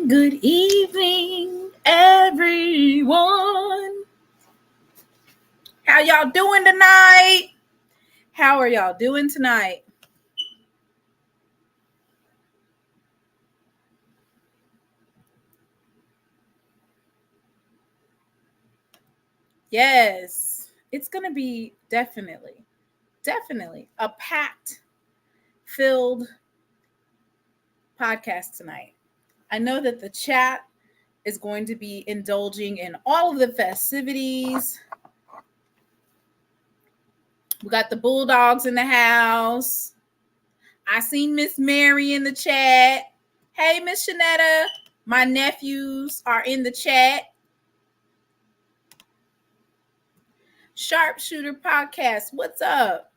Good evening, everyone. How y'all doing tonight? How are y'all doing tonight? Yes, it's going to be definitely a packed, filled podcast tonight. I know that the chat is going to be indulging in all of the festivities. We got the Bulldogs in the house. I seen Miss Mary in the chat. Hey, Miss Shanetta. My nephews are in the chat. Sharpshooter Podcast. What's up?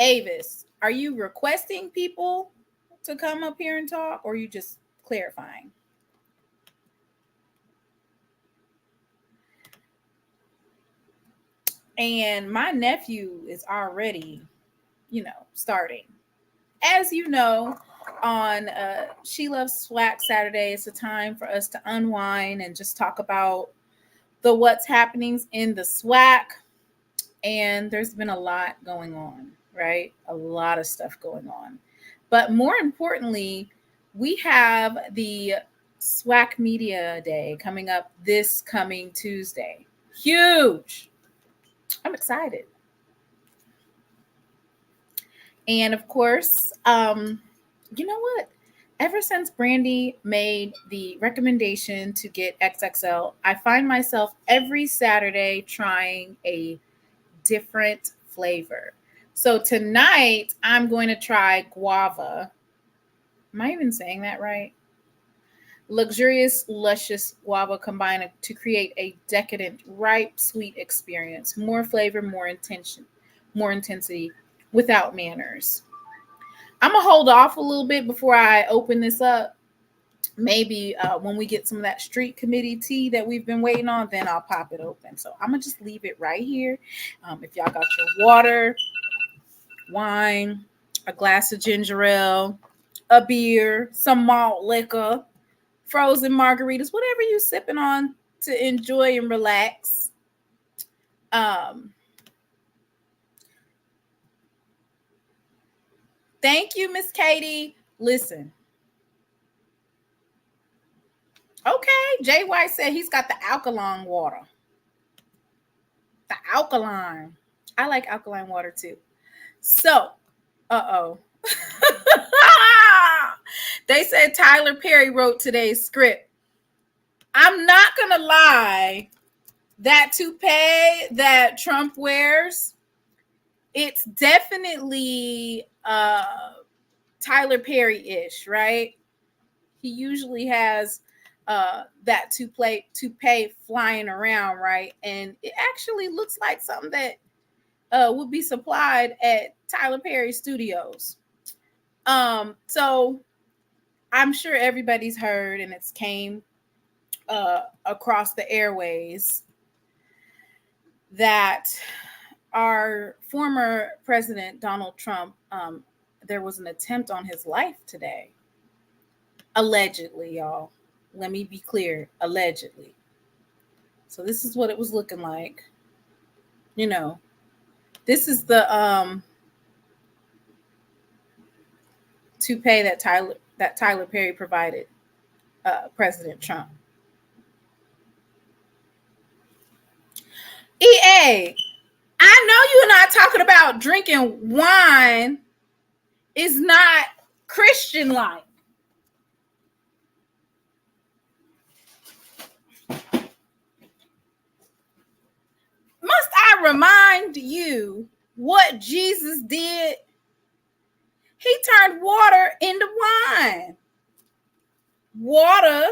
Avis, are you requesting people to come up here and talk, or are you just clarifying? And my nephew is already, starting. As you know, on SheLovesThee SWAC Saturdays, it's a time for us to unwind and just talk about the what's happenings in the SWAC. And there's been a lot going on, right? A lot of stuff going on. But more importantly, we have the SWAC Media Day coming up this coming Tuesday. Huge. I'm excited. And of course, you know what? Ever since Brandy made the recommendation to get XXL, I find myself every Saturday trying a different flavor. So tonight, I'm going to try guava. Am I even saying that right? Luxurious, luscious guava combined to create a decadent, ripe, sweet experience. More flavor, more intensity, without manners. I'm going to hold off a little bit before I open this up. Maybe when we get some of that street committee tea that we've been waiting on, then I'll pop it open. So I'm going to just leave it right here. If y'all got your water, wine, a glass of ginger ale, a beer, some malt liquor, frozen margaritas, whatever you sipping on to enjoy and relax. Thank you, Miss Katie. Listen. Okay, Jay White said he's got the alkaline water. The alkaline. I like alkaline water too. So, they said Tyler Perry wrote today's script. I'm not going to lie. That toupee that Trump wears, it's definitely Tyler Perry-ish, right? He usually has that toupee flying around, right? And it actually looks like something that would be supplied at Tyler Perry Studios. So I'm sure everybody's heard, and it's came across the airways, that our former president, Donald Trump, there was an attempt on his life today. Allegedly, y'all. Let me be clear. Allegedly. So this is what it was looking like. You know, this is the toupee that Tyler Perry provided President Trump. EA, I know you're not talking about drinking wine is not Christian-like. Must I remind you what Jesus did? He turned water into wine. Water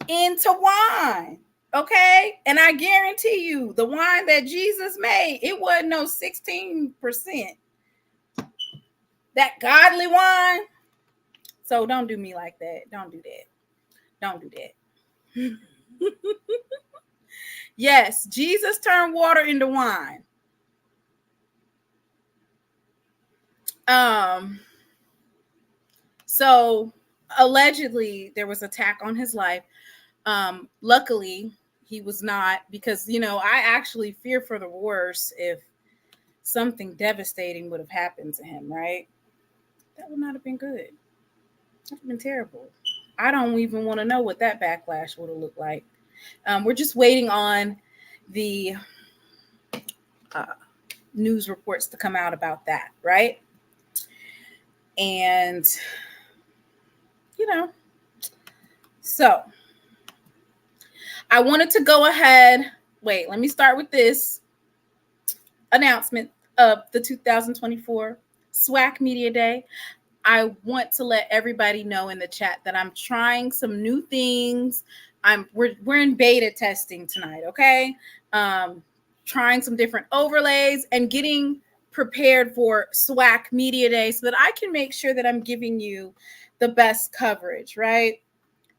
into wine. Okay? And I guarantee you, the wine that Jesus made, it wasn't no 16%. That godly wine. So don't do me like that. Don't do that. Don't do that. Yes, Jesus turned water into wine. So allegedly there was attack on his life. Luckily he was not, because I actually fear for the worst if something devastating would have happened to him, right? That would not have been good. That would have been terrible. I don't even want to know what that backlash would have looked like. We're just waiting on the news reports to come out about that, right? And so I wanted to go ahead. Wait, let me start with this announcement of the 2024 SWAC Media Day. I want to let everybody know in the chat that I'm trying some new things. We're in beta testing tonight, okay? Trying some different overlays and getting prepared for SWAC Media Day so that I can make sure that I'm giving you the best coverage, right?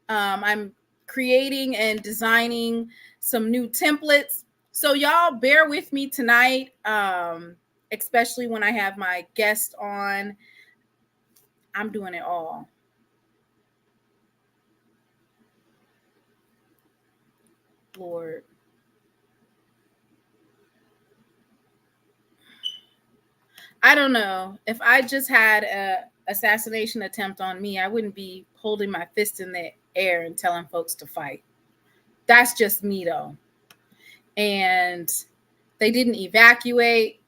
I'm creating and designing some new templates. So y'all bear with me tonight, especially when I have my guest on. I'm doing it all. Lord. I don't know. If I just had a assassination attempt on me, I wouldn't be holding my fist in the air and telling folks to fight. That's just me, though. And they didn't evacuate.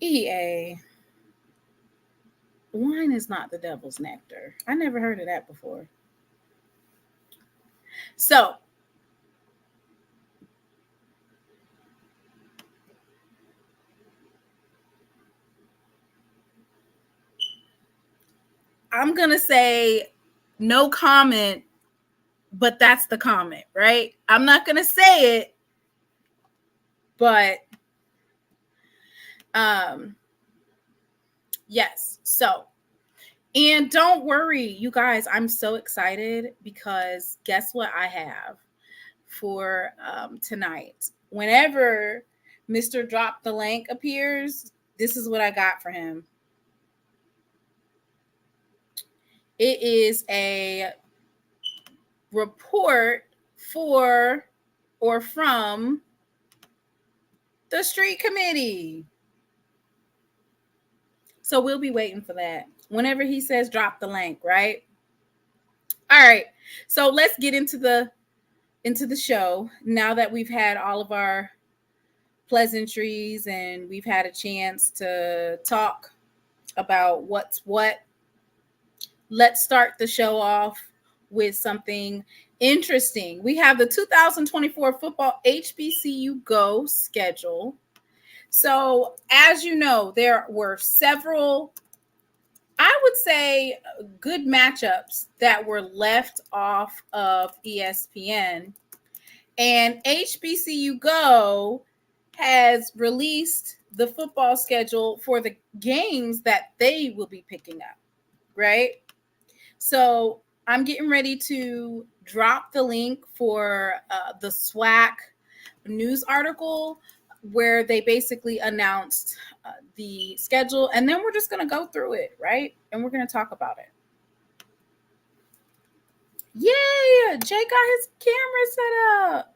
EA. Wine is not the devil's nectar. I never heard of that before. So, I'm going to say no comment, but that's the comment, right? I'm not going to say it, but yes. So, and don't worry, you guys, I'm so excited because guess what I have for tonight? Whenever Mr. Drop the Link appears, this is what I got for him. It is a report for or from the street committee. So we'll be waiting for that. Whenever he says drop the link, right? All right. So let's get into the show now that we've had all of our pleasantries and we've had a chance to talk about what's what. Let's start the show off with something interesting. We have the 2024 football HBCUGo schedule. So, as you know, there were several, I would say, good matchups that were left off of ESPN. And HBCUGo has released the football schedule for the games that they will be picking up, right? So I'm getting ready to drop the link for the SWAC news article where they basically announced the schedule. And then we're just going to go through it, right? And we're going to talk about it. Yeah, Jay got his camera set up.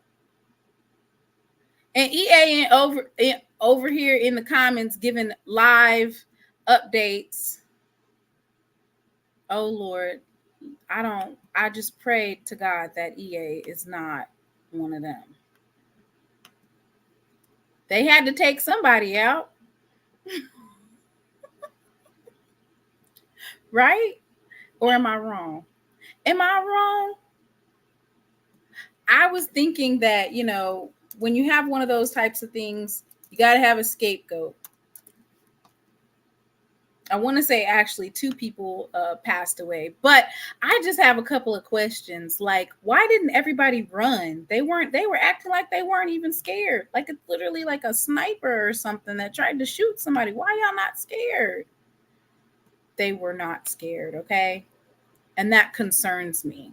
And EA over here in the comments giving live updates. Oh, Lord. I just prayed to God that EA is not one of them. They had to take somebody out. Right? Or am I wrong? Am I wrong? I was thinking that, when you have one of those types of things, you got to have a scapegoat. I want to say actually 2 people passed away, but I just have a couple of questions. Like, why didn't everybody run? They were acting like they weren't even scared. Like it's literally like a sniper or something that tried to shoot somebody. Why y'all not scared? They were not scared, okay? And that concerns me.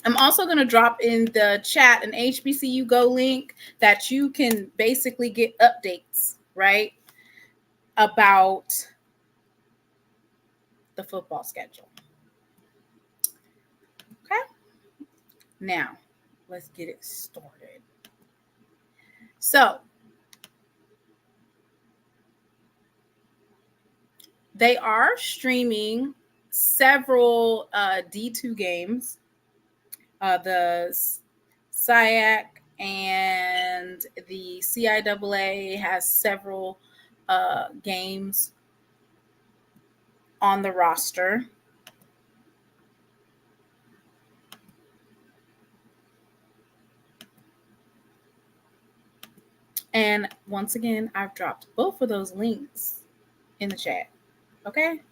I'm also going to drop in the chat an HBCUGo link that you can basically get updates, right, about the football schedule. Okay? Now, let's get it started. So, they are streaming several D2 games. The SWAC and the CIAA has several games on the roster. And once again, I've dropped both of those links in the chat. Okay?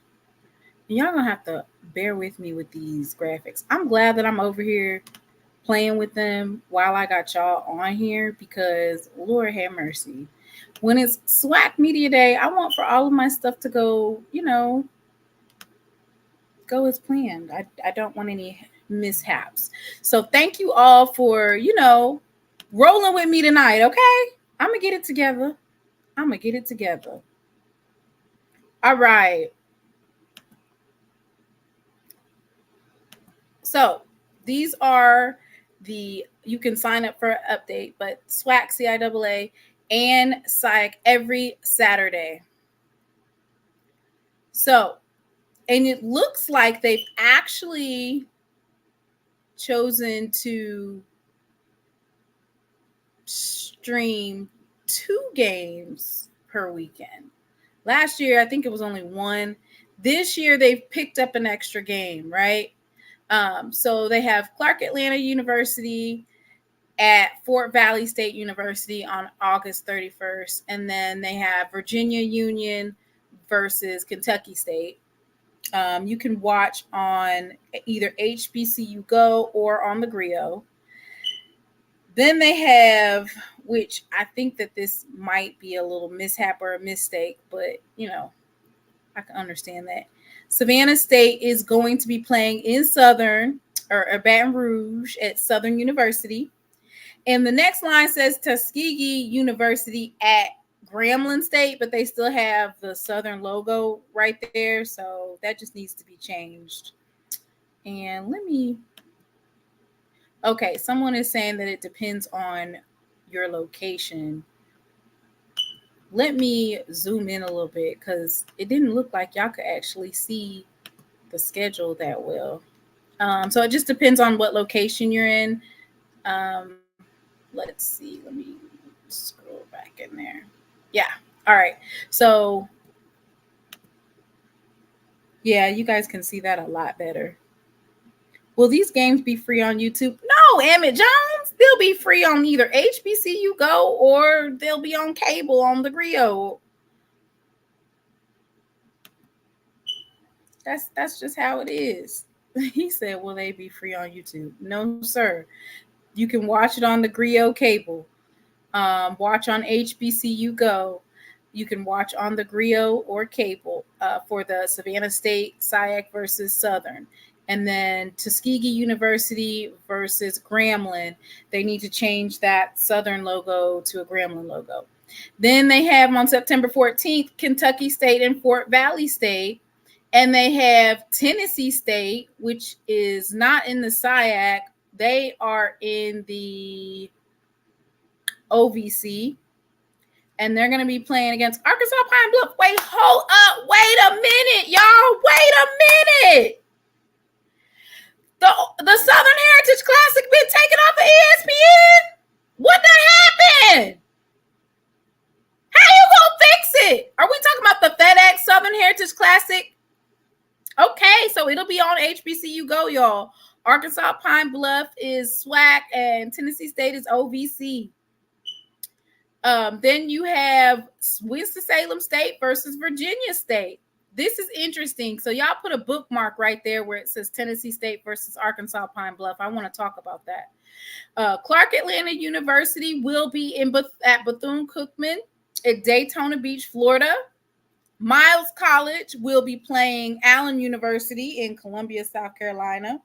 Y'all gonna have to bear with me with these graphics. I'm glad that I'm over here playing with them while I got y'all on here because Lord have mercy. When it's SWAC Media Day, I want for all of my stuff to go, go as planned. I don't want any mishaps. So thank you all for, rolling with me tonight, okay? I'm going to get it together. All right. So these are you can sign up for an update, but SWAC, CIAA, and SWAC every Saturday. So, and it looks like they've actually chosen to stream 2 games per weekend. Last year, I think it was only 1. This year, they've picked up an extra game, right? So they have Clark Atlanta University at Fort Valley State University on August 31st. And then they have Virginia Union versus Kentucky State. You can watch on either HBCUGo or on the Grio. Then they have, which I think that this might be a little mishap or a mistake, but, I can understand that. Savannah State is going to be playing in Southern or Baton Rouge at Southern University. And the next line says Tuskegee University at Grambling State, but they still have the Southern logo right there. So that just needs to be changed. And okay, someone is saying that it depends on your location. Let me zoom in a little bit because it didn't look like y'all could actually see the schedule that well. So it just depends on what location you're in. Let's see. Let me scroll back in there. Yeah. All right. So, yeah, you guys can see that a lot better. Will these games be free on YouTube? No, Emmett Jones. They'll be free on either HBCUGo or they'll be on cable on the Grio. That's just how it is. He said, will they be free on YouTube? No, sir. You can watch it on the Grio cable. Watch on HBCUGo. You can watch on the Grio or cable for the Savannah State SWAC versus Southern. And then Tuskegee University versus Grambling. They need to change that Southern logo to a Grambling logo. Then they have on September 14th, Kentucky State and Fort Valley State. And they have Tennessee State, which is not in the SWAC. They are in the OVC. And they're going to be playing against Arkansas Pine Bluff. Wait, hold up. Wait a minute, y'all. Wait a minute. The Southern Heritage Classic been taken off of ESPN? What the happened? How you gonna fix it? Are we talking about the FedEx Southern Heritage Classic? Okay, so it'll be on HBCUGo, y'all. Arkansas Pine Bluff is SWAC and Tennessee State is OVC. Then you have Winston-Salem State versus Virginia State. This is interesting. So y'all put a bookmark right there where it says Tennessee State versus Arkansas Pine Bluff. I want to talk about that. Clark Atlanta University will be at Bethune-Cookman at Daytona Beach, Florida. Miles College will be playing Allen University in Columbia, South Carolina.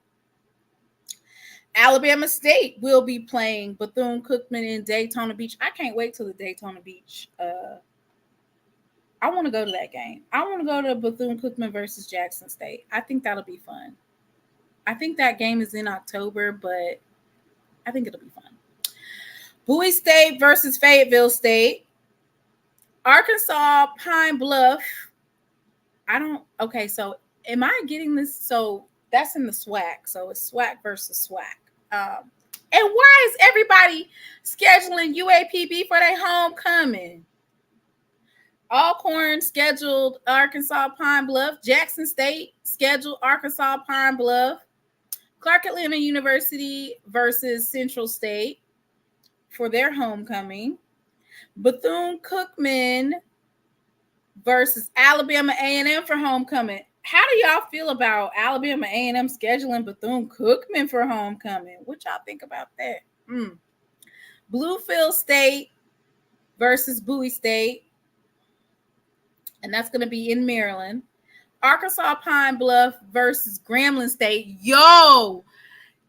Alabama State will be playing Bethune-Cookman in Daytona Beach. I can't wait till the Daytona Beach. I want to go to that game. I want to go to Bethune-Cookman versus Jackson State. I think that'll be fun. I think that game is in October, but I think it'll be fun. Bowie State versus Fayetteville State. Arkansas Pine Bluff. So am I getting this? So that's in the SWAC. So it's SWAC versus SWAC. And why is everybody scheduling UAPB for their homecoming? Alcorn scheduled Arkansas Pine Bluff. Jackson State scheduled Arkansas Pine Bluff. Clark Atlanta University versus Central State for their homecoming. Bethune-Cookman versus Alabama A&M for homecoming. How do y'all feel about Alabama A&M scheduling Bethune-Cookman for homecoming? What y'all think about that? Bluefield State versus Bowie State. And that's going to be in Maryland. Arkansas Pine Bluff versus Grambling State. Yo,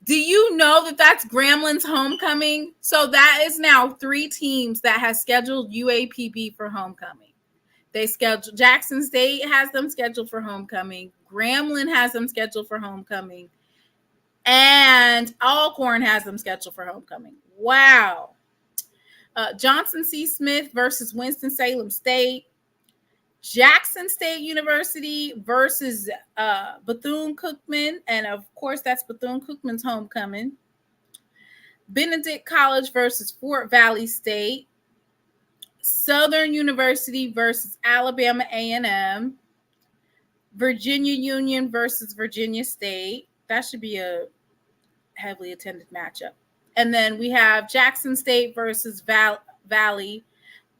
do you know that that's Grambling's homecoming? So that is now 3 teams that have scheduled UAPB for homecoming. They scheduled, Jackson State has them scheduled for homecoming. Grambling has them scheduled for homecoming. And Alcorn has them scheduled for homecoming. Wow. Johnson C. Smith versus Winston-Salem State. Jackson State University versus Bethune-Cookman. And of course, that's Bethune-Cookman's homecoming. Benedict College versus Fort Valley State. Southern University versus Alabama A&M. Virginia Union versus Virginia State. That should be a heavily attended matchup. And then we have Jackson State versus Valley.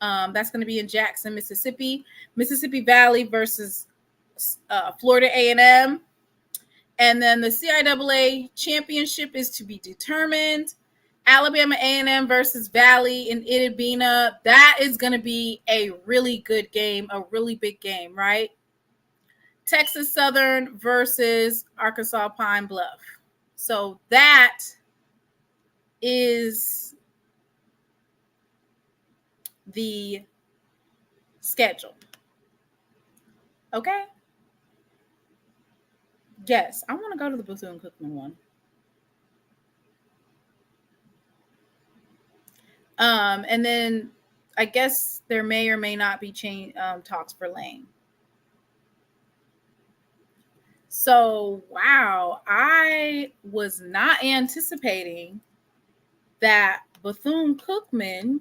That's going to be in Jackson, Mississippi. Mississippi Valley versus Florida A&M. And then the CIAA championship is to be determined. Alabama A&M versus Valley in Itabena. That is going to be a really good game, a really big game, right? Texas Southern versus Arkansas Pine Bluff. So that is the schedule. Okay? Yes, I want to go to the Bethune-Cookman one. And then I guess there may or may not be talks for Lane. So, wow, I was not anticipating that Bethune-Cookman.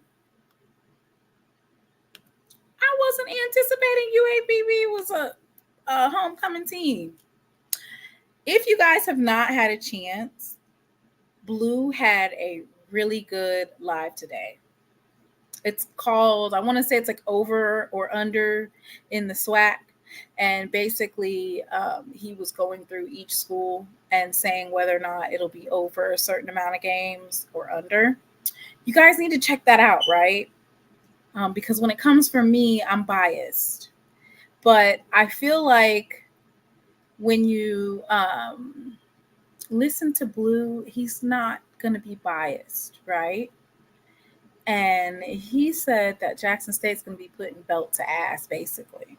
I wasn't anticipating UAPB was a homecoming team. If you guys have not had a chance, Blue had a really good live today. It's called, I want to say it's like Over or Under in the SWAC. And basically, he was going through each school and saying whether or not it'll be over a certain amount of games or under. You guys need to check that out, right? Because when it comes from me, I'm biased. But I feel like when you listen to Blue, he's not going to be biased, right? And he said that Jackson State's going to be putting belt to ass, basically.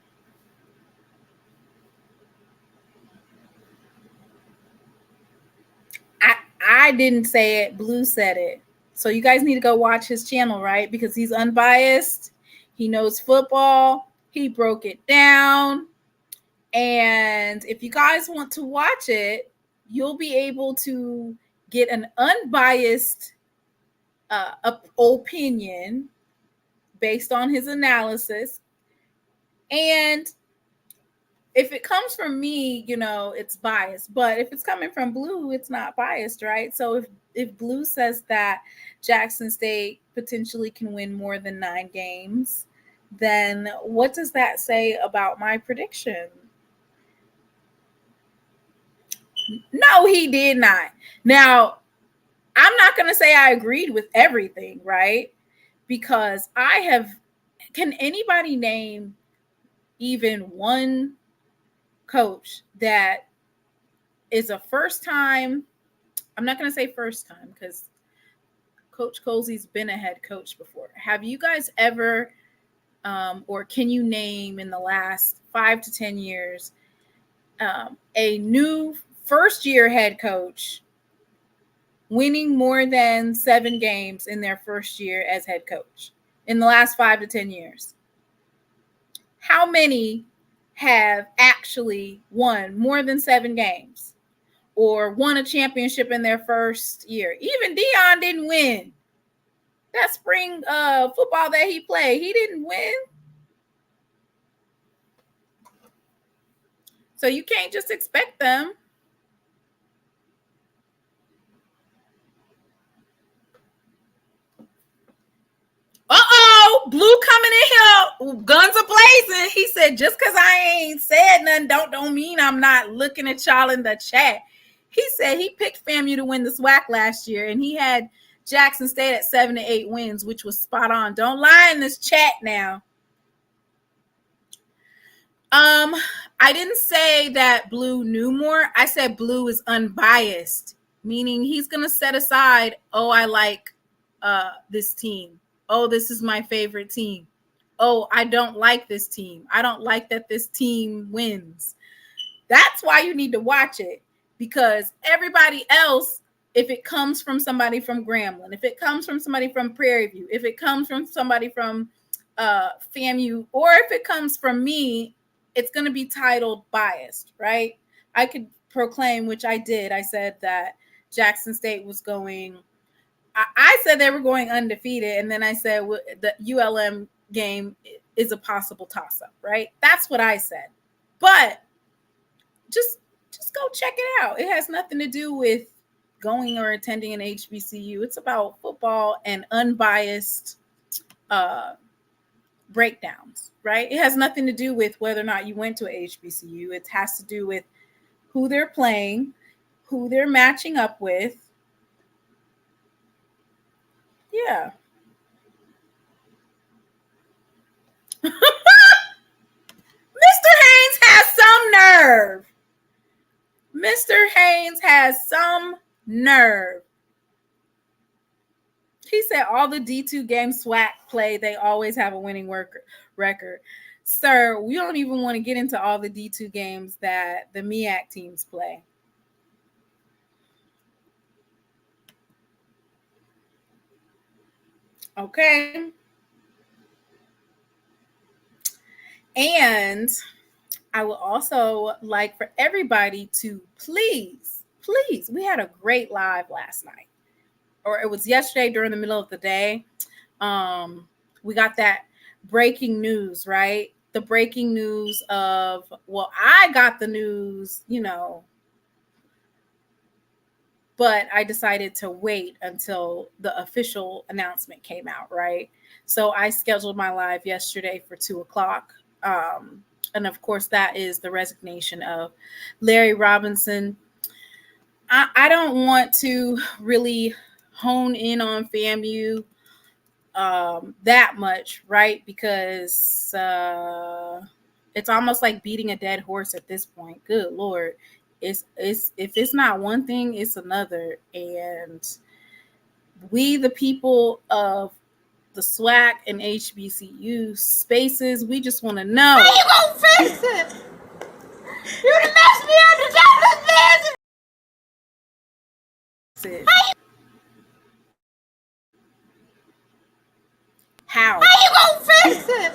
I didn't say it. Blue said it. So you guys need to go watch his channel, right? Because he's unbiased. He knows football. He broke it down. And if you guys want to watch it, you'll be able to get an unbiased opinion based on his analysis. And if it comes from me, it's biased. But if it's coming from Blue, it's not biased, right? So if Blue says that Jackson State potentially can win more than 9 games, then what does that say about my prediction? No, he did not. Now, I'm not going to say I agreed with everything, right? Because can anybody name even one coach that is a first time? I'm not going to say first time because Coach Colsey's been a head coach before. Have you guys ever, or can you name in the last 5 to 10 years, a new first year head coach winning more than 7 games in their first year as head coach in the last 5 to 10 years? How many have actually won more than 7 games or won a championship in their first year? Even Dion didn't win. That spring football that he played, he didn't win. So you can't just expect them. Blue coming in here, guns are blazing. He said, just because I ain't said nothing don't mean I'm not looking at y'all in the chat. He said he picked FAMU to win the SWAC last year, and he had Jackson State at 7 to 8 wins, which was spot on. Don't lie in this chat now. I didn't say that Blue knew more. I said Blue is unbiased, meaning he's going to set aside, I like this team. This is my favorite team. I don't like this team. I don't like that this team wins. That's why you need to watch it, because everybody else, if it comes from somebody from Grambling, if it comes from somebody from Prairie View, if it comes from somebody from FAMU, or if it comes from me, it's going to be titled biased, right? I could proclaim, which I did. I said that Jackson State was going, I said they were going undefeated. And then I said the ULM game is a possible toss-up, right? That's what I said. But just go check it out. It has nothing to do with going or attending an HBCU. It's about football and unbiased breakdowns, right? It has nothing to do with whether or not you went to a HBCU. It has to do with who they're playing, who they're matching up with. Yeah. Mr. Haynes has some nerve. Mr. Haynes has some nerve. He said all the D2 games SWAC play, they always have a winning record. Sir, we don't even want to get into all the D2 games that the MEAC teams play. Okay. And I would also like for everybody to please, we had a great live last night. Or it was yesterday during the middle of the day. We got that breaking news, right? The breaking news of, I got the news, but I decided to wait until the official announcement came out, right? So I scheduled my live yesterday for 2:00. And of course, that is the resignation of Larry Robinson. I don't want to really hone in on FAMU that much, right? Because it's almost like beating a dead horse at this point. Good Lord. It's if it's not one thing, it's another. And we, the people of the SWAC and HBCU spaces, we just want to know. How you gonna fix it? You done messed me up the television. How you gonna fix it?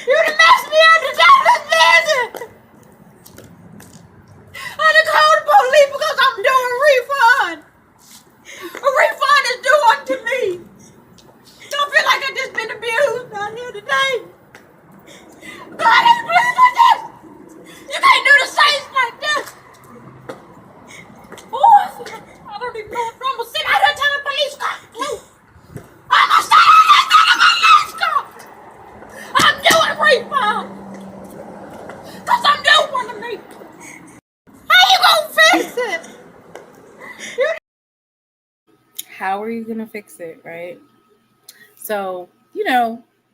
You done messed me up the television. I done called the police because I'm doing a refund. A refund is due unto me. Don't feel like I just been abused out here today. God is pleased with this. how are you going to fix it, right? So,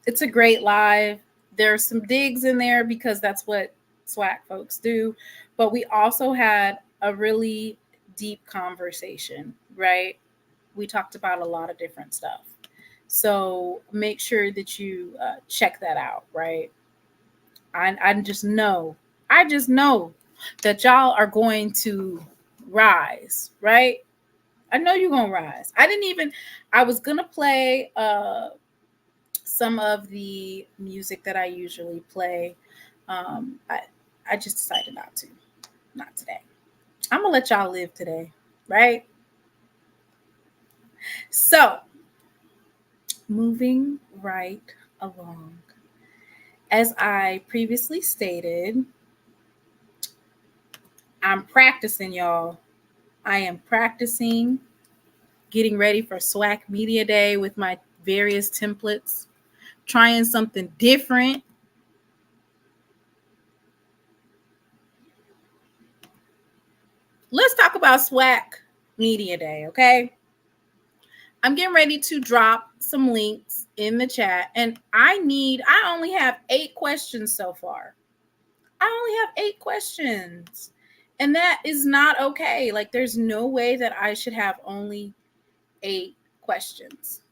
it's a great live. There's some digs in there because that's what SWAC folks do. But we also had a really deep conversation, right? We talked about a lot of different stuff. So make sure that you check that out, right? I just know that y'all are going to rise, right? I know you're going to rise. I was going to play some of the music that I usually play. I just decided not today. I'm going to let y'all live today, right? So, moving right along. As I previously stated, I'm practicing, y'all. I am practicing getting ready for SWAC Media Day with my various templates, trying something different. Let's talk about SWAC Media Day, okay? I'm getting ready to drop some links in the chat, and I only have 8 questions so far. I only have 8 questions, and that is not okay. Like, there's no way that I should have only 8 questions.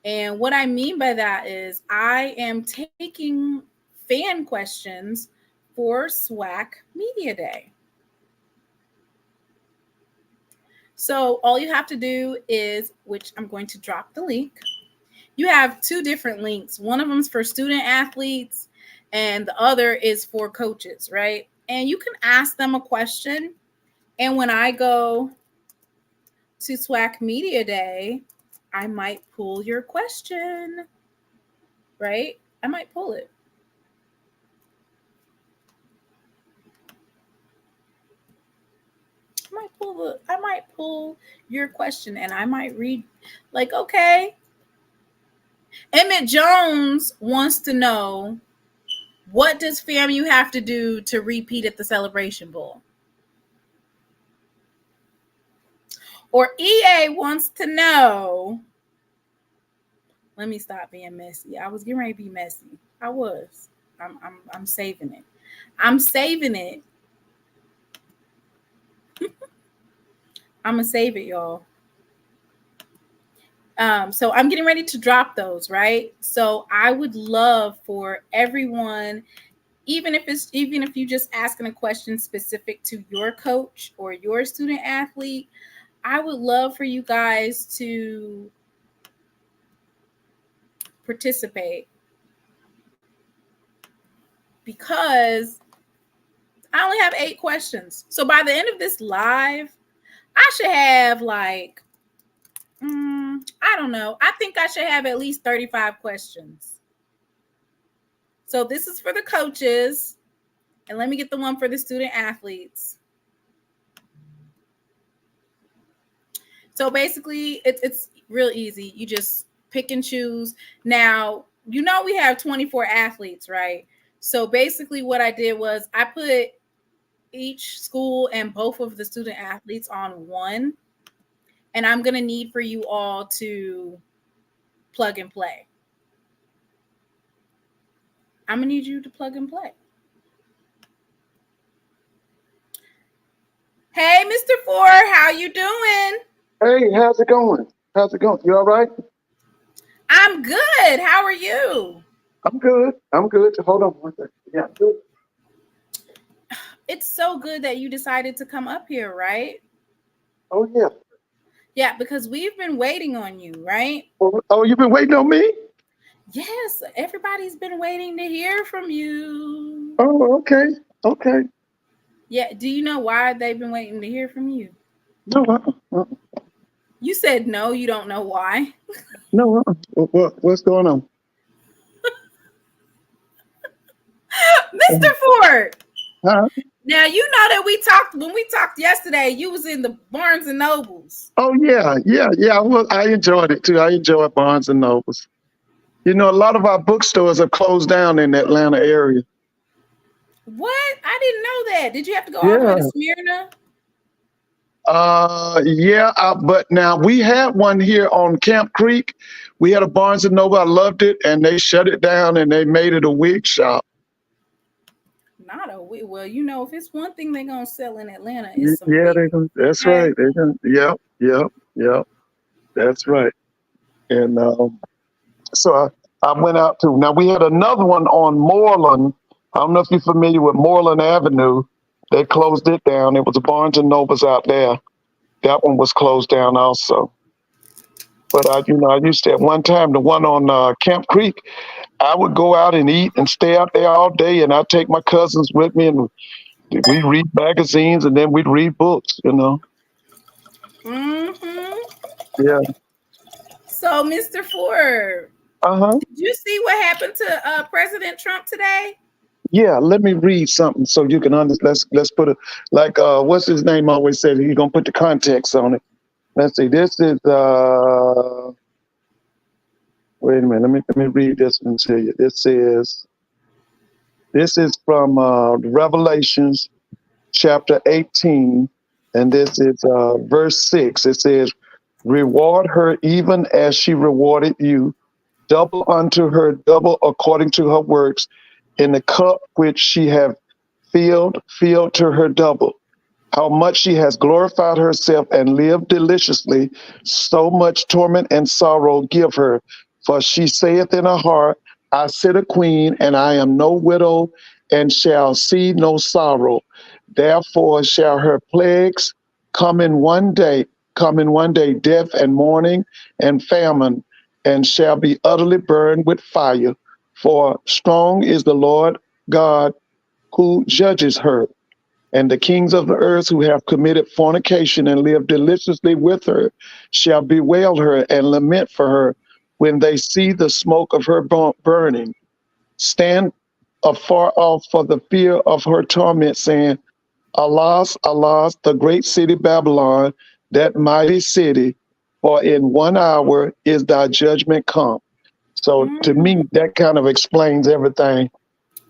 And what I mean by that is I am taking fan questions for SWAC Media Day. So all you have to do is, which I'm going to drop the link. You have 2 different links. One of them is for student athletes and the other is for coaches, right? And you can ask them a question. And when I go to SWAC Media Day, I might pull your question, right? I might pull it. I might pull your question and I might read, like, okay. Emmett Jones wants to know, what does FAMU have to do to repeat at the Celebration Bowl? Or EA wants to know, let me stop being messy. I was getting ready to be messy. I was. I'm saving it. I'm saving it. I'm going to save it, y'all. So I'm getting ready to drop those, right? So I would love for everyone, even if you just asking a question specific to your coach or your student athlete, I would love for you guys to participate, because I only have 8 questions. So by the end of this live, I should have like, I don't know. I think I should have at least 35 questions. So this is for the coaches. And let me get the one for the student athletes. So basically, it's real easy. You just pick and choose. Now, we have 24 athletes, right? So basically what I did was I put each school and both of the student athletes on one. And I'm going to need for you all to plug and play. I'm going to need you to plug and play. Hey, Mr. Ford, how you doing? Hey, how's it going? You all right? I'm good. How are you? I'm good. Hold on one second. Yeah, I'm good. It's so good that you decided to come up here, right? Oh, yeah. Yeah, because we've been waiting on you, right? Oh, you've been waiting on me? Yes, everybody's been waiting to hear from you. Oh, okay. Yeah, do you know why they've been waiting to hear from you? No. You said no, you don't know why. No. What's going on? Mr. Ford. Huh? Now, you know that when we talked yesterday, you was in the Barnes and Nobles. Oh, yeah. I enjoyed it too. I enjoyed Barnes and Nobles. A lot of our bookstores have closed down in the Atlanta area. What? I didn't know that. Did you have to go all the way to Smyrna? But now we had one here on Camp Creek. We had a Barnes and Noble. I loved it, and they shut it down and they made it a wig shop. Not a wig. Well, you know, if it's one thing they're gonna sell in Atlanta, it's some Yeah, wigs. that's Okay? right. Yep. That's right. And so I went out to. Now we had another one on Moreland. I don't know if you're familiar with Moreland Avenue. They closed it down. It was a Barnes and Nobles out there. That one was closed down also. But I used to at one time, the one on Camp Creek, I would go out and eat and stay out there all day, and I'd take my cousins with me, and we'd read magazines, and then we'd read books. Mm-hmm. Yeah. So, Mr. Ford, Uh-huh. did you see what happened to President Trump today? Yeah. Let me read something so you can understand. Let's put it like what's his name always said. He's gonna put the context on it. Let's see. This is wait a minute. Let me read this one to you. This is from Revelations chapter 18, and this is verse 6. It says, "Reward her even as she rewarded you, double unto her, double according to her works. In the cup which she have filled to her double. How much she has glorified herself and lived deliciously, so much torment and sorrow give her. For she saith in her heart, I sit a queen, and I am no widow, and shall see no sorrow. Therefore shall her plagues come in one day, death and mourning and famine, and shall be utterly burned with fire. For strong is the Lord God who judges her. And the kings of the earth who have committed fornication and lived deliciously with her shall bewail her and lament for her when they see the smoke of her burning. Stand afar off for the fear of her torment, saying, Alas, alas, the great city Babylon, that mighty city, for in 1 hour is thy judgment come." So to me, that kind of explains everything.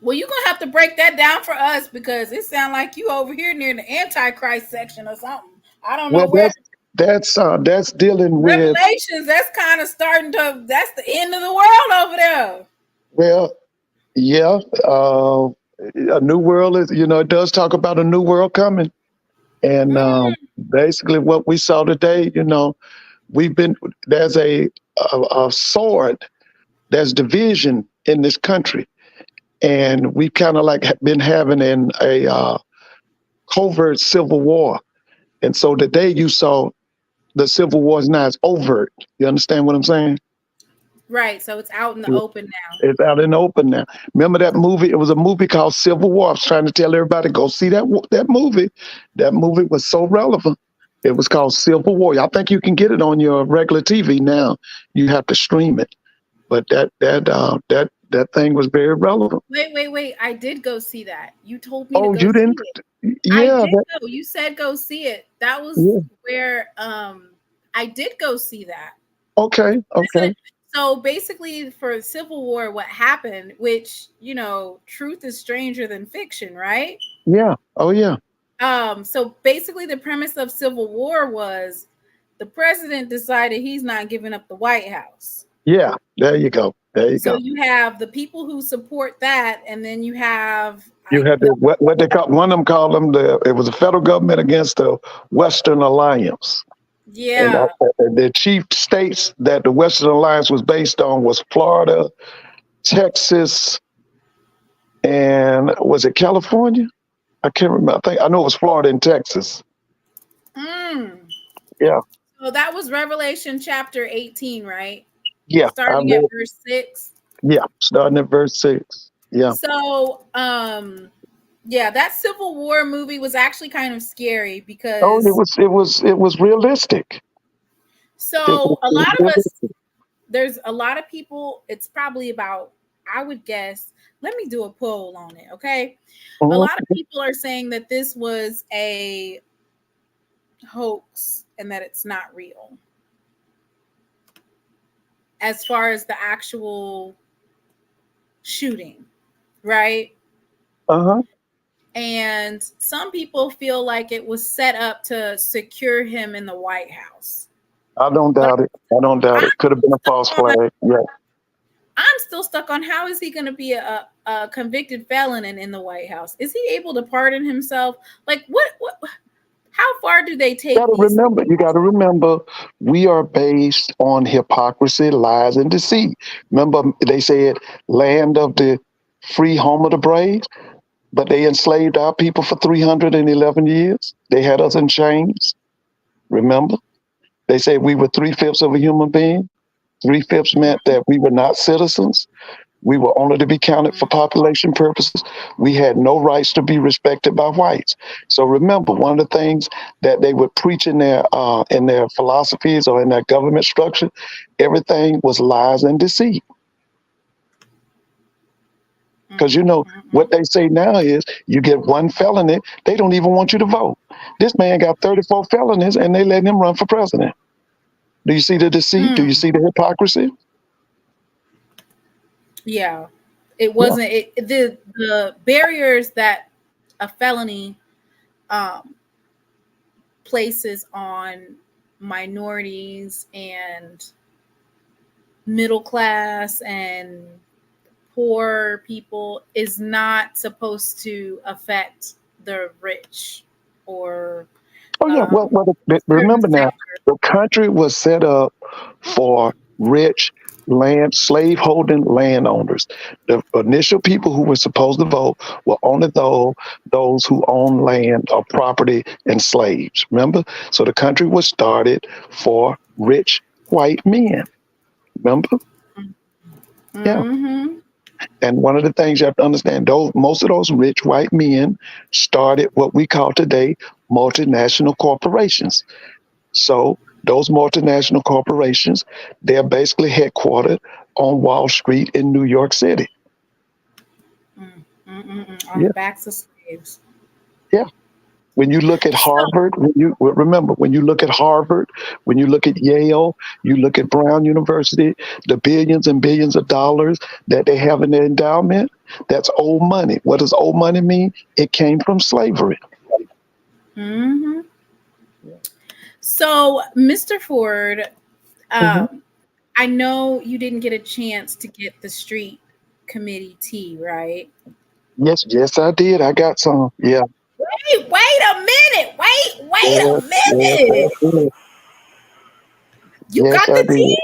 Well, you're gonna have to break that down for us because it sounds like you over here near the Antichrist section or something. I don't know Well, where. that's dealing with Revelations. That's kind of starting to. That's the end of the world over there. well, yeah, a new world is it does talk about a new world coming, and basically what we saw today, we've been there's a sword, there's division in this country, and we kind of like been having a covert civil war, and so today you saw the civil war is now it's overt. You understand what I'm saying? Right. So it's out in the open now. It's out in the open now. Remember that movie? It was a movie called Civil War. I was trying to tell everybody, go see that movie. That movie was so relevant. It was called Civil War. I think you can get it on your regular TV now. You have to stream it. But that thing was very relevant. Wait. I did go see that. You told me to Oh, go you see didn't? it. Yeah. I did go. You said go see it. That was where I did go see that. Okay. So basically for Civil War, what happened, which, truth is stranger than fiction, right? Yeah. Oh, yeah. So basically the premise of Civil War was the president decided he's not giving up the White House. Yeah. There you go. So you have the people who support that, and then you have what they call one of them called them it was the federal government against the Western Alliance. Yeah. And the chief states that the Western Alliance was based on was Florida, Texas, and was it California? I can't remember. I know it was Florida and Texas. Yeah. So that was Revelation chapter 18, right? Yeah. Starting at verse 6. Yeah, starting at verse 6. Yeah. So, that Civil War movie was actually kind of scary because it was realistic. So a lot of us, there's a lot of people. It's probably about, I would guess. Let me do a poll on it, okay? A lot of people are saying that this was a hoax and that it's not real. As far as the actual shooting, right? Uh-huh. And some people feel like it was set up to secure him in the White House. I don't doubt it. I don't doubt it. Could have been a false flag. Yeah. I'm still stuck on how is he going to be a convicted felon in the White House? Is he able to pardon himself? Like what how far do they take? You got to remember, we are based on hypocrisy, lies, and deceit. Remember, they said, land of the free, home of the brave, but they enslaved our people for 311 years. They had us in chains. Remember? They said we were 3/5 of a human being. 3/5 meant that we were not citizens. We were only to be counted for population purposes. We had no rights to be respected by whites. So remember, one of the things that they would preach in their philosophies or in their government structure, everything was lies and deceit. Because what they say now is you get one felony, they don't even want you to vote. This man got 34 felonies and they let him run for president. Do you see the deceit? Do you see the hypocrisy? Yeah, it wasn't the barriers that a felony places on minorities and middle class and poor people is not supposed to affect the rich or remember now, the country was set up for rich slave-holding landowners. The initial people who were supposed to vote were only those who own land or property and slaves. Remember? So the country was started for rich white men. Remember? Yeah. And one of the things you have to understand, most of those rich white men started what we call today multinational corporations. So those multinational corporations, they're basically headquartered on Wall Street in New York City. On the backs of slaves. Yeah. When you look at Harvard, when you look at Harvard, when you look at Yale, you look at Brown University, the billions and billions of dollars that they have in their endowment, that's old money. What does old money mean? It came from slavery. Mm-hmm. So, Mr. Ford, I know you didn't get a chance to get the street committee tea, right? Yes, I did. I got some. Yeah. Wait a minute. Wait a minute. You got the tea?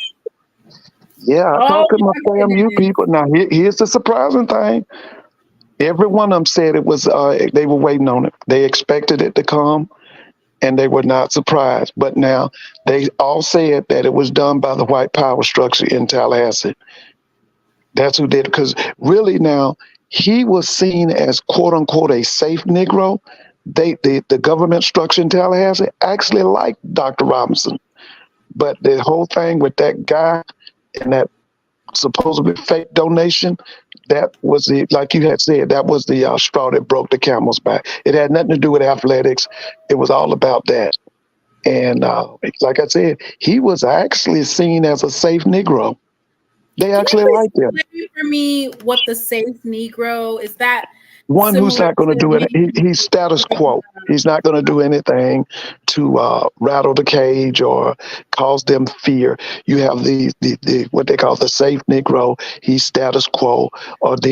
Yeah, I talked to my FAMU people. Now, here's the surprising thing. Every one of them said it was, they were waiting on it. They expected it to come, and they were not surprised. But now, they all said that it was done by the white power structure in Tallahassee. That's who did it. Because really now, he was seen as, quote unquote, a safe Negro. The government structure in Tallahassee actually liked Dr. Robinson. But the whole thing with that guy and that supposedly fake donation, that was like you had said, that was the straw that broke the camel's back. It had nothing to do with athletics. It was all about that. And like I said, he was actually seen as a safe Negro. They actually liked him. Explain for me what the safe Negro is. That one who's not going to do it. He's status quo. He's not going to do anything to rattle the cage or cause them fear. You have the what they call the safe Negro. He's status quo. Or do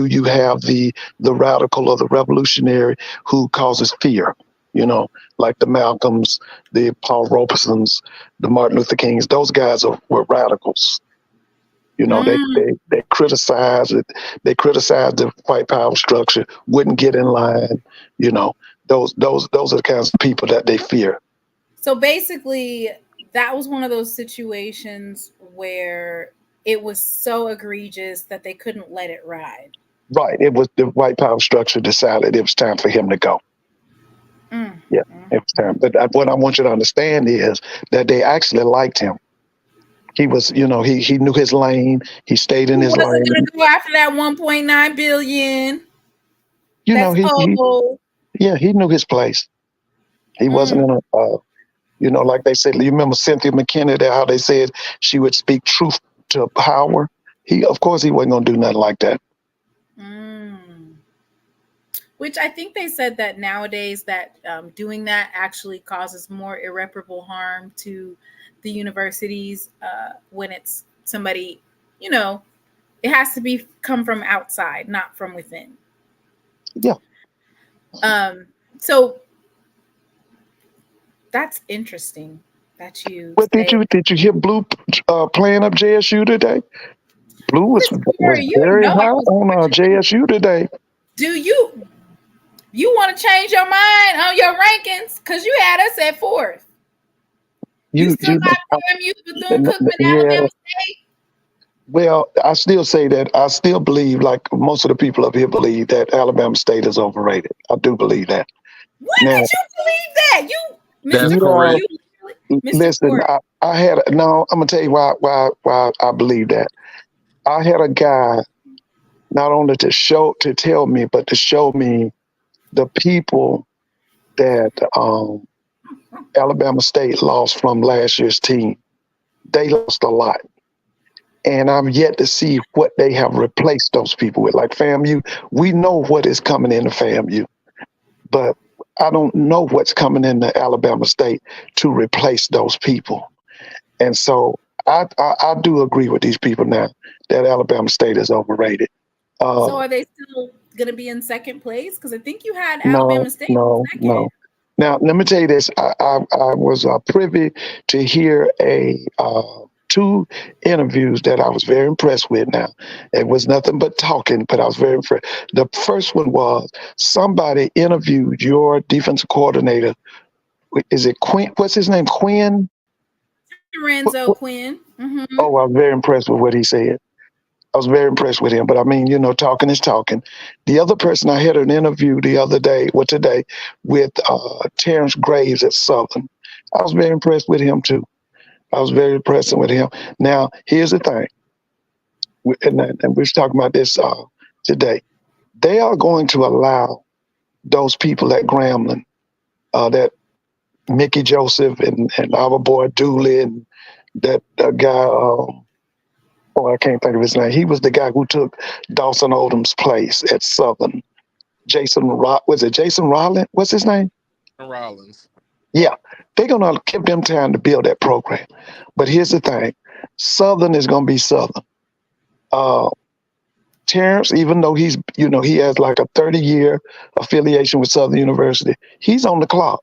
you have the radical or the revolutionary who causes fear? You know, like the Malcolms, the Paul Robesons, the Martin Luther Kings. Those guys were radicals. You know, they criticize it. They criticize the white power structure, wouldn't get in line. You know, those are the kinds of people that they fear. So basically, that was one of those situations where it was so egregious that they couldn't let it ride. Right. It was the white power structure decided it was time for him to go. Yeah, it was time. But what I want you to understand is that they actually liked him. He was, you know, he knew his lane. He stayed in his lane. He wasn't going to go after that $1.9 billion. You know, he knew his place. He wasn't in a, you know, like they said. You remember Cynthia McKinney? How they said she would speak truth to power. Of course, he wasn't going to do nothing like that. Which I think they said that nowadays that doing that actually causes more irreparable harm to the universities when it's somebody, it has to be come from outside, not from within. Yeah. So that's interesting that you. But did you hear Blue playing up JSU today? Blue was very high on JSU today. Do you want to change your mind on your rankings? Because you had us at 4th. You still got FAMU, Bethune-Cookman, Alabama State. Well, I still say that. I still believe, like most of the people up here believe, that Alabama State is overrated. I do believe that. When did you believe that? That's correct. Listen, I'm gonna tell you why I believe that. I had a guy not only to tell me, but to show me the people that Alabama State lost from last year's team. They lost a lot. And I'm yet to see what they have replaced those people with. Like FAMU, we know what is coming into FAMU, but I don't know what's coming into Alabama State to replace those people. And so I do agree with these people now that Alabama State is overrated. So are they still going to be in second place? Because I think you had Alabama State in second. No. Now, let me tell you this. I was privy to hear two interviews that I was very impressed with. Now, it was nothing but talking, but I was very impressed. The first one was somebody interviewed your defensive coordinator. Is it Quinn? What's his name? Quinn? Lorenzo Quinn. Mm-hmm. Oh, I was very impressed with what he said. I was very impressed with him. But I mean, talking is talking. The other person, I had an interview today, with Terrence Graves at Southern. I was very impressed with him too. I was very impressed with him. Now, here's the thing, and we're talking about this today. They are going to allow those people at Grambling, that Mickey Joseph and our boy Dooley and that guy, I can't think of his name. He was the guy who took Dawson Odom's place at Southern. Was it Jason Rollins? What's his name? Rollins. Yeah, they're going to give them time to build that program. But here's the thing. Southern is going to be Southern. Terrence, even though he has like a 30-year affiliation with Southern University, he's on the clock.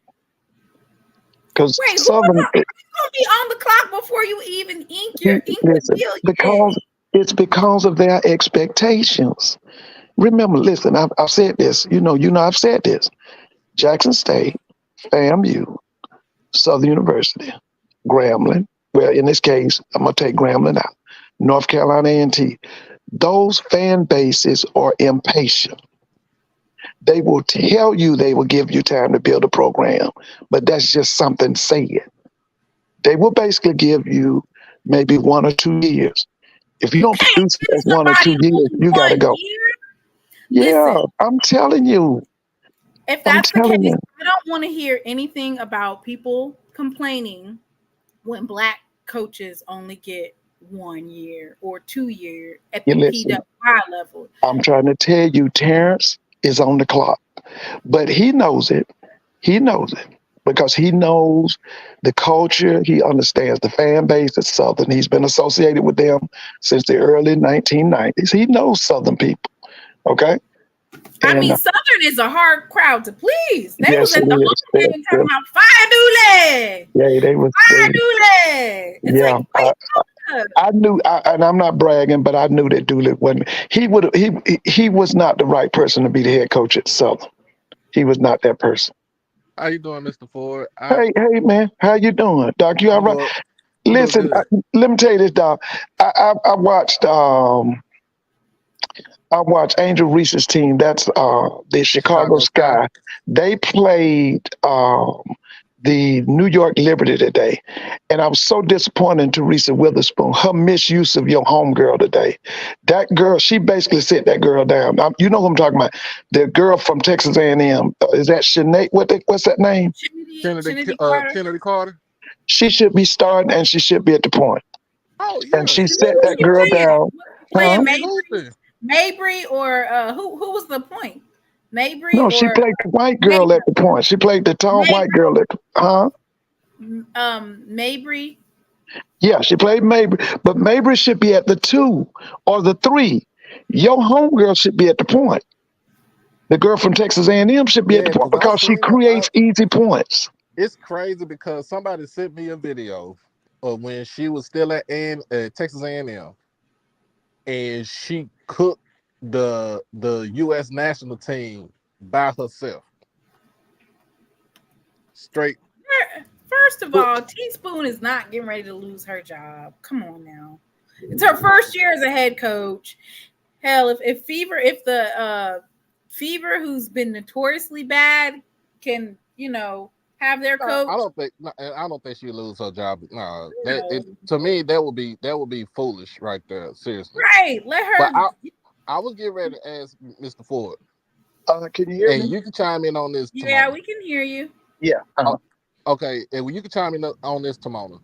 Because Southern going to be on the clock before you even ink the deal. Because it's because of their expectations. Remember, listen, I've said this. I've said this. Jackson State, FAMU, Southern University, Grambling. Well, in this case, I'm going to take Grambling out. North Carolina A&T. Those fan bases are impatient. They will tell you they will give you time to build a program, but that's just something said. They will basically give you maybe 1 or 2 years. If you don't produce it 1 or 2 years, you got to go. Yeah, listen, I'm telling you. If that's the case, I don't want to hear anything about people complaining when Black coaches only get 1 year or 2 years at the PWI level. I'm trying to tell you, Terrence is on the clock, but he knows it. He knows it because he knows the culture. He understands the fan base at Southern. He's been associated with them since the early 1990s. He knows Southern people. Okay. Southern is a hard crowd to please. They was at the whole thing talking about Fire Dooley. Yeah, they was. Fire Dooley. Yeah, I knew, and I'm not bragging, but I knew that Dooley wasn't. He was not the right person to be the head coach at Southern. He was not that person. How you doing, Mr. Ford? Hey, man, how you doing, Doc? You all right? Listen, let me tell you this, Doc. I watched Angel Reese's team. That's the Chicago Sky. They played the New York Liberty today. And I was so disappointed in Teresa Witherspoon, her misuse of your homegirl today. That girl, she basically set that girl down. You know who I'm talking about. The girl from Texas A&M. Is that Sinead? What's that name? Kennedy Carter. She should be starting and she should be at the point. Oh, yeah. And she set that girl down. Playing Mabry or who was the point? Mabry No, she or played the white girl at the point. She played the tall white girl at the, Mabry. Yeah, she played Mabry, but Mabry should be at the 2 or the 3. Your homegirl should be at the point. The girl from Texas A&M should be at the point because she creates easy points. It's crazy because somebody sent me a video of when she was still at Texas A&M, and she cooked the U.S. national team by herself. Straight. First of all, Teaspoon is not getting ready to lose her job. Come on now. It's her first year as a head coach. Hell, if the Fever, who's been notoriously bad, can, have their coach. I don't think she'll lose her job. No, to me that would be foolish right there. Seriously. Right. Let her. But I was getting ready to ask Mr. Ford. Can you hear me? And you can chime in on this. Yeah, Timona. We can hear you. Yeah. Okay, and you can chime in on this, Timona.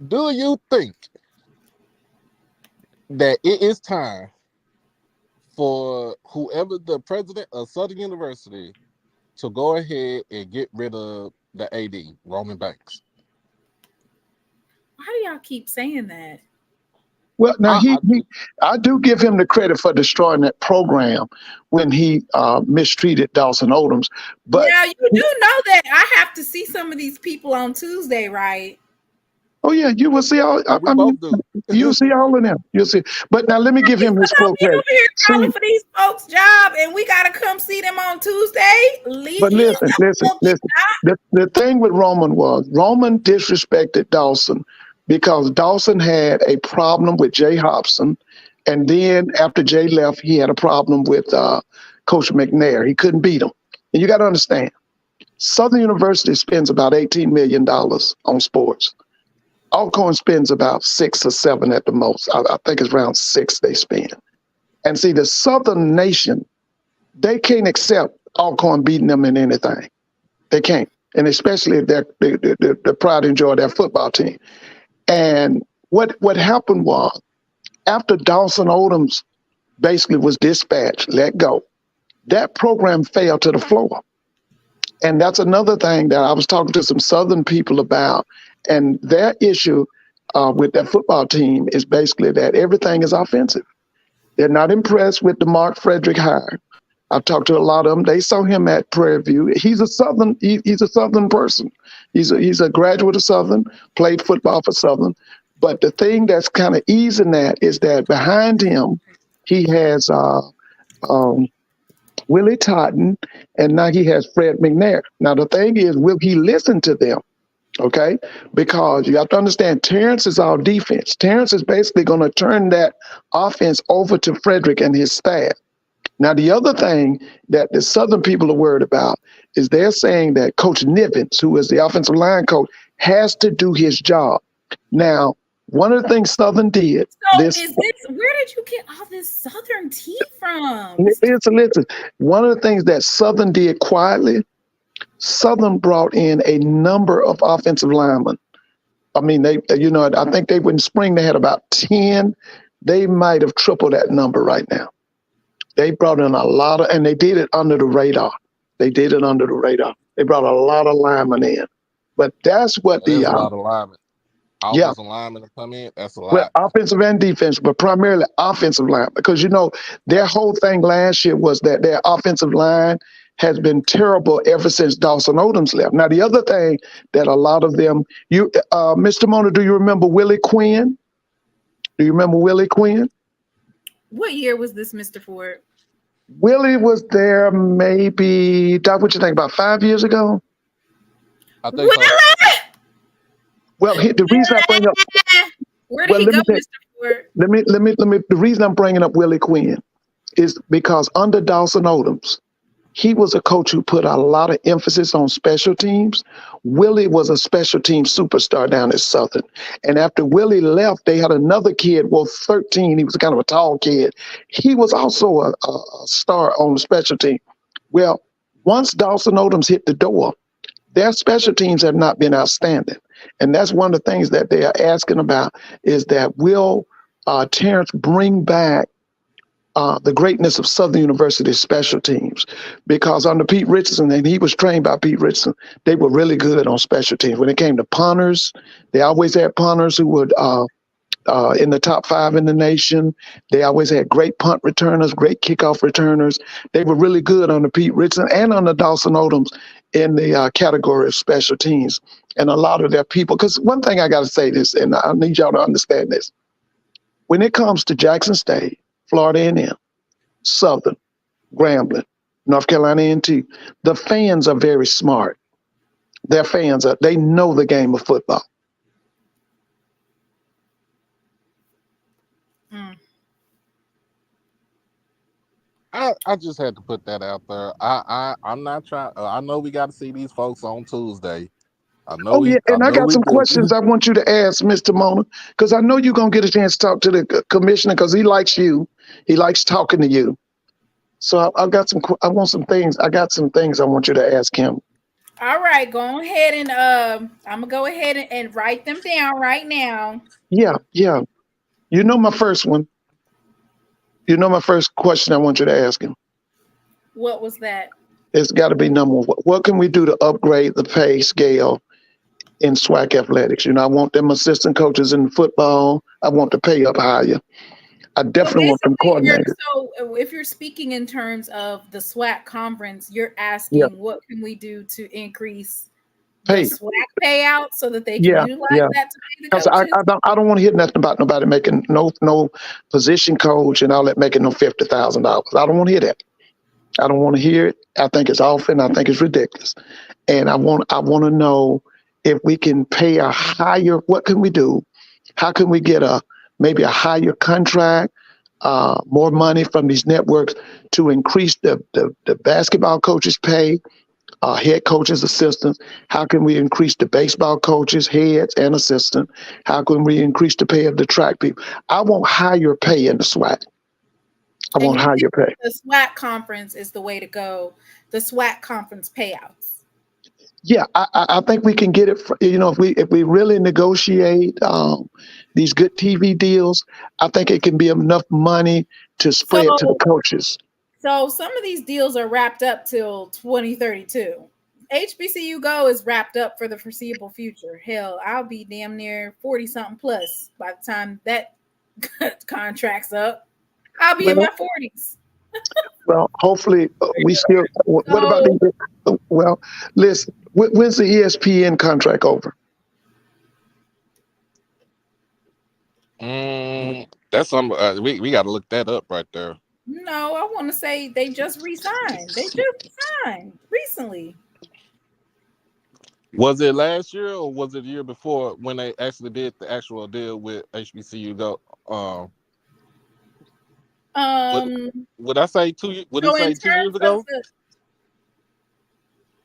Do you think that it is time for whoever the president of Southern University to go ahead and get rid of the AD, Roman Banks? Why do y'all keep saying that? Well, now I do give him the credit for destroying that program when he mistreated Dawson Odoms. But now you do know that I have to see some of these people on Tuesday, right? Oh yeah, you will see all. You see all of them. You'll see. But now let me give him his full credit. Here calling for these folks' job, and we gotta come see them on Tuesday. But listen. The thing with Roman disrespected Dawson because Dawson had a problem with Jay Hobson, and then after Jay left, he had a problem with Coach McNair. He couldn't beat him, and you got to understand, Southern University spends about $18 million on sports. Alcorn spends about 6 or 7 at the most. I think it's around 6 they spend. And see, the Southern nation, they can't accept Alcorn beating them in anything. They can't. And especially if they're proud to enjoy their football team. And what happened was, after Dawson Odoms basically was dispatched, let go, that program fell to the floor. And that's another thing that I was talking to some Southern people about. And their issue with that football team is basically that everything is offensive. They're not impressed with the Mark Frederick hire. I've talked to a lot of them. They saw him at Prairie View. He's a Southern. He's a Southern person. He's a graduate of Southern. Played football for Southern. But the thing that's kind of easing that is that behind him, he has Willie Totten, and now he has Fred McNair. Now the thing is, will he listen to them? Okay, because you have to understand, Terrence is our defense. Terrence is basically going to turn that offense over to Frederick and his staff. Now, the other thing that the Southern people are worried about is they're saying that Coach Nivens, who is the offensive line coach, has to do his job. Now, one of the things Southern did. So where did you get all this Southern tea from? Listen. One of the things that Southern did quietly, Southern brought in a number of offensive linemen. I mean, I think in spring they had about 10. They might have tripled that number right now. They brought in a lot and they did it under the radar. They brought a lot of linemen in. But that's what a lot of linemen. Offensive linemen to come in, that's a lot. Well, offensive and defense, but primarily offensive line. Because, their whole thing last year was that their offensive line has been terrible ever since Dawson Odoms left. Now, the other thing that a lot of them, Mr. Mona, do you remember Willie Quinn? Do you remember Willie Quinn? What year was this, Mr. Ford? Willie was there maybe, Doc, what you think, about 5 years ago? I think so. Well, the reason I bring up... Where did he go, Mr. Ford? Let me. The reason I'm bringing up Willie Quinn is because under Dawson Odoms, he was a coach who put a lot of emphasis on special teams. Willie was a special team superstar down at Southern. And after Willie left, they had another kid, 13. He was kind of a tall kid. He was also a star on the special team. Well, once Dawson Odoms hit the door, their special teams have not been outstanding. And that's one of the things that they are asking about is that will Terrence bring back the greatness of Southern University's special teams, because under Pete Richardson, and he was trained by Pete Richardson, they were really good on special teams. When it came to punters, they always had punters who would in the top 5 in the nation. They always had great punt returners, great kickoff returners. They were really good under Pete Richardson and under Dawson Odoms in the category of special teams. And a lot of their people, because one thing I got to say this, and I need y'all to understand this. When it comes to Jackson State, Florida A&M, Southern, Grambling, North Carolina A&T, the fans are very smart. Their fans they know the game of football. I just had to put that out there. I'm not trying. I know we got to see these folks on Tuesday. I know. I got some questions I want you to ask Mr. Mona, because I know you're gonna get a chance to talk to the commissioner, because he likes you. He likes talking to you. So I got some. I want some things. I got some things I want you to ask him. All right, go ahead and I'm gonna go ahead and write them down right now. Yeah. You know my first one. You know my first question I want you to ask him. What was that? It's got to be number one. What can we do to upgrade the pay scale in SWAC athletics? I want them assistant coaches in football. I want the pay up higher. I definitely want them coordinators. So if you're speaking in terms of the SWAC conference, you're asking what can we do to increase pay, the SWAC payout so that they can utilize that to pay the coaches? I don't want to hear nothing about nobody making no position coach and all that making no $50,000. I don't want to hear that. I don't want to hear it. I think it's often. I think it's ridiculous. And I want to know if we can pay a higher. What can we do? How can we get maybe a higher contract, more money from these networks to increase the basketball coaches' pay, head coaches, assistants? How can we increase the baseball coaches, heads, and assistants? How can we increase the pay of the track people? I want higher pay in the SWAC. I want higher pay. The SWAC conference is the way to go. The SWAC conference payouts. Yeah, I think we can get it. If we really negotiate these good TV deals, I think it can be enough money to spread to the coaches. So some of these deals are wrapped up till 2032. HBCUGo is wrapped up for the foreseeable future. Hell, I'll be damn near 40 something plus by the time that contract's up. I'll be in my 40s. Well, hopefully we still. What about the? Well, listen. When's the ESPN contract over? That's some. We got to look that up right there. No, I want to say they just resigned. They just signed recently. Was it last year or was it the year before when they actually did the actual deal with HBCUGo? Would I say 2? Would it say 2 years ago?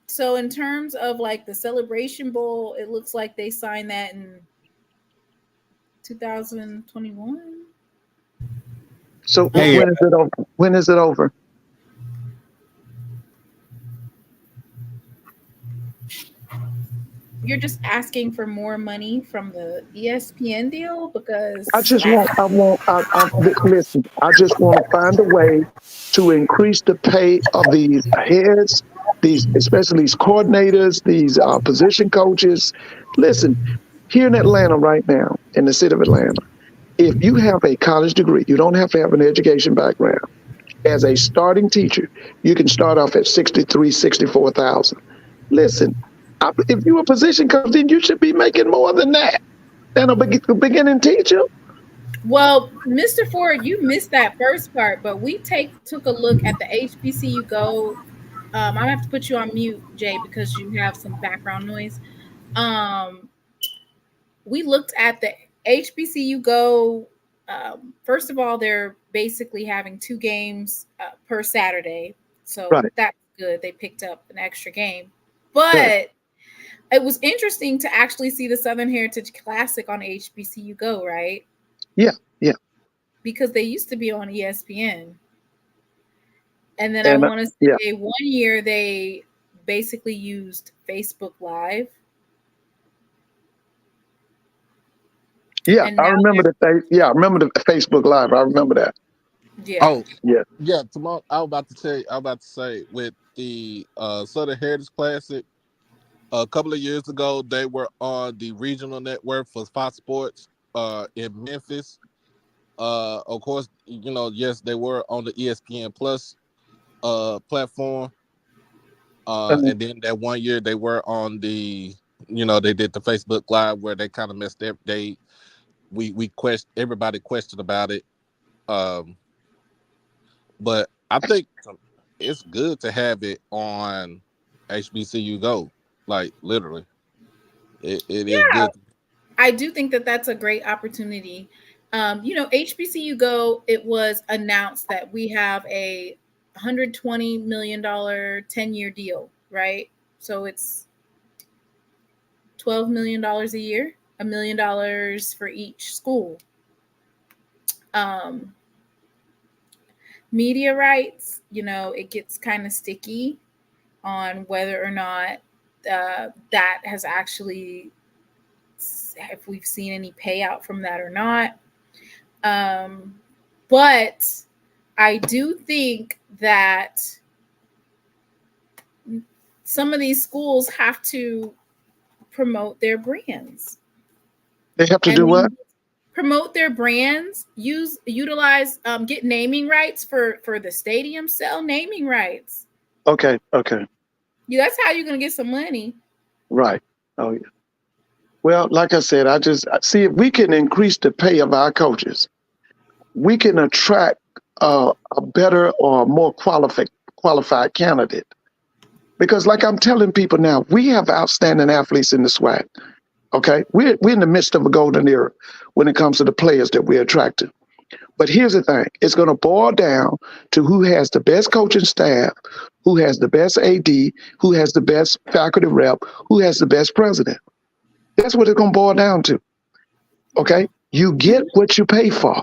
So in terms of like the Celebration Bowl, it looks like they signed that in 2021. So when is it over? When is it over? You're just asking for more money from the ESPN deal because listen. I just want to find a way to increase the pay of these heads, especially these coordinators, these position coaches. Listen, here in Atlanta right now, in the city of Atlanta, if you have a college degree, you don't have to have an education background. As a starting teacher, you can start off at $63,000, $64,000. Listen. If you're a position coach, then you should be making more than that than a beginning teacher. Well, Mr. Ford, you missed that first part, but we took a look at the HBCUGo. I have to put you on mute, Jay, because you have some background noise. We looked at the HBCUGo. First of all, they're basically having 2 games per Saturday, so that's good. They picked up an extra game, but it was interesting to actually see the Southern Heritage Classic on HBCUGo, right? Yeah. Because they used to be on ESPN. And then I want to say 1 year they basically used Facebook Live. Yeah, I remember I remember the Facebook Live. I remember that. Yeah. Oh, Yeah. yeah. Tomorrow, I was about to tell you. I was about to say with the Southern Heritage Classic. A couple of years ago, they were on the regional network for Fox Sports in Memphis. Of course, yes, they were on the ESPN Plus platform. And then that one year they were on they did the Facebook Live where they kind of messed up. Everybody questioned about it. Um, but I think it's good to have it on HBCUGo. Like literally, it is good. I do think that that's a great opportunity. HBCU Go, it was announced that we have a $120 million 10-year deal, right? So it's $12 million a year, $1 million for each school. Media rights, it gets kind of sticky on whether or not that has actually, if we've seen any payout from that or not. But I do think that some of these schools have to promote their brands. They have to do what? Promote their brands, utilize, get naming rights for the stadium, sell naming rights. Okay. Yeah, that's how you're going to get some money. Right. Oh, yeah. Well, like I said, I see if we can increase the pay of our coaches, we can attract a better or more qualified candidate. Because like I'm telling people now, we have outstanding athletes in the SWAC. Okay, we're in the midst of a golden era when it comes to the players that we're attracting. But here's the thing. It's going to boil down to who has the best coaching staff, who has the best AD, who has the best faculty rep, who has the best president. That's what it's going to boil down to. Okay? You get what you pay for.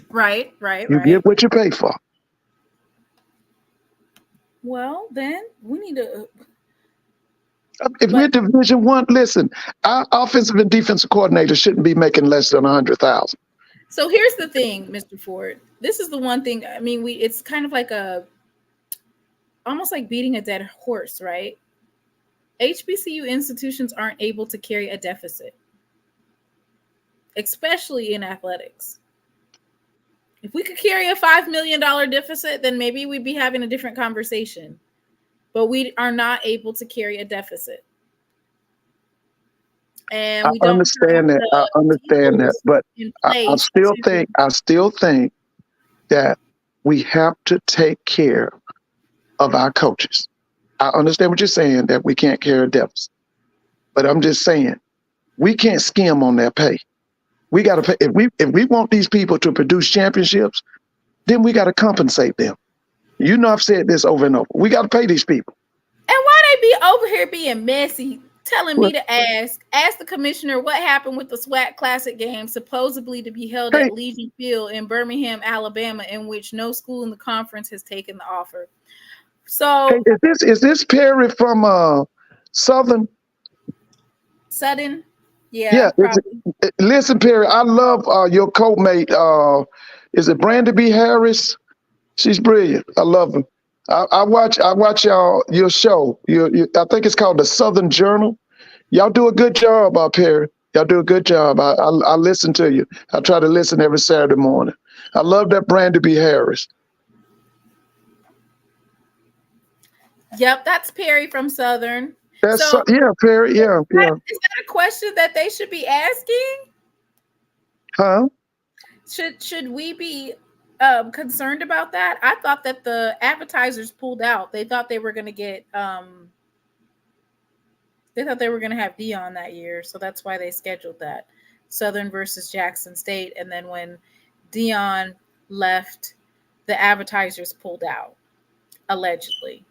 Right. You get what you pay for. Well, then we need to... If we're Division I, listen, our offensive and defensive coordinators shouldn't be making less than $100,000. So here's the thing, Mr. Ford. This is the one thing. I mean, it's kind of like almost like beating a dead horse, right? HBCU institutions aren't able to carry a deficit, especially in athletics. If we could carry a $5 million deficit, then maybe we'd be having a different conversation. But we are not able to carry a deficit. And we don't understand that. I understand that. But I still think that we have to take care of our coaches. I understand what you're saying, that we can't carry a deficit. But I'm just saying, we can't skim on their pay. We got to pay. If we want these people to produce championships, then we got to compensate them. I've said this over and over. We got to pay these people. And why they be over here being messy, telling me to ask the commissioner what happened with the SWAC Classic game supposedly to be held at Legion Field in Birmingham, Alabama, in which no school in the conference has taken the offer. So is this Perry from Southern? Sudden? Yeah. Listen, Perry, I love your co-mate. Is it Brandy B. Harris? She's brilliant. I love her. I watch your show. I think it's called the Southern Journal. Y'all do a good job up here. Y'all do a good job. I listen to you. I try to listen every Saturday morning. I love that Brandy B. Harris. Yep, that's Perry from Southern. Perry. Yeah. Is that a question that they should be asking? Huh? Should we be concerned about that? I thought that the advertisers pulled out. They thought they were going to get they thought they were going to have Dion that year, so that's why they scheduled that. Southern versus Jackson State, and then when Dion left, the advertisers pulled out, allegedly.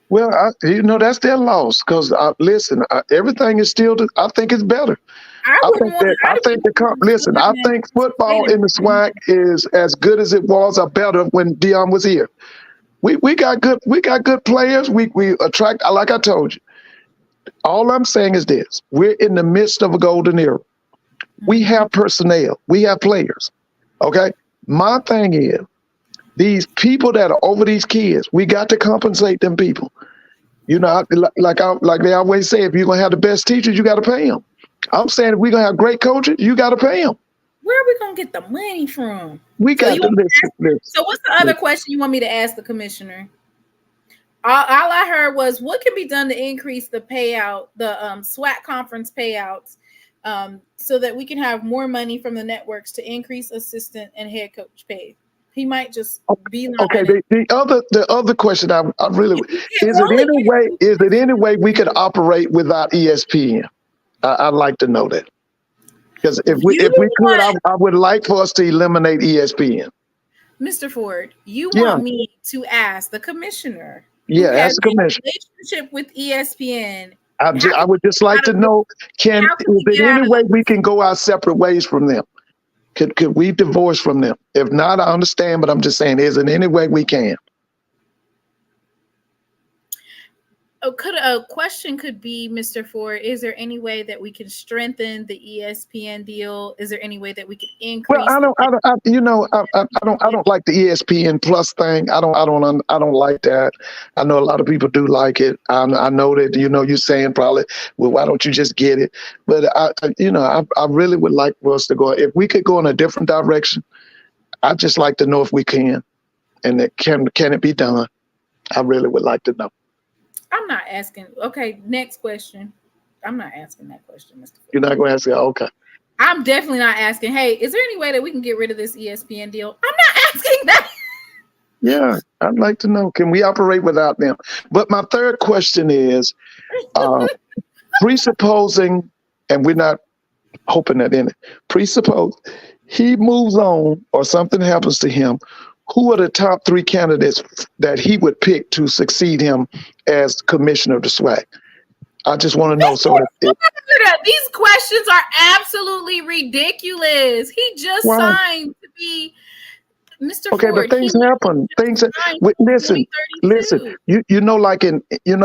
Well, that's their loss because listen, everything is still. I think it's better. I think football in the SWAC is as good as it was, or better when Dion was here. We got good players. We attract. Like I told you, all I'm saying is this: we're in the midst of a golden era. We have personnel. We have players. Okay. My thing is, these people that are over these kids, we got to compensate them people. You know, like they always say, if you're going to have the best teachers, you got to pay them. I'm saying if we're going to have great coaches, you got to pay them. Where are we going to get the money from? We got to listen. So what's the other question you want me to ask the commissioner? All I heard was, what can be done to increase the payout, the SWAC conference payouts, so that we can have more money from the networks to increase assistant and head coach pay? He might just be okay. The other question I really is it any way we could operate without ESPN? I'd like to know that, because if we could, I would like for us to eliminate ESPN. Mr. Ford, you want me to ask the commissioner? Yeah, ask the commissioner. Relationship with ESPN. I would just like to know, is there any way we can go our separate ways from them? Could we divorce from them? If not, I understand, but I'm just saying, is there any way we can? A question could be, Mr. Ford, is there any way that we can strengthen the ESPN deal? Is there any way that we could increase? Well, I don't like the ESPN Plus thing. I don't like that. I know a lot of people do like it. I know that, you're saying probably, well, why don't you just get it? But I really would like for us to go, if we could go in a different direction. I'd just like to know if we can, and can it be done? I really would like to know. I'm not asking. Okay, next question. I'm not asking that question, Mr. Ford. You're not going to ask it? Okay. I'm definitely not asking, hey, is there any way that we can get rid of this ESPN deal? I'm not asking that. Yeah, I'd like to know. Can we operate without them? But my third question is, presupposing, and we're not hoping that in it, presuppose he moves on or something happens to him, who are the top 3 candidates that he would pick to succeed him as commissioner of the SWAC? I just want to know. These questions are absolutely ridiculous. He just signed to be Mr. Okay, Ford. but things happen. Listen.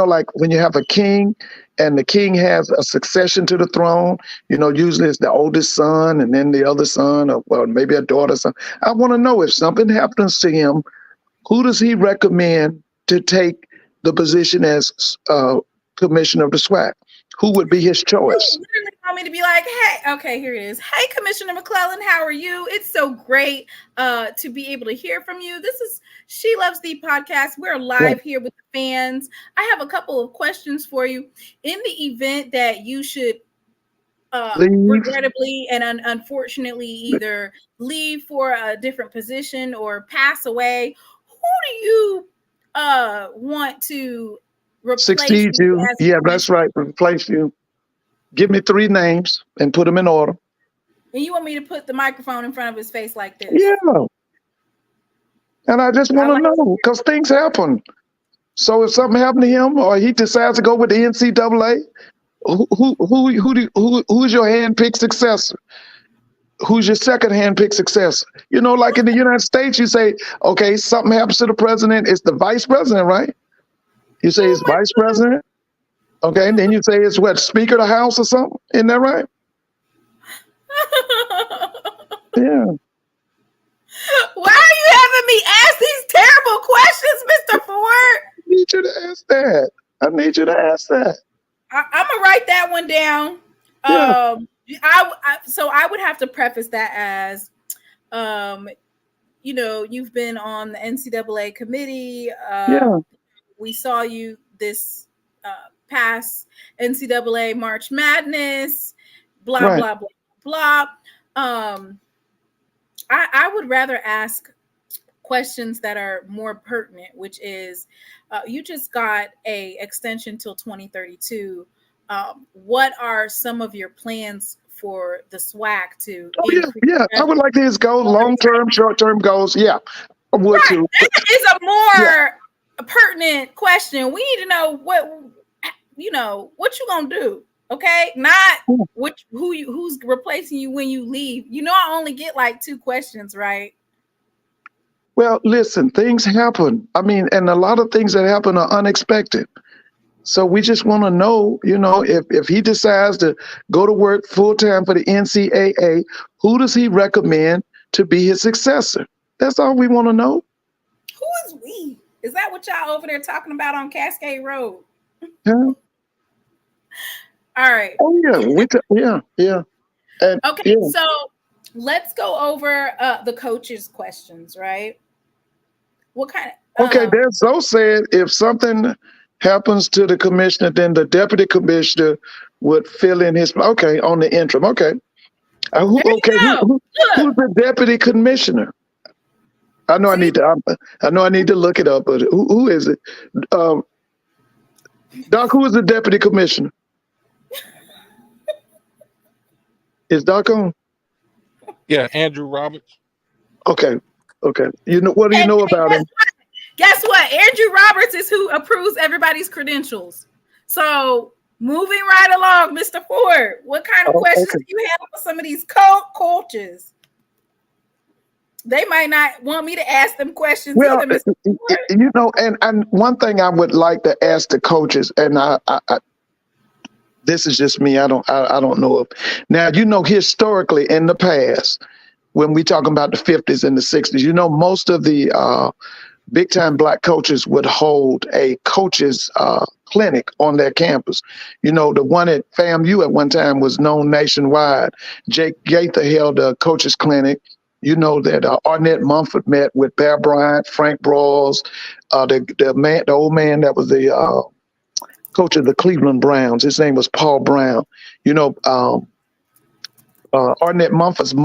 Like when you have a king and the king has a succession to the throne, usually it's the oldest son and then the other son, or maybe a daughter son. I want to know, if something happens to him, who does he recommend to take the position as commissioner of the SWAC? Who would be his choice? You literally want me to be like, hey, okay, here it is. Hey, Commissioner McClellan, how are you? It's so great to be able to hear from you. This is SheLovesThee Podcast. We're live here with the fans. I have a couple of questions for you. In the event that you should regrettably and unfortunately either leave for a different position or pass away, who do you want to succeed you? Yeah, that's right. Replace you. Give me 3 names and put them in order. And you want me to put the microphone in front of his face like this? Yeah. And I just want to know, because things happen. So if something happened to him, or he decides to go with the NCAA, who's your hand-picked successor? Who's your second hand-picked successor? Like in the United States, you say, okay, something happens to the president, it's the vice president, right? You say it's vice president. Okay, and then you say it's what, Speaker of the House or something? Isn't that right? Yeah. Why are you having me ask these terrible questions, Mr. Ford? I need you to ask that. I'm gonna write that one down. Yeah. So I would have to preface that as, you've been on the NCAA committee. We saw you this past NCAA March Madness, blah, blah, blah, blah. I would rather ask questions that are more pertinent, which is, you just got a extension till 2032. What are some of your plans for the SWAC to I would like these goals, long-term, short-term goals. Yeah, I would too. That is a more pertinent question. We need to know what you gonna do. Okay, not who's replacing you when you leave. I only get like 2 questions, right? Well, listen, things happen. I mean, and a lot of things that happen are unexpected. So we just want to know, if he decides to go to work full time for the NCAA, who does he recommend to be his successor? That's all we want to know. Who is we? Is that what y'all over there talking about on Cascade Road? Yeah. All right. Oh yeah, yeah. And, okay, so let's go over the coaches' questions, right? What kind of okay, there's so said if something happens to the commissioner, then the deputy commissioner would fill in his on the interim. Okay. Who's the deputy commissioner? I know I need to look it up, but who is it? Doc, who is the deputy commissioner? Is Doc on? Yeah, Andrew Roberts. Okay. What do you know about him? Guess what? Andrew Roberts is who approves everybody's credentials. So moving right along, Mr. Ford, what kind of questions do you have for some of these coaches? They might not want me to ask them questions either, Mr. Ford. And one thing I would like to ask the coaches, and I this is just me. I don't know if now, historically in the past, when we talking about the 50s and the 60s, most of the big time Black coaches would hold a coaches clinic on their campus. The one at FAMU at one time was known nationwide. Jake Gaither held a coaches clinic. That Arnett Mumford met with Bear Bryant, Frank Brawls, the old man that was the coach of the Cleveland Browns. His name was Paul Brown. Arnett Mumford's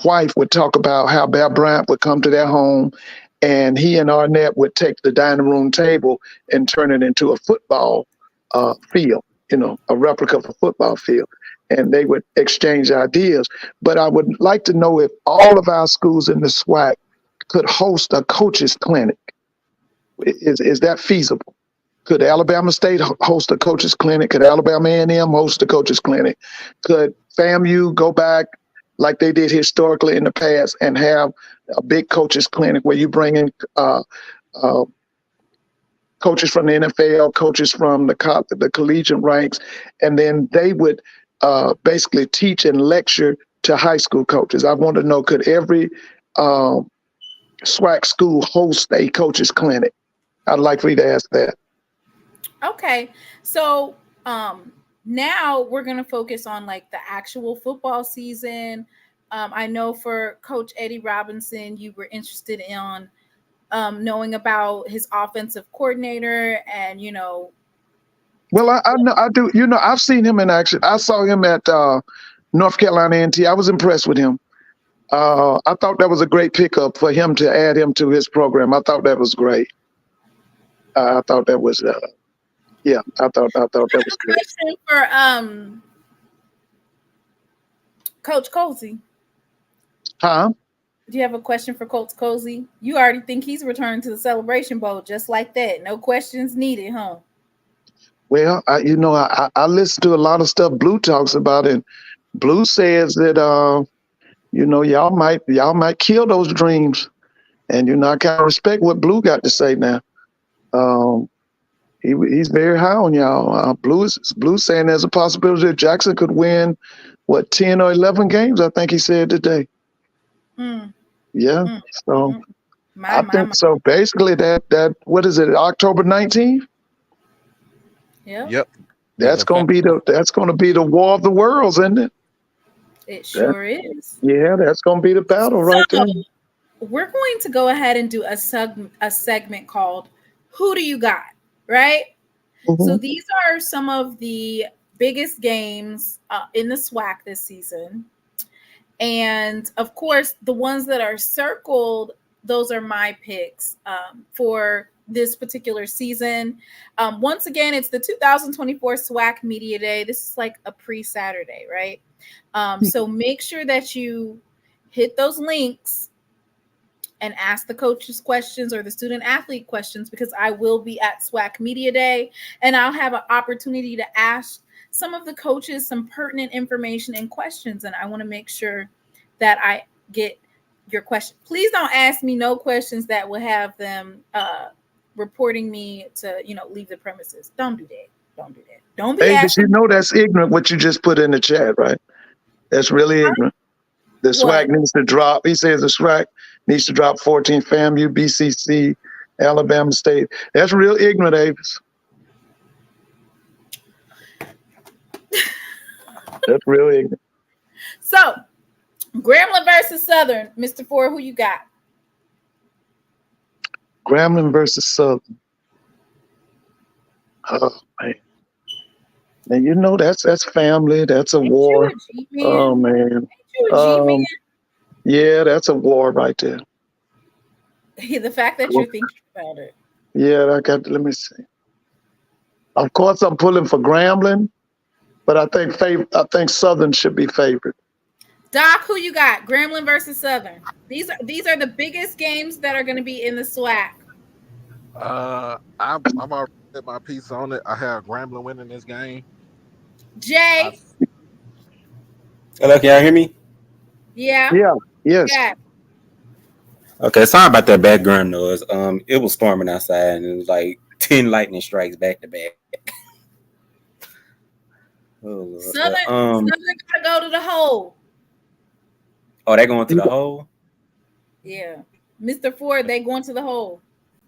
wife would talk about how Bear Bryant would come to their home, and he and Arnett would take the dining room table and turn it into a football field, a replica of a football field. And they would exchange ideas. But I would like to know if all of our schools in the SWAC could host a coaches clinic. Is that feasible? Could Alabama State host a coaches clinic? Could Alabama A&M host a coaches clinic? Could FAMU go back like they did historically in the past and have a big coaches clinic where you bring in coaches from the NFL, coaches from the collegiate ranks, and then they would basically teach and lecture to high school coaches. I want to know, could every SWAC school host a coaches clinic? I'd like for you to ask that. Okay, so now we're going to focus on like the actual football season. I know for Coach Eddie Robinson, you were interested in knowing about his offensive coordinator and, Well, I know I do. I've seen him in action. I saw him at North Carolina A&T. I was impressed with him. I thought that was a great pickup for him to add him to his program. I thought that was great. I thought that was, I thought that was good. Question for Coach Colsey. Huh? Do you have a question for Coach Colsey? You already think he's returned to the Celebration Bowl just like that. No questions needed, huh? Well, I listen to a lot of stuff Blue talks about, and Blue says that y'all might kill those dreams, and I kind of respect what Blue got to say now. He's very high on y'all. Blue saying there's a possibility that Jackson could win 10 or 11 games. I think he said today. Yeah. So I think so. Basically, that what is it? October 19th. Yep. That's gonna be the war of the worlds, isn't it? It sure is. Yeah, that's gonna be the battle right there. We're going to go ahead and do a segment called "Who Do You Got?" Right. Mm-hmm. So these are some of the biggest games in the SWAC this season, and of course, the ones that are circled, those are my picks for this particular season. Once again, it's the 2024 SWAC Media Day. This is like a pre-Saturday, right? So make sure that you hit those links and ask the coaches questions or the student athlete questions, because I will be at SWAC Media Day and I'll have an opportunity to ask some of the coaches some pertinent information and questions. And I want to make sure that I get your question. Please don't ask me no questions that will have them reporting me to, leave the premises. Don't do that. Don't do that. Don't be Hey, but asking. you know that's ignorant what you just put in the chat, right? That's really ignorant. The SWAC What? needs to drop. He says the SWAC needs to drop 14 FAMU, BCC, Alabama State. That's real ignorant, Avis. That's real ignorant. So, Grambling versus Southern. Mr. Ford, who you got? Grambling versus Southern. Oh, man. And you know that's family. That's a Ain't war. you a G-man? Oh, man. Ain't you a G-man? Yeah, that's a war right there. The fact that you're thinking about it. Yeah, let me see. Of course, I'm pulling for Grambling, but I think Southern should be favored. Doc, who you got? Grambling versus Southern. These are the biggest games that are going to be in the SWAC. I'm already set my piece on it. I have Grambling winning this game. Jay. Hello, can y'all hear me? Yeah. Yeah. Yes. Yeah. Okay, sorry about that background noise. It was storming outside, and it was like 10 lightning strikes back to back. Oh, Southern gotta go to the hole. Oh, they going to the hole? Yeah. Mr. Ford, they going to the hole.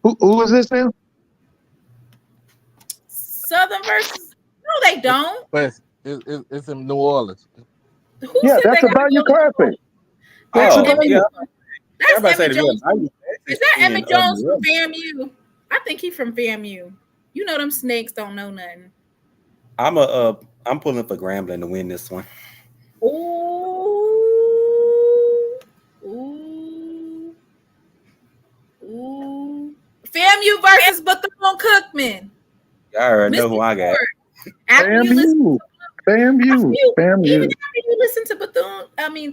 Who is this now? Southern versus no, they don't. But it's in New Orleans. Who Yeah, said that's they a gotta Bayou go to the hole? Classic. Oh, yeah. That's Everybody Emmett say Jones. the Is that Emmett Jones from FAMU? I think he's from FAMU. You know them snakes don't know nothing. I'm pulling for Grambling to win this one. Ooh. FAMU versus Bethune-Cookman. Y'all already know who I got. After you listen FAMU. even after you listen to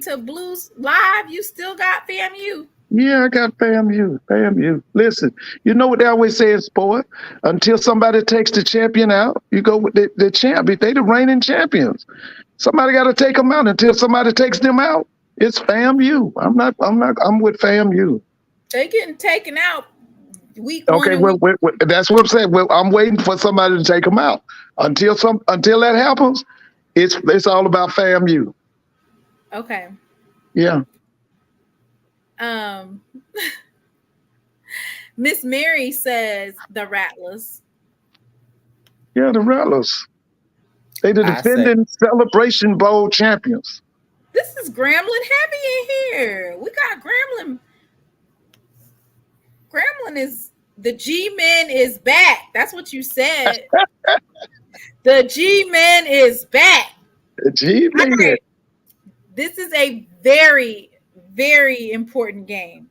to Blues Live, you still got FAMU. Yeah, I got FAMU. Listen, you know what they always say in sport? Until somebody takes the champion out, you go with the champ. If they the reigning champions, somebody got to take them out. Until somebody takes them out, it's FAMU. I'm with FAMU. They getting taken out week Okay, one. well, that's what I'm saying. Well, I'm waiting for somebody to take them out. Until that happens, it's all about FAMU. Okay. Yeah. Miss Mary says the Rattlers. Yeah, the Rattlers. They the defending Celebration Bowl champions. This is Grambling heavy in here. We got Grambling. Grambling is the G-Men is back. That's what you said. The G-Men is back. The G-Men. Okay. This is a very, very important game.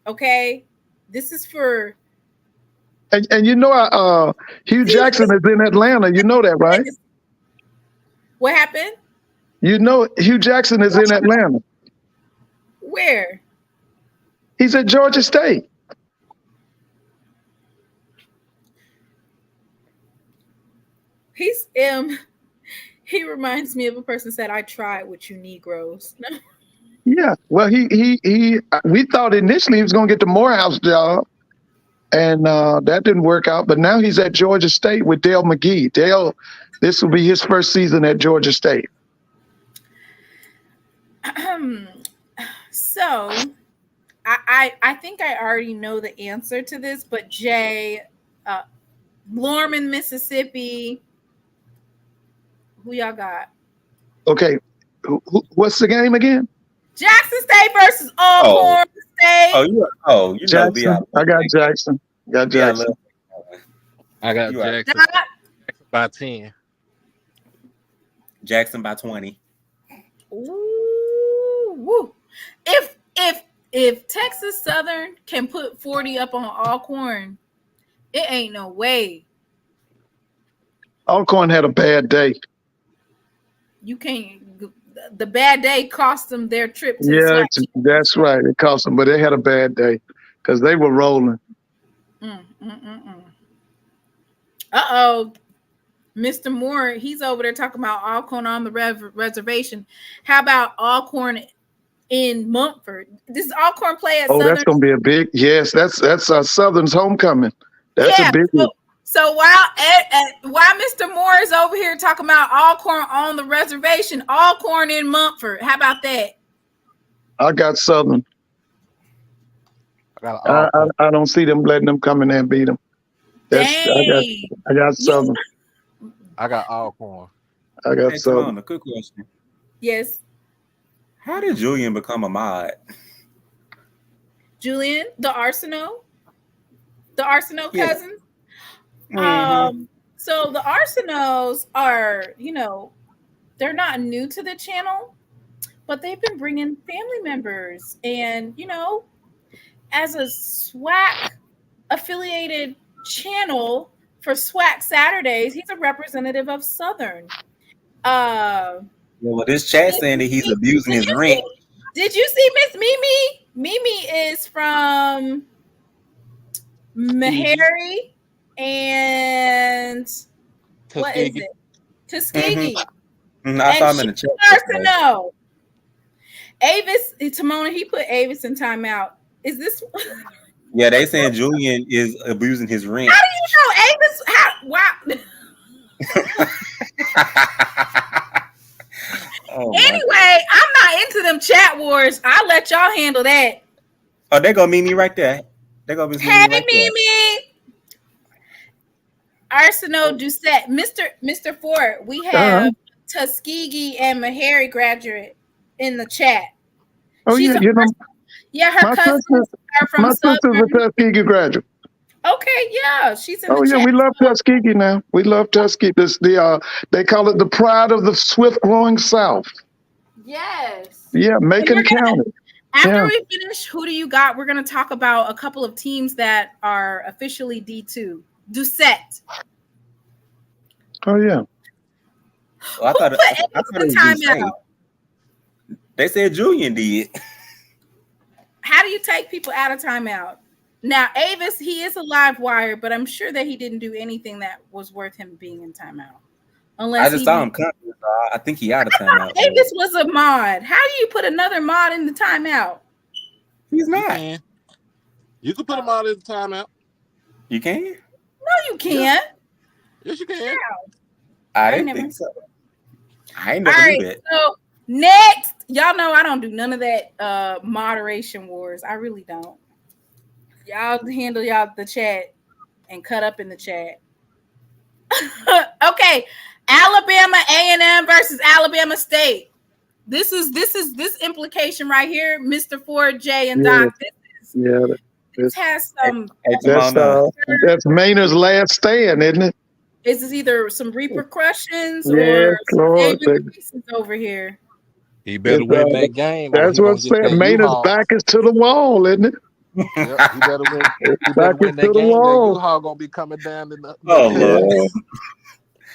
Okay? This is for... And you know, Hugh Jackson is in Atlanta. You know that, right? What happened? You know Hugh Jackson is in Atlanta. Where? He's at Georgia State. He reminds me of a person said, "I tried with you Negroes." Yeah. Well, we thought initially he was going to get the Morehouse job, and that didn't work out. But now he's at Georgia State with Dale McGee. This will be his first season at Georgia State. So, I think I already know the answer to this, but Jay, Lorman, Mississippi. Who y'all got? Okay. What's the game again? Jackson State versus Alcorn State. You Jackson. know, I got Jackson. Jackson. I got Jackson by 10. Jackson by 20. Ooh, woo. If Texas Southern can put 40 up on Alcorn, it ain't no way. Alcorn had a bad day. You can't. The bad day cost them their trip to the SWAC. That's right. It cost them, but they had a bad day because they were rolling. Uh-oh. Mr. Moore, he's over there talking about Alcorn on the reservation. How about Alcorn in Mumford? Does Alcorn play at Southern? That's going to be a big, yes, that's Southern's homecoming. That's a big one. So while Mr. Moore is over here talking about Alcorn on the reservation, Alcorn in Mumford. How about that? I got Southern. I don't see them letting them come in there and beat them. Dang. I got Southern. I got Alcorn. I got Southern. A quick question. Yes. How did Julian become a mod? Julian, the Arsenal cousins. Mm-hmm. So the Arsenals are, they're not new to the channel, but they've been bringing family members. And, as a SWAC affiliated channel for SWAC Saturdays, he's a representative of Southern. Well, this chat saying that he's abusing his rent. Did you see Miss Mimi? Mimi is from Meharry and Tuskegee. What is it? Tuskegee. Mm-hmm. I saw him in the chat. No. Avis, Timona, he put Avis in timeout. Is this? Yeah, they saying Julian is abusing his rent. How do you know Avis? Wow. Anyway, I'm not into them chat wars. I'll let y'all handle that. Oh, they gonna meet me right there. They gonna be hey, Mimi. Arsenal Doucette, Mr. Ford. We have Tuskegee and Meharry graduate in the chat. Oh, She's her cousins are from my sister's a Tuskegee graduate. Okay, yeah, she's in the chat. Oh, yeah, we love Tuskegee now. We love Tuskegee. They call it the pride of the swift-growing South. Yes. Yeah, Macon County. After we finish, who do you got? We're going to talk about a couple of teams that are officially D2. Doucette. Oh, yeah. Well, I thought it was Doucette. They said Julian did. How do you take people out of timeout? Now, Avis, he is a live wire, but I'm sure that he didn't do anything that was worth him being in timeout. Unless I just saw him coming. I think he out of timeout. Avis was a mod. How do you put another mod in the timeout? He's not. You can put him out in the timeout. You can? No, you can't. Yes, you can. I didn't think so. I ain't never do that. So next, y'all know I don't do none of that moderation wars. I really don't. Y'all handle the chat and cut up in the chat. Okay, Alabama A&M versus Alabama State. This implication right here, Mr. Ford, J, and Doc. This has some. That's Maynard's last stand, isn't it? This is either some repercussions or some over here. He better win that game. That's what I'm saying. Maynard's back is to the wall, isn't it? Yep, he better win. He better win that game. U-Haul gonna be coming down in the. Oh Lord!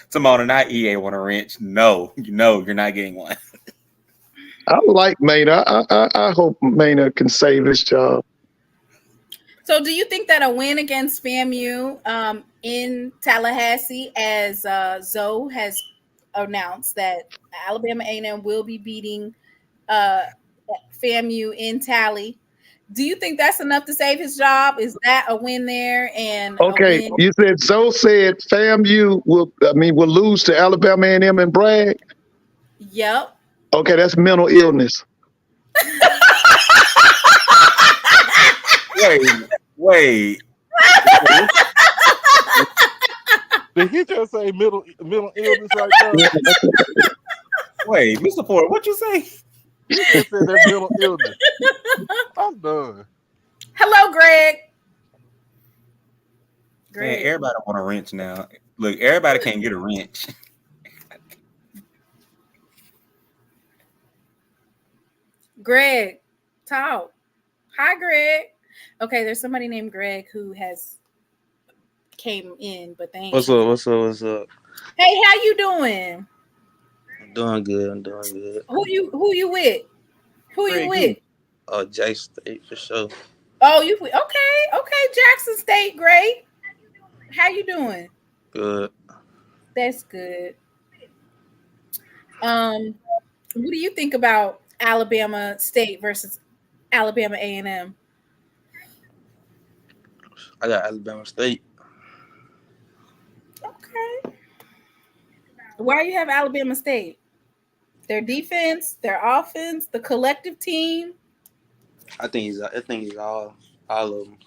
Tomorrow night, EA want a wrench? No, you're not getting one. I like Maynard. I hope Maynard can save his job. So, do you think that a win against FAMU in Tallahassee, as Zoe has announced that Alabama A&M will be beating FAMU in Tally? Do you think that's enough to save his job? Is that a win there? And okay, you said Zoe said FAMU will lose to Alabama A&M and Bragg. Yep. Okay, that's mental illness. Wait. Did he just say mental illness right there? Wait, Mr. Ford, what'd you say? He just said that mental illness. I'm done. Hello, Greg. Man, everybody want a wrench now. Look, everybody can't get a wrench. Greg, talk. Hi, Greg. Okay, there's somebody named Greg who has came in, but they ain't. What's up? Hey, how you doing? I'm doing good. Who you with? Who you with? Oh, J State for sure. Oh, you okay? Jackson State, great. How you doing? Good. That's good. What do you think about Alabama State versus Alabama A&M? I got Alabama State. Why you have Alabama State? Their defense, their offense, the collective team. I think he's all of them.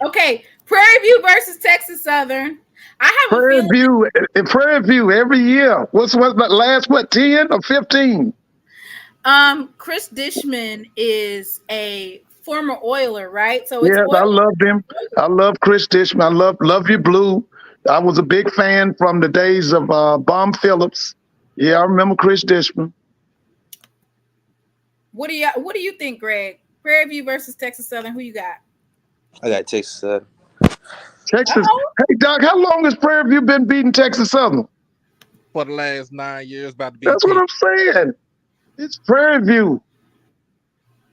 Okay, Prairie View versus Texas Southern. I have Prairie a feeling. Prairie View every year. What's the last 10 or 15? Chris Dishman is a former Oiler, right? So yes, I loved him. I love Chris Dishman. I love you, Blue. I was a big fan from the days of Baum Phillips. Yeah, I remember Chris Dishman. What do you think, Greg? Prairie View versus Texas Southern. Who you got? I got Texas Southern. Texas. Hey, Doc, how long has Prairie View been beating Texas Southern? For the last 9 years, about to be. That's 10. what I'm saying. It's Prairie View.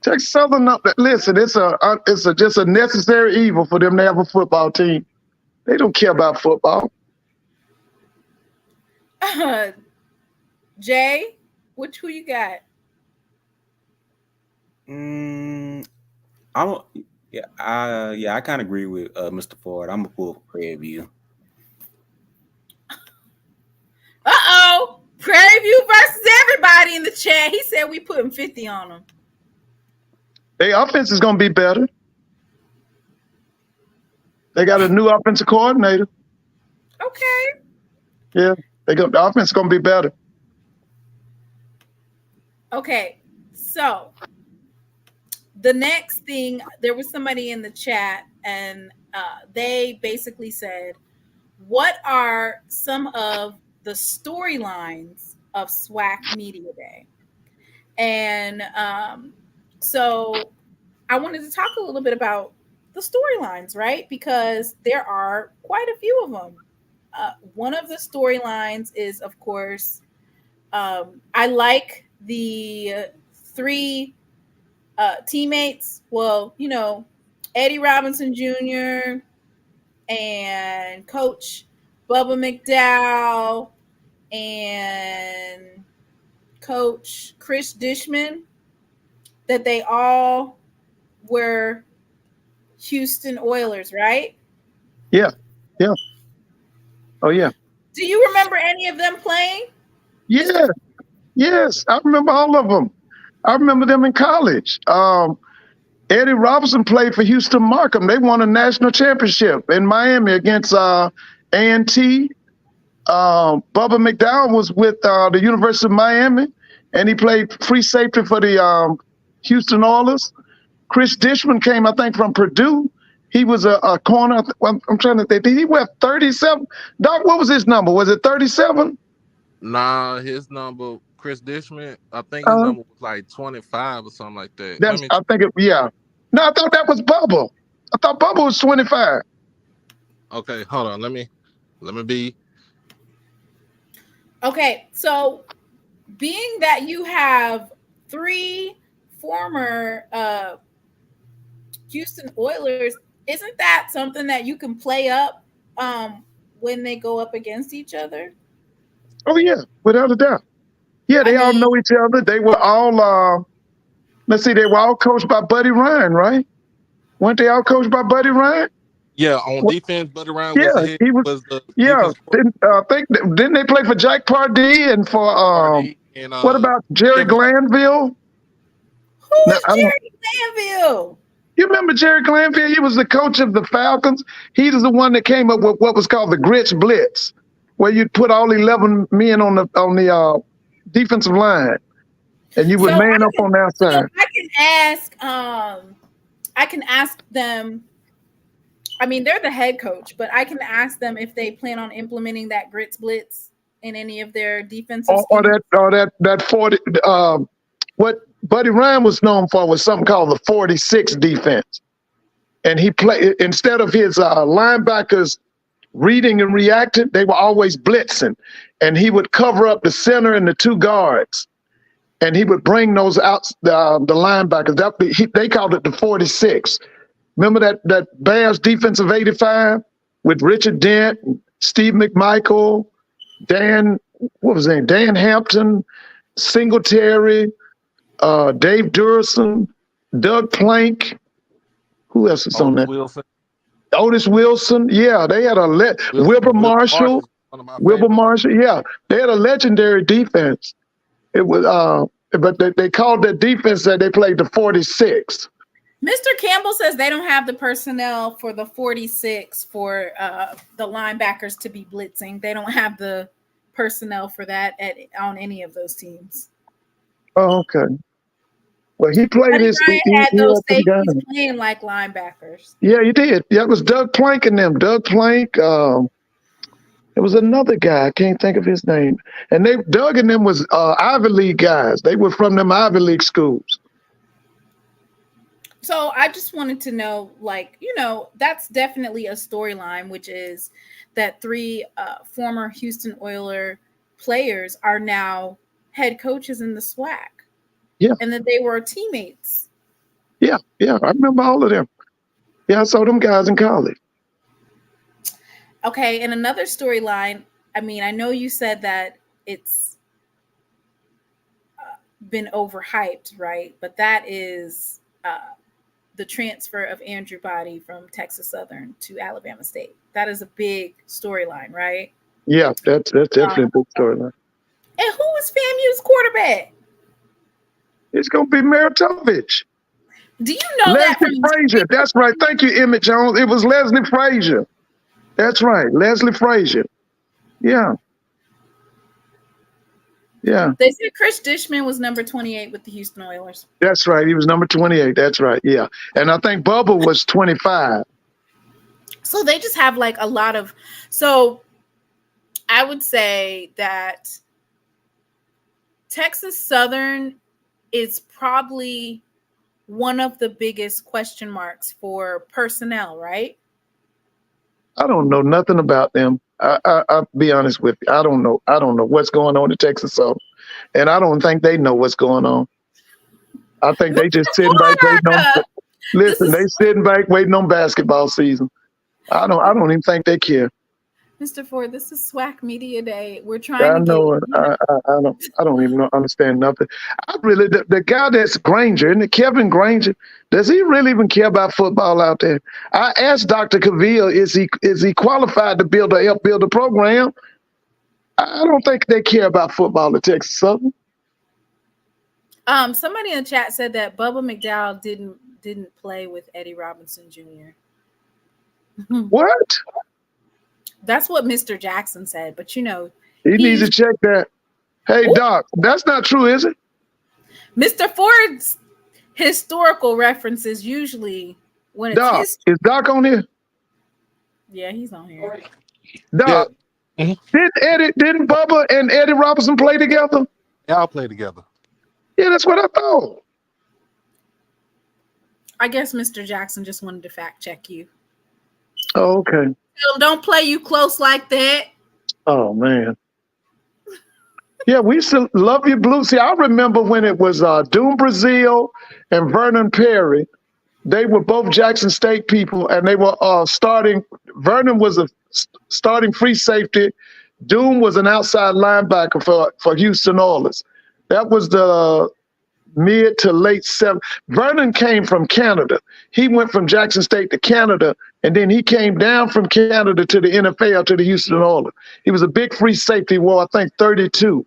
Texas Southern. Listen, it's just a necessary evil for them to have a football team. They don't care about football. Jay, who you got? I kind of agree with Mr. Ford. I'm a pull for Prairie View. Prairie View versus everybody in the chat. He said we putting 50 on them. Their offense is going to be better. They got a new offensive coordinator. Okay. Yeah, the offense is going to be better. Okay, so the next thing, there was somebody in the chat, and they basically said, what are some of the storylines of SWAC Media Day? And so I wanted to talk a little bit about the storylines, right? Because there are quite a few of them. One of the storylines is, of course, I like the three teammates. Well, Eddie Robinson Jr. and Coach Bubba McDowell and Coach Chris Dishman, that they all were Houston Oilers, right? Yeah. Oh, yeah. Do you remember any of them playing? Yeah. Yes, I remember all of them. I remember them in college. Eddie Robinson played for Houston Markham. They won a national championship in Miami against A&T. Bubba McDowell was with the University of Miami, and he played free safety for the Houston Oilers. Chris Dishman came, I think, from Purdue. He was a corner. I'm trying to think. Did he wear 37? Doc, what was his number? Was it 37? Nah, his number, Chris Dishman, I think his number was like 25 or something like that. No, I thought that was Bubba. I thought Bubba was 25. Okay, hold on. Let me be. Okay, so being that you have three former Houston Oilers, isn't that something that you can play up when they go up against each other? Oh, yeah, without a doubt. Yeah, they all know each other. They were all, they were all coached by Buddy Ryan, right? Weren't they all coached by Buddy Ryan? Yeah, on defense, Buddy Ryan was the head. Didn't they play for Jack Pardee and for, what about Jerry Glanville? Who was Jerry Glanville? You remember Jerry Glanville? He was the coach of the Falcons. He was the one that came up with what was called the Grits Blitz, where you'd put all 11 men on the defensive line, and you would man up on the outside. So I can ask them. I mean, they're the head coach, but I can ask them if they plan on implementing that Grits Blitz in any of their defensive or that 40. What Buddy Ryan was known for was something called the 46 defense, and he played instead of his linebackers reading and reacting, they were always blitzing, and he would cover up the center and the two guards, and he would bring those out the linebackers. They called it the 46. Remember that Bears defense of 85 with Richard Dent, Steve McMichael, Dan Hampton, Singletary, Dave Durson, Doug Plank. Who else is on that? Wilson. Otis Wilson, yeah, they had Wilbur Marshall. One of my Wilbur favorite. Marshall, yeah, they had a legendary defense. It was, but they called that defense that they played the 46. Mr. Campbell says they don't have the personnel for the 46 for the linebackers to be blitzing. They don't have the personnel for that on any of those teams. Oh, okay. Well, he played Buddy his. Bryant He had those had some guys. safeties playing like linebackers. Yeah, he did. Yeah, it was Doug Plank and them. Doug Plank. It was another guy. I can't think of his name. And Doug and them was Ivy League guys. They were from them Ivy League schools. So I just wanted to know, that's definitely a storyline, which is that 3 former Houston Oiler players are now head coaches in the SWAC. Yeah. And that they were teammates. Yeah. I remember all of them. Yeah, I saw them guys in college. Okay, and another storyline, I mean, I know you said that it's been overhyped, right? But that is the transfer of Andrew Body from Texas Southern to Alabama State. That is a big storyline, right? Yeah, that's definitely a big storyline. And who is FAMU's quarterback? It's going to be Meritovich. Do you know that Leslie from Frazier. That's right. Thank you, Emmett Jones. It was Leslie Frazier. That's right. Leslie Frazier. Yeah. Yeah. They said Chris Dishman was number 28 with the Houston Oilers. That's right. He was number 28. That's right. Yeah. And I think Bubba was 25. So they just have like a lot of, so I would say that Texas Southern is probably one of the biggest question marks for personnel, right? I don't know nothing about them. I'll be honest with you. I don't know what's going on in Texas Southern. And I don't think they know what's going on. I think they just sitting back waiting on. Listen, they sitting back waiting on basketball season. I don't even think they care. Mr. Ford, this is SWAC Media Day. We're trying I to know it. I don't even understand nothing. The guy that's Granger, isn't it Kevin Granger? Does he really even care about football out there? I asked Dr. Cavill, is he qualified to help build a program? I don't think they care about football at Texas Southern. Somebody in the chat said that Bubba McDowell didn't play with Eddie Robinson Jr. What? That's what Mr. Jackson said, but he needs to check that. Hey, Doc, that's not true, is it? Mr. Ford's historical references usually when it's Doc, is Doc on here? Yeah, he's on here. Doc, yeah. Didn't Bubba and Eddie Robinson play together? Y'all play together. Yeah, that's what I thought. I guess Mr. Jackson just wanted to fact check you. Oh, okay. Don't play you close like that. Oh, man. Yeah, we used to love you blue. See, I remember when it was Doom Brazil and Vernon Perry. They were both Jackson State people, and they were starting. Vernon was a starting free safety. Doom was an outside linebacker for Houston Oilers. That was the mid to late 70s. Vernon came from Canada. He went from Jackson State to Canada, and then he came down from Canada to the NFL to the Houston Oilers. He was a big free safety, I think 32.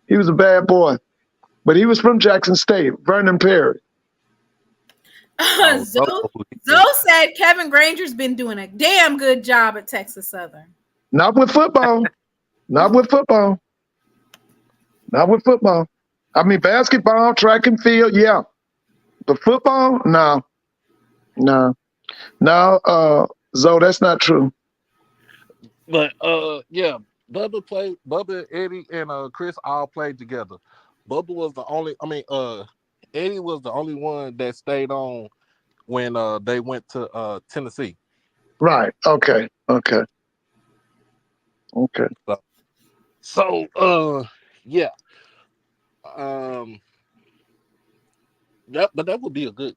He was a bad boy, but he was from Jackson State, Vernon Perry. Zoe said Kevin Granger's been doing a damn good job at Texas Southern. Not with football. Not with football. Not with football. I mean, basketball, track and field, yeah. But football, no. Zoe, that's not true. But yeah, Bubba, Eddie, and Chris all played together. Bubba was the only. Eddie was the only one that stayed on when they went to Tennessee. Right. Okay. So yeah. That would be a good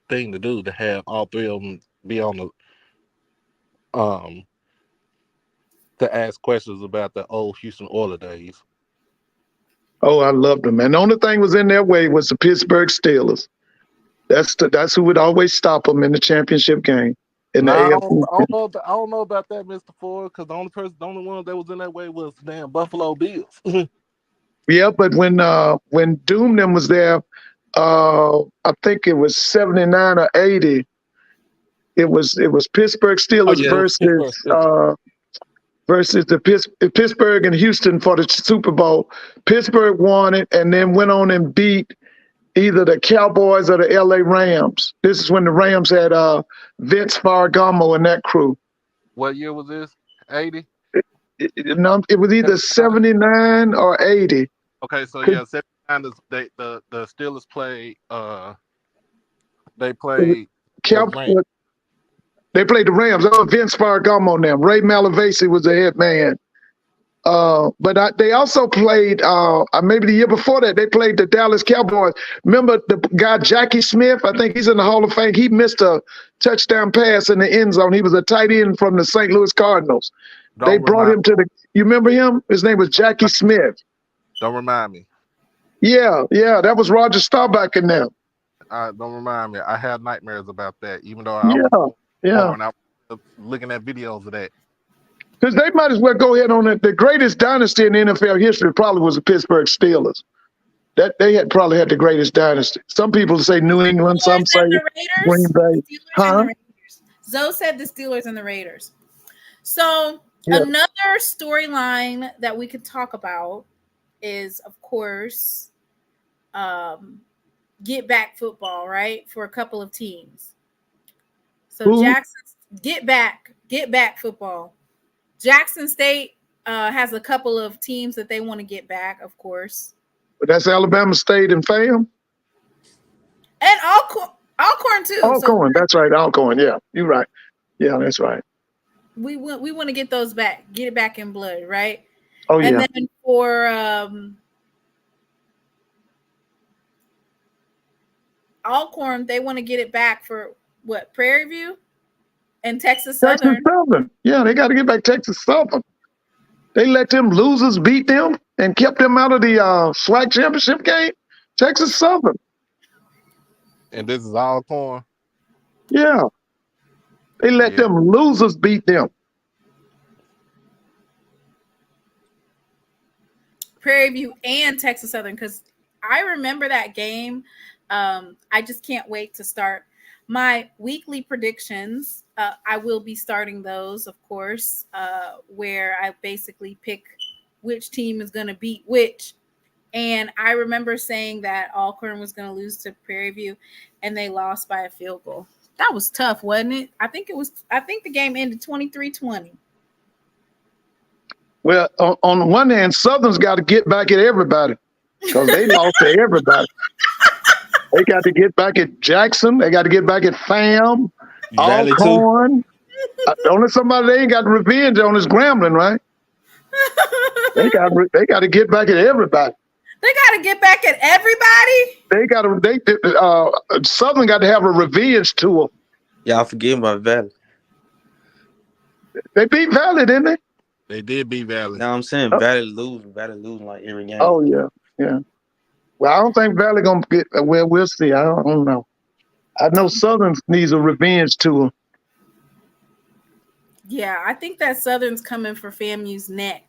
thing to do, to have all 3 of them be on the to ask questions about the old Houston Oilers days. Oh, I loved them, man. The only thing was in their way was the Pittsburgh Steelers. That's who would always stop them in the championship game. in the Nah, AFC. I don't know about that, Mr. Ford, because the only one that was in that way was damn Buffalo Bills. Yeah, but when Doom them was there, I think it was 79 or 80. It was Pittsburgh Oh Steelers yeah, it was Pittsburgh Steelers. Versus the Pittsburgh and Houston for the Super Bowl. Pittsburgh won it and then went on and beat either the Cowboys or the LA Rams. This is when the Rams had Vince Ferragamo and that crew. What year was this? 80? It was either 79 or 80. Okay, so yeah, 79 is the Steelers played they played Cowboys. They played the Rams. Oh, Vince Ferragamo now. Ray Malavasi was the head man. But they also played, maybe the year before that, they played the Dallas Cowboys. Remember the guy Jackie Smith? I think he's in the Hall of Fame. He missed a touchdown pass in the end zone. He was a tight end from the St. Louis Cardinals. They brought him to you remember him? His name was Jackie Smith. Don't remind me. Yeah, that was Roger Staubach and them. Don't remind me. I had nightmares about that, even though I was looking at videos of that. Because they might as well go ahead on it. The greatest dynasty in NFL history probably was the Pittsburgh Steelers. That they had probably had the greatest dynasty. Some people say New England, some say Green Bay. Huh? Zoe said the Steelers and the Raiders. So another storyline that we could talk about is, of course, get back football, right? For a couple of teams. So Jackson's get back football. Jackson State has a couple of teams that they want to get back, of course. But that's Alabama State and FAM. And Alcorn too. Alcorn, that's right. Alcorn, yeah, you're right. Yeah, that's right. We want to get those back, get it back in blood, right? Oh yeah. And then for Alcorn, they want to get it back for what? Prairie View and Texas Southern. Yeah, they got to get back Texas Southern. They let them losers beat them and kept them out of the SWAC championship game. Texas Southern. And this is Alcorn. Yeah. They let them losers beat them. Prairie View and Texas Southern, because I remember that game. I just can't wait to start my weekly predictions. I will be starting those, of course, where I basically pick which team is going to beat which. And I remember saying that Alcorn was going to lose to Prairie View, and they lost by a field goal. That was tough, wasn't it? I think the game ended 23-20. Well, on the one hand, Southern's got to get back at everybody because they lost to everybody. They got to get back at Jackson. They got to get back at FAM, Alcorn. Only somebody they ain't got revenge on is Grambling, right? They got to get back at everybody. They got to get back at everybody. Southern got to have a revenge tour. Y'all forget about Valley. They beat Valley, didn't they? They did beat Valley. Now I'm saying Valley losing like every game. Oh yeah. Well, I don't think Valley gonna get. Well, we'll see. I don't know. I know Southern needs a revenge tour. Yeah, I think that Southern's coming for FAMU's neck.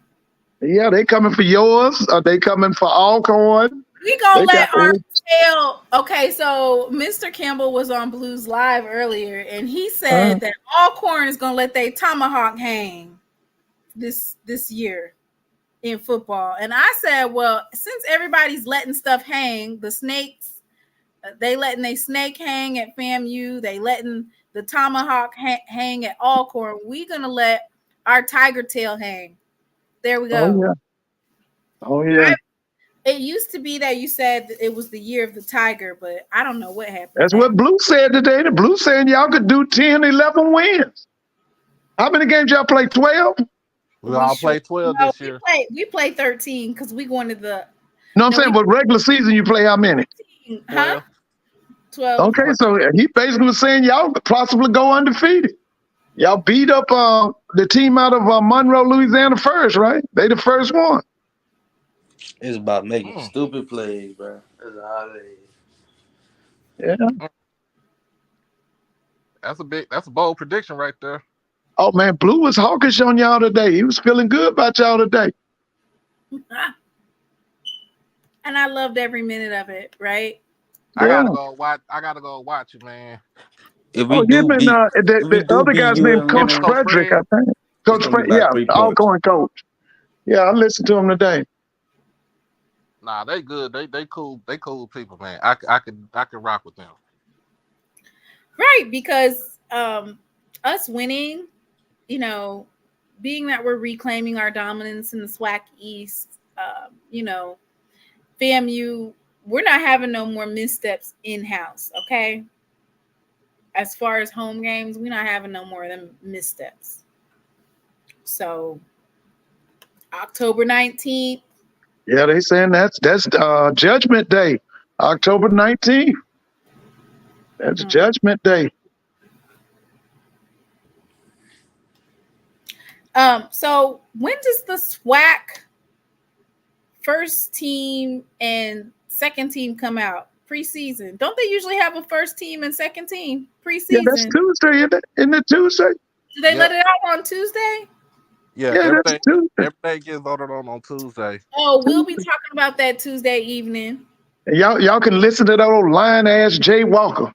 Yeah, they coming for yours. Are they coming for Alcorn? We gonna let our tail. Okay, so Mr. Campbell was on Blues Live earlier, and he said that Alcorn is gonna let their tomahawk hang this year in football. And I said, well, since everybody's letting stuff hang, the snakes, they letting their snake hang at FAMU, they letting the tomahawk hang at Alcorn. We gonna let our tiger tail hang. There we go. Oh yeah. It used to be that you said it was the year of the tiger, but I don't know what happened. That's what Blue said today. The Blue saying y'all could do 10, 11 wins. How many games y'all play? 12? We all played 12 this year. We played 13 because we going to the. No, I'm saying, but regular season you play how many? 13, huh? 12. Okay, so he basically was saying y'all could possibly go undefeated. Y'all beat up the team out of Monroe, Louisiana first, right? They the first one. It's about making stupid plays, bro. That's all it is. Yeah. That's a bold prediction right there. Oh man, Blue was hawkish on y'all today. He was feeling good about y'all today. And I loved every minute of it, right? I Yeah. gotta go watch it, man. If Oh, we do him and beat, the other guy's you named and Coach Lemon, Coach Frederick, Fred. I think. it's Coach gonna be Fred, about yeah, 3 all points. going coach. Yeah, I listened to him today. Nah, they good. They cool. They cool people, man. I could rock with them. Right, because us winning, you know, being that we're reclaiming our dominance in the SWAC East, you know, FAMU, we're not having no more missteps in-house, okay? As far as home games, we're not having no more of them missteps. So October 19th. Yeah, they saying that's Judgment Day, October 19th. That's Judgment Day. So when does the SWAC first team and second team come out? Preseason. Don't they usually have a first team and second team preseason? Yeah, that's Tuesday, isn't it? Isn't it Tuesday? Do they let it out on Tuesday? Yeah, Yeah, that's Tuesday. everything gets voted on Tuesday. Oh, we'll be talking about that Tuesday evening. And y'all can listen to that old lying ass Jay Walker.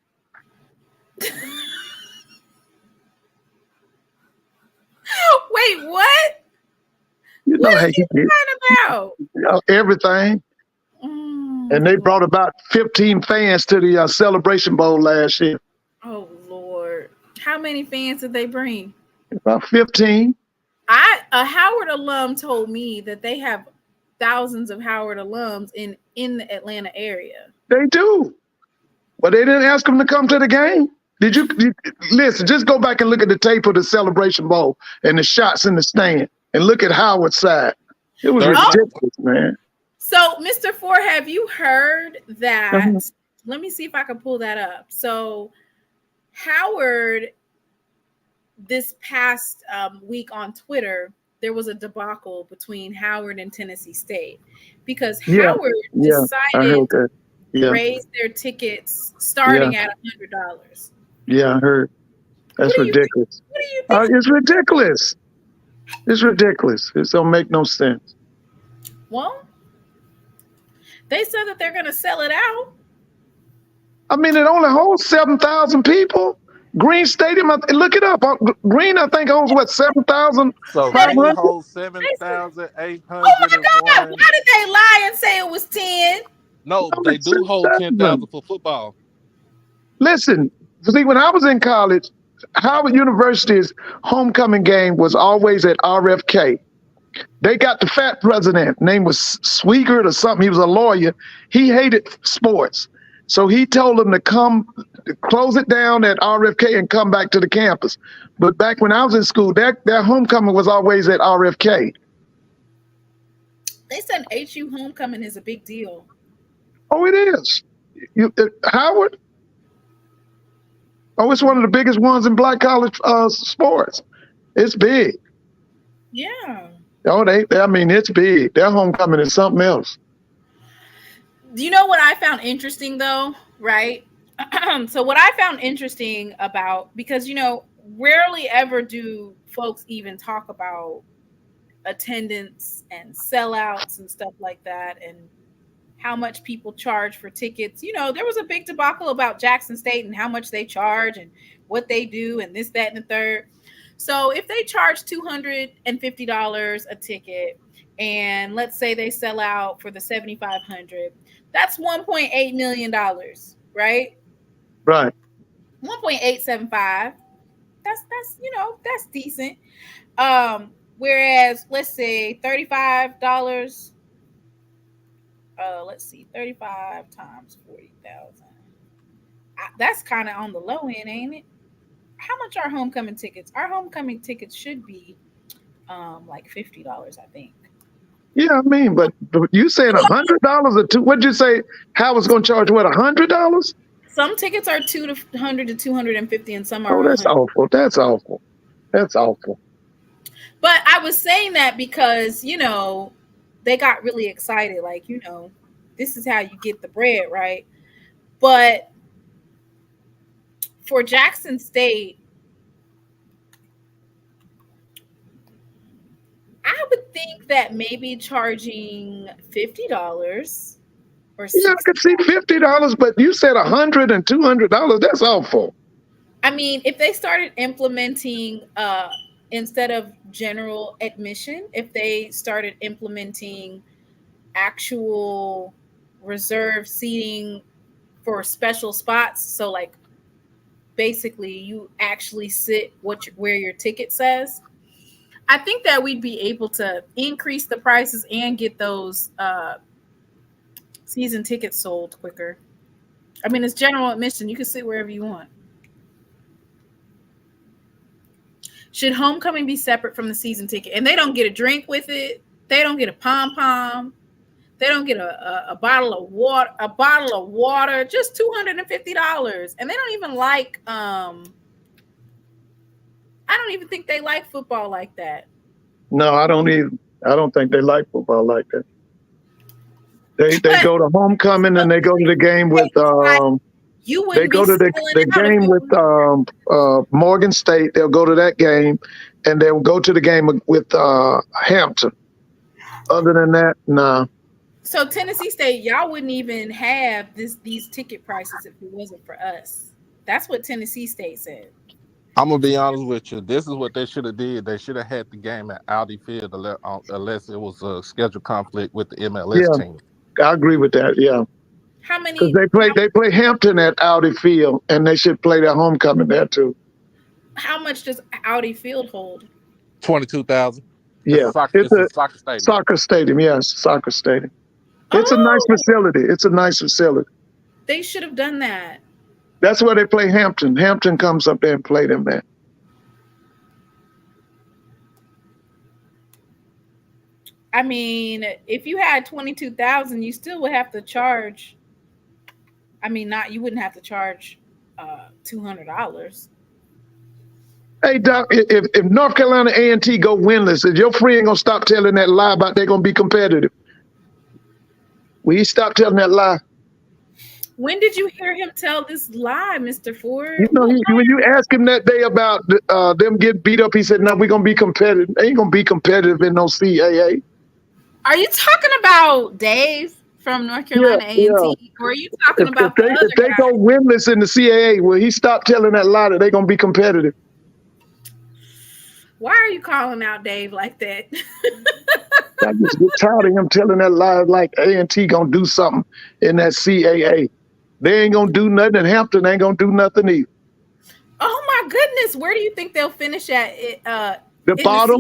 Wait, what? You know What how is he you talking get everything. And they brought about 15 fans to the Celebration Bowl last year. Oh Lord, how many fans did they bring? About 15. A Howard alum told me that they have thousands of Howard alums in the Atlanta area. They do. But they didn't ask them to come to the game. Did you listen? Just go back and look at the tape of the Celebration Bowl and the shots in the stand, and look at Howard's side. It was ridiculous, man. So, Mr. Ford, have you heard that? Let me see if I can pull that up. So, Howard, this past week on Twitter, there was a debacle between Howard and Tennessee State because Howard decided to raise their tickets starting at $100. Yeah, I heard. That's ridiculous. What do you think? It's ridiculous. It's ridiculous. It don't make no sense. Well, they said that they're going to sell it out. I mean, it only holds 7,000 people. Green Stadium, look it up. Green, I think, holds what, 7,000? So Green holds 7,800. Oh my God! Why did they lie and say it was 10? No, they do hold 10,000 for football. Listen, see, when I was in college, Howard University's homecoming game was always at RFK. They got the fat president, name was Swigert or something. He was a lawyer. He hated sports. So he told them to come close it down at RFK and come back to the campus. But back when I was in school, their homecoming was always at RFK. They said HU homecoming is a big deal. Oh, it is. Howard? Oh, it's one of the biggest ones in black college sports. It's big. Yeah. Oh, I mean, it's big. Their homecoming is something else. You know what I found interesting, though, right? So what I found interesting about, because, rarely ever do folks even talk about attendance and sellouts and stuff like that and how much people charge for tickets. There was a big debacle about Jackson State and how much they charge and what they do and this, that, and the third. So if they charge $250 a ticket and let's say they sell out for the $7,500, that's $1.8 million, right? Right. 1.875. That's decent. Whereas let's say $35. Let's see, 35 times 40,000. That's kind of on the low end, ain't it? How much are homecoming tickets? Our homecoming tickets should be like $50, I think. Yeah, I mean, but you saying $100 or two? What'd you say? Howard's going to charge what, $100? Some tickets are $200 to $250, and some are. Oh, that's awful. That's awful. That's awful. But I was saying that because they got really excited, like this is how you get the bread, right? But for Jackson State, I would think that maybe charging $50 or Yeah, I could see $50, but you said $100 and $200. That's awful. I mean, if they started implementing instead of general admission, if they started implementing actual reserve seating for special spots, so like basically you actually sit where your ticket says, I think that we'd be able to increase the prices and get those season tickets sold quicker. I mean, it's general admission. You can sit wherever you want. Should homecoming be separate from the season ticket? And they don't get a drink with it. They don't get a pom-pom. They don't get a bottle of water, just $250. And they don't even like I don't even think they like football like that. No, I don't either. I don't think they like football like that. They go to homecoming and they go to the game with they go to the game with Morgan State. They'll go to that game and they'll go to the game with Hampton. Other than that, nah. So Tennessee State, y'all wouldn't even have these ticket prices if it wasn't for us. That's what Tennessee State said. I'm gonna be honest with you. This is what they should have did. They should have had the game at Audi Field unless it was a schedule conflict with the MLS team. I agree with that. Yeah. How many? Because they play Hampton at Audi Field, and they should play their homecoming there too. How much does Audi Field hold? 22,000. Yeah, it's a soccer stadium. Soccer stadium, yes, soccer stadium. It's a nice facility. It's a nice facility. They should have done that. That's where they play Hampton. Hampton comes up there and play them there. I mean, if you had 22,000, you still would have to charge. I mean, you wouldn't have to charge $200. Hey, Doc, if North Carolina A&T go winless, is your friend gonna stop telling that lie about they're gonna be competitive? Will you stop telling that lie? When did you hear him tell this lie, Mr. Ford? You know, when you ask him that day about them getting beat up, he said, "No, we're gonna be competitive." They ain't gonna be competitive in no CAA. Are you talking about Dave from North Carolina A&T, or are you talking about if they go winless in the CAA? Will he stop telling that lie that they're gonna be competitive? Why are you calling out Dave like that? I just get tired of him telling that lie like A&T gonna do something in that CAA. They ain't gonna do nothing, and Hampton ain't gonna do nothing either. Oh my goodness, where do you think they'll finish at? The bottom.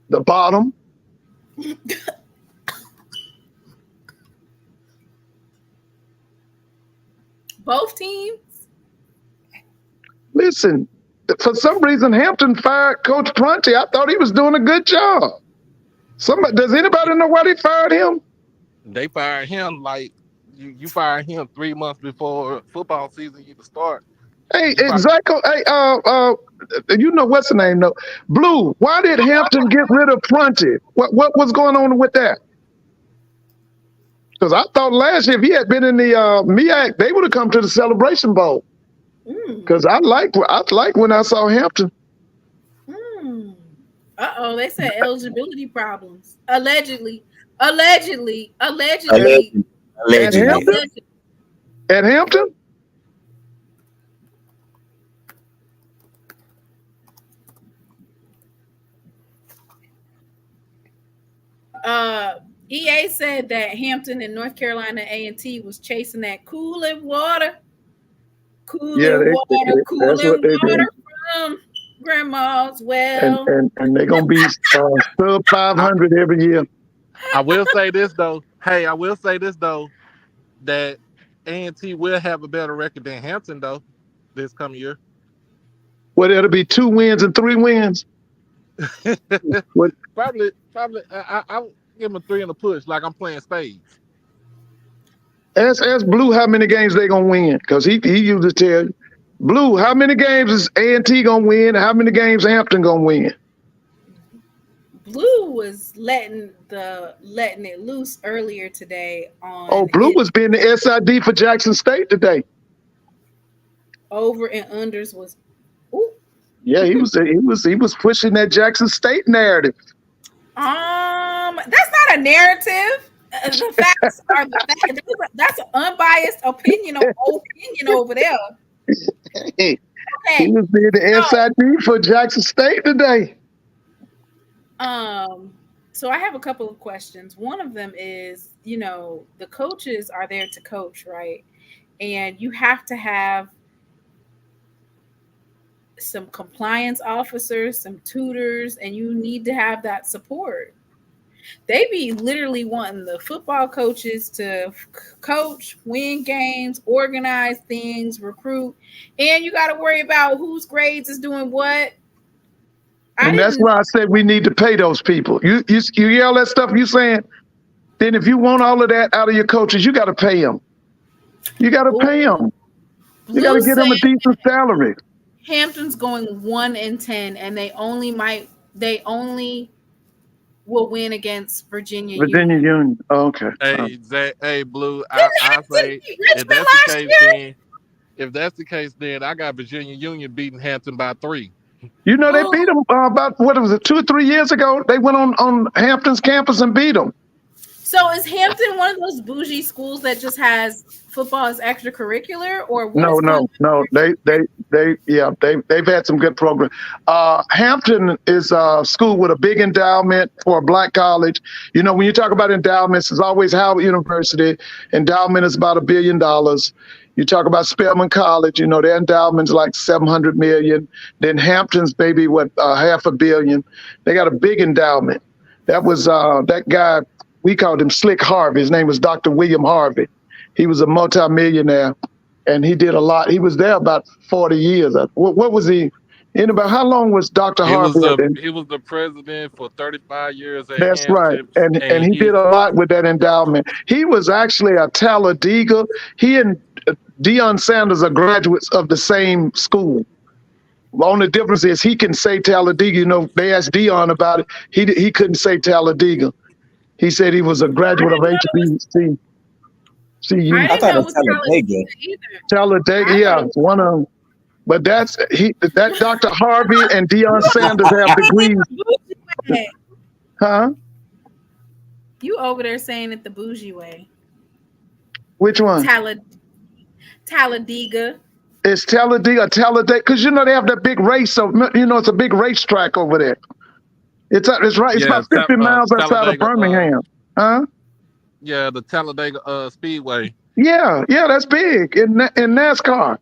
The bottom. Both teams? Listen, for some reason, Hampton fired Coach Prunty. I thought he was doing a good job. Does anybody know why they fired him? They fired him like you fired him 3 months before football season even start. Hey, exactly. Hey, you know what's the name though? Blue. Why did Hampton get rid of Prunty? What was going on with that? Because I thought last year if he had been in the MEAC, they would have come to the Celebration Bowl. Because I like when I saw Hampton. They said eligibility problems. Allegedly. At Hampton? EA said that Hampton and North Carolina A&T was chasing that cooling water from Grandma's well. And they're gonna be sub 500 every year. I will say this though. That A&T will have a better record than Hampton though this coming year. Well, it'll be 2 wins and 3 wins. Probably. I'll give them a 3 and a push, like I'm playing spades. Ask Blue how many games they gonna win, because he usually tell you. Blue, how many games is A&T gonna win? How many games Hampton gonna win? Blue was letting it loose earlier today on. Oh, Blue was being the SID for Jackson State today. over and unders was. Ooh. Yeah, he was pushing that Jackson State narrative. That's not a narrative. The facts are the facts. That's an unbiased opinion over there. Hey, Okay. he was being the SID for Jackson State today. So I have a couple of questions. One of them is, the coaches are there to coach, right? And you have to have some compliance officers, some tutors, and you need to have that support. They be literally wanting the football coaches to coach, win games, organize things, recruit, and you got to worry about whose grades is doing what. And that's why I said we need to pay those people. You hear all that stuff you saying? Then if you want all of that out of your coaches, you got to pay them. You got to pay them. You got to get them a decent salary. Hampton's going 1-10, and they only will win against Virginia Union. Oh, okay. Hey, Zach, hey, Blue. I say if that's the case, then I got Virginia Union beating Hampton by 3. They beat them about, what was it, 2 or 3 years ago? They went on Hampton's campus and beat them. So is Hampton one of those bougie schools that just has football as extracurricular, or what? No. They've had some good programs. Hampton is a school with a big endowment for a black college. When you talk about endowments, it's always Howard University. Endowment is about $1 billion. You talk about Spelman College, their endowment's like $700 million. Then Hampton's maybe $500 million. They got a big endowment. That was that guy. We called him Slick Harvey. His name was Dr. William Harvey. He was a multimillionaire, and he did a lot. He was there about 40 years. What was he? How long was Dr. Harvey? He was the president for 35 years. That's right. And he did a lot with that endowment. He was actually a Talladega. He and Deion Sanders are graduates of the same school. The only difference is he can say Talladega. They asked Deion about it. He couldn't say Talladega. He said he was a graduate of HBCU. I thought it was Talladega. Talladega, yeah, one of them. But that Dr. Harvey and Deion Sanders have degrees. Huh? You over there saying it the bougie way. Which one? Talladega. It's Talladega, because they have that big race. So it's a big racetrack over there. It's right. It's about 50 miles outside of Birmingham. Huh? Yeah, the Talladega Speedway. Yeah, that's big in NASCAR.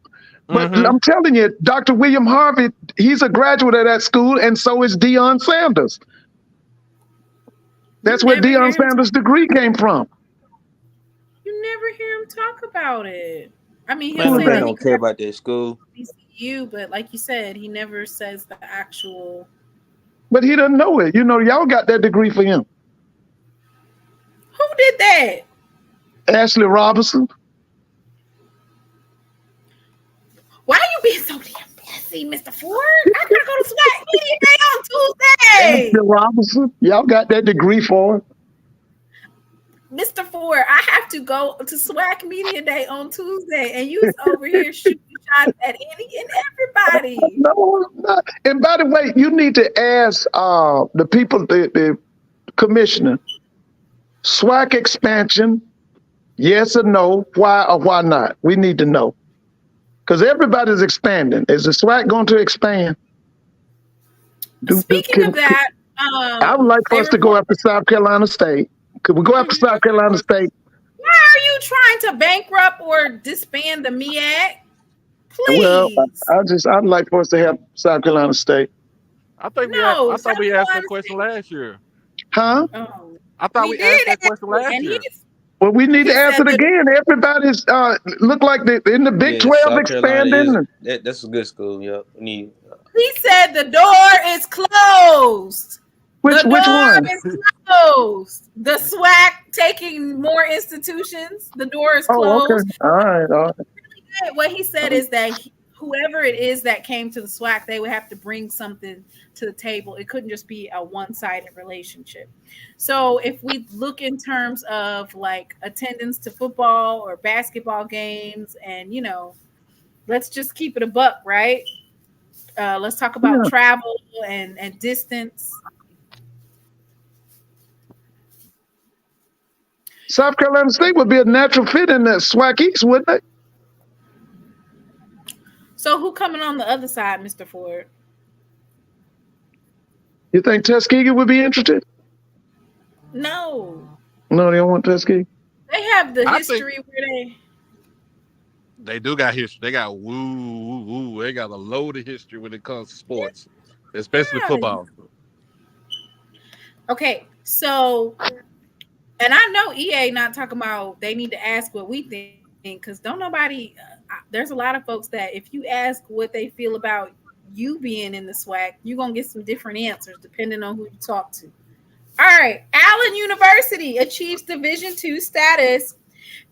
But I'm telling you, Dr. William Harvey, he's a graduate of that school, and so is Deion Sanders. That's where Deion Sanders' degree came from. You never hear him talk about it. I mean, he'll say that don't care about that school. HBCU, but like you said, he never says the actual. But he doesn't know it. Y'all got that degree for him. Who did that? Ashley Robinson. Why are you being so damn messy, Mr. Ford? I gotta go to SWAC Media Day on Tuesday. Ashley Robinson. Y'all got that degree for him. Mr. Ford, I have to go to SWAC Media Day on Tuesday, and you over here shooting shots at any and everybody. No, not. And by the way, you need to ask the people, the commissioner, SWAC expansion, yes or no, why or why not? We need to know. Because everybody's expanding. Is the SWAC going to expand? Speaking of that, I would like for us to go after South Carolina State. Could we go after South Carolina State? Why are you trying to bankrupt or disband the MEAC? Please. Well, I'd like for us to have South Carolina State. I thought we asked that question last year. Huh? Oh, I thought we asked that question last year. Well, we need to ask it again. Everybody's look like in the Big 12 expanding. That's a good school. Yeah, he said the door is closed. Which one? Is closed. The SWAC taking more institutions. The door is closed. Oh, okay. All right. What he said is that whoever it is that came to the SWAC, they would have to bring something to the table. It couldn't just be a one-sided relationship. So if we look in terms of like attendance to football or basketball games and, let's just keep it a buck, right? Let's talk about Yeah. travel and distance. South Carolina State would be a natural fit in that SWAC East, wouldn't they? So who coming on the other side, Mr. Ford? You think Tuskegee would be interested? No. No, they don't want Tuskegee. They have the I history where They do got history. They got woo. They got a load of history when it comes to sports, especially football. Okay, so, and I know EA not talking about they need to ask what we think, because don't nobody, there's a lot of folks that if you ask what they feel about you being in the SWAC, you're going to get some different answers depending on who you talk to. All right, Allen University achieves Division II status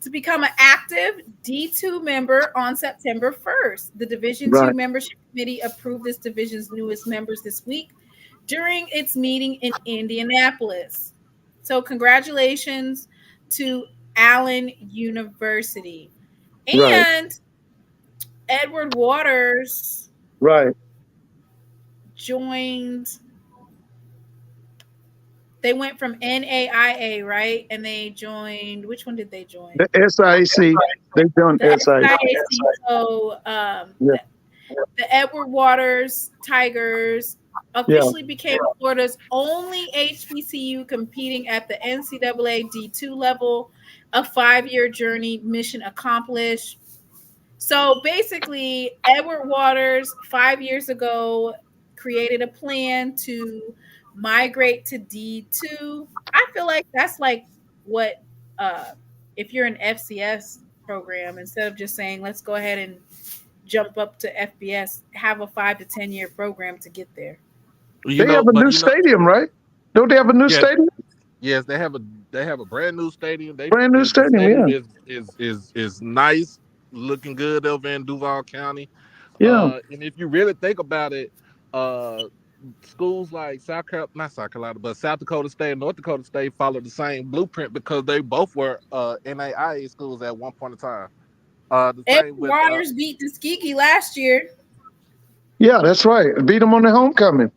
to become an active D2 member on September 1st. The Division II membership committee approved this division's newest members this week during its meeting in Indianapolis. So congratulations to Allen University. And Edward Waters joined. They went from NAIA, right? And they joined, which one did they join? The SIAC. They joined SIAC. So the Edward Waters Tigers officially became Florida's only HBCU competing at the NCAA D2 level, a 5-year journey, mission accomplished. So basically, Edward Waters 5 years ago created a plan to migrate to D2. I feel like that's like what if you're an FCS program, instead of just saying let's go ahead and jump up to FBS, have a 5 to 10 year program to get there. They have a new stadium, right? Don't they have a new stadium? Yes, they have a brand new stadium. Brand new stadium, is nice, looking good over in Duval County. Yeah. And if you really think about it, schools like South Dakota State and North Dakota State follow the same blueprint because they both were NAIA schools at one point in time. Waters beat Tuskegee last year. Yeah, that's right. Beat them on their homecoming.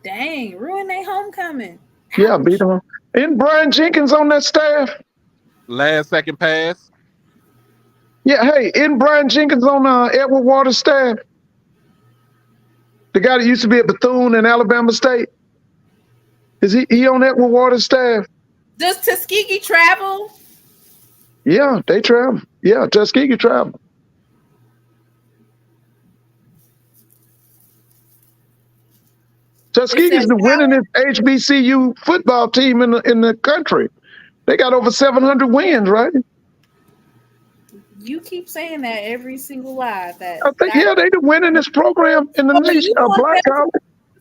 Dang, ruined their homecoming. Ouch. Yeah, beat them. Isn't Brian Jenkins on that staff? Last second pass. Yeah, hey, isn't Brian Jenkins on Edward Waters' staff? The guy that used to be at Bethune and Alabama State. Is he on Edward Waters' staff? Does Tuskegee travel? Yeah, they travel. Yeah, Tuskegee travel. Tuskegee's the winningest HBCU football team in the country. They got over 700 wins, right? You keep saying that every single live. I think, they the winningest program in the nation of black college.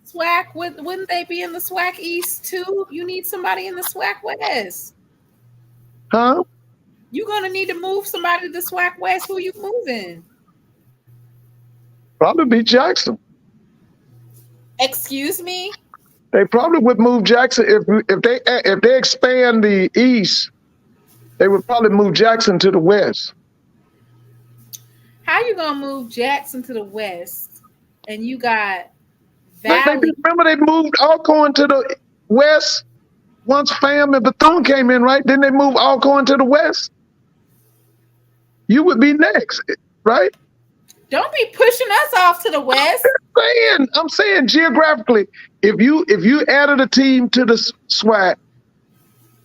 SWAC, wouldn't they be in the SWAC East too? You need somebody in the SWAC West. Huh? You're going to need to move somebody to the SWAC West. Who you moving? Probably be Jackson. Excuse me? They probably would move Jackson if they expand the East. They would probably move Jackson to the West. How you gonna move Jackson to the West? And you got Valley. Remember they moved Alcorn to the West once FAMU and Bethune came in, right? Then they moved Alcorn to the West. You would be next, right? Don't be pushing us off to the West. I'm saying geographically, if you added a team to the SWAC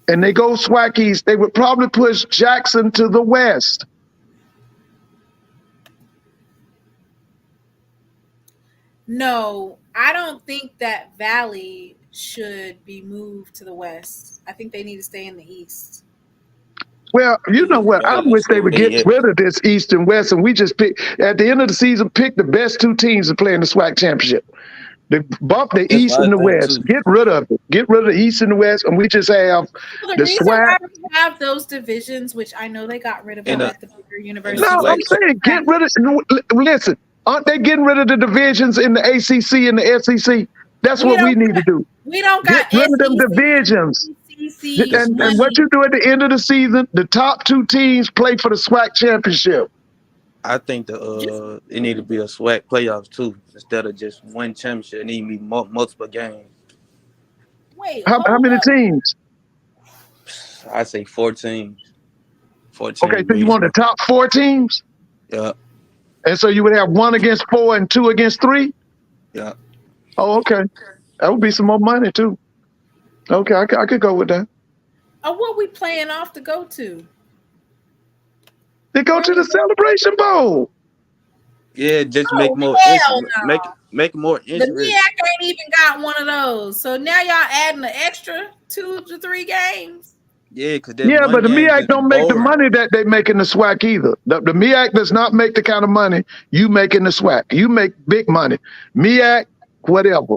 and they go SWAC East, they would probably push Jackson to the West. No, I don't think that Valley should be moved to the West. I think they need to stay in the East. Well, you know what? I wish they would get rid of this East and West, and we just pick at the end of the season, pick the best two teams to play in the SWAC championship. They bump the East and the West. Get rid of it. Get rid of the East and the West, and we just have the SWAC. We have those divisions, which I know they got rid of them at the bigger universities. No, I'm saying get rid of. Listen, aren't they getting rid of the divisions in the ACC and the SEC? That's what we need to do. We don't got get rid of them divisions. And what you do at the end of the season, the top two teams play for the SWAC championship. I think it need to be a SWAC playoffs too, instead of just one championship. It need to be multiple games. Wait, How hold many up. teams? I say 14. 14 Okay, so you want the top 4 teams? Yeah. And so you would have 1 against 4 and 2 against 3? Yeah. Oh, okay. That would be some more money too. Okay, I could go with that. What we playing off to go to? They go to the Celebration Bowl. Yeah, just make more make it more The interesting. MEAC ain't even got one of those. So now y'all adding an extra 2 to 3 games. Yeah, because Yeah, but the MEAC don't make the money that they make in the SWAC either. The MEAC does not make the kind of money you make in the SWAC. You make big money. MEAC, whatever.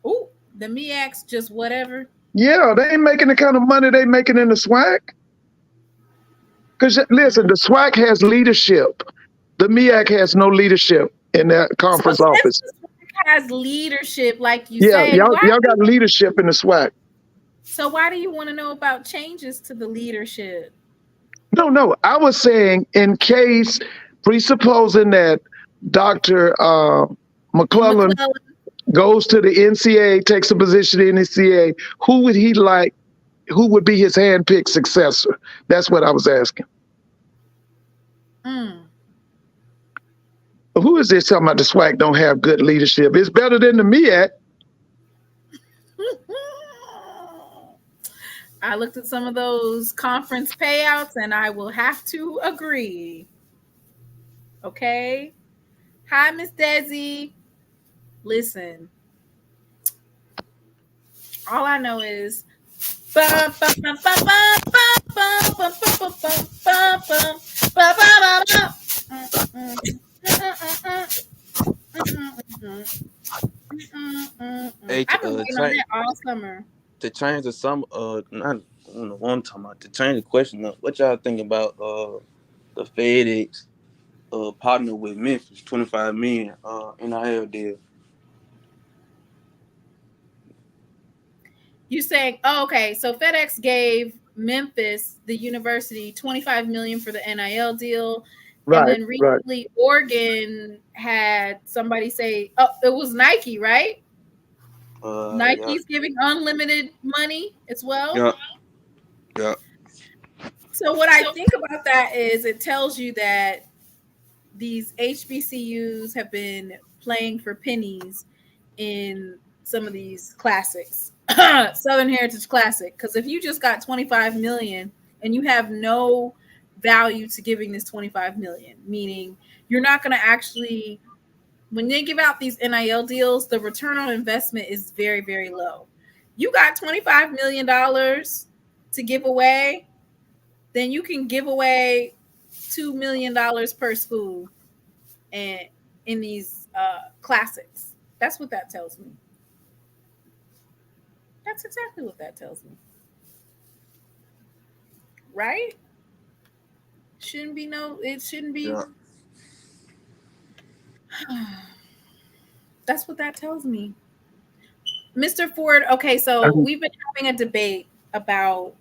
Ooh, the MEAC's just whatever. Yeah, they ain't making the kind of money they making in the SWAC. Because listen, the SWAC has leadership. The MEAC has no leadership in that conference office. The SWAC has leadership, like you Yeah, said. y'all got leadership in the SWAC. So why do you want to know about changes to the leadership? No. I was saying in case, presupposing that Dr. McClellan goes to the NCAA, takes a position in the NCAA, who would be his handpicked successor? That's what I was asking. Who is this talking about the SWAC don't have good leadership? It's better than the MEAC. I looked at some of those conference payouts and I will have to agree. Okay. Hi, Miss Desi. Listen. All I know is I've been waiting on that all summer. To change the summer, I don't know what I'm talking about. To change the question up, what y'all think about the FedEx partner with Memphis, $25 million NIL deal? You saying, oh, okay, so FedEx gave Memphis, the university, $25 million for the NIL deal. Right, and then recently Oregon had somebody say, oh, it was Nike, right? Nike's giving unlimited money as well. Yeah. So what I think about that is it tells you that these HBCUs have been playing for pennies in some of these classics, Southern Heritage Classic. Because if you just got 25 million and you have no value to giving this 25 million, meaning you're not going to actually, when they give out these NIL deals, the return on investment is very, very low. You got $25 million to give away, then you can give away $2 million per school and in these classics. That's what that tells me. That's exactly what that tells me. Right? It shouldn't be. Yeah. That's what that tells me. Mr. Ford, okay, so we've been having a debate about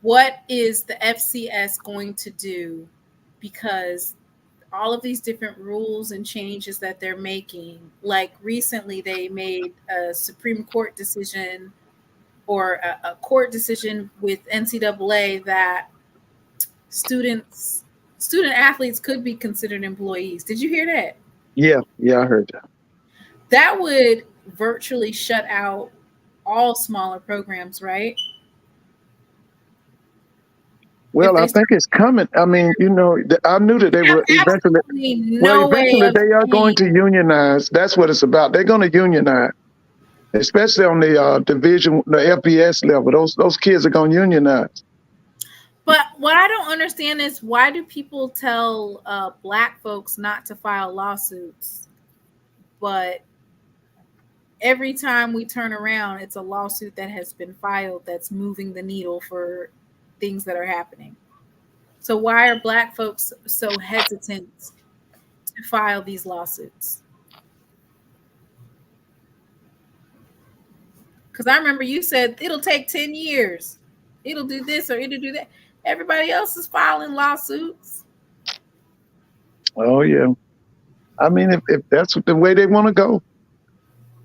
what is the FCS going to do, because all of these different rules and changes that they're making, like recently they made a Supreme Court decision or a court decision with NCAA that student athletes could be considered employees. Did you hear that? Yeah, I heard that. That would virtually shut out all smaller programs, right? Well, I think it's coming. I mean, I knew that they were eventually they are going to unionize. That's what it's about. They're going to unionize, especially on the division, the FBS level. Those kids are going to unionize. But what I don't understand is, why do people tell Black folks not to file lawsuits, but every time we turn around, it's a lawsuit that has been filed that's moving the needle for things that are happening? So why are Black folks so hesitant to file these lawsuits? Because I remember you said it'll take 10 years. It'll do this or it'll do that. Everybody else is filing lawsuits. Oh yeah. I mean, if that's the way they want to go,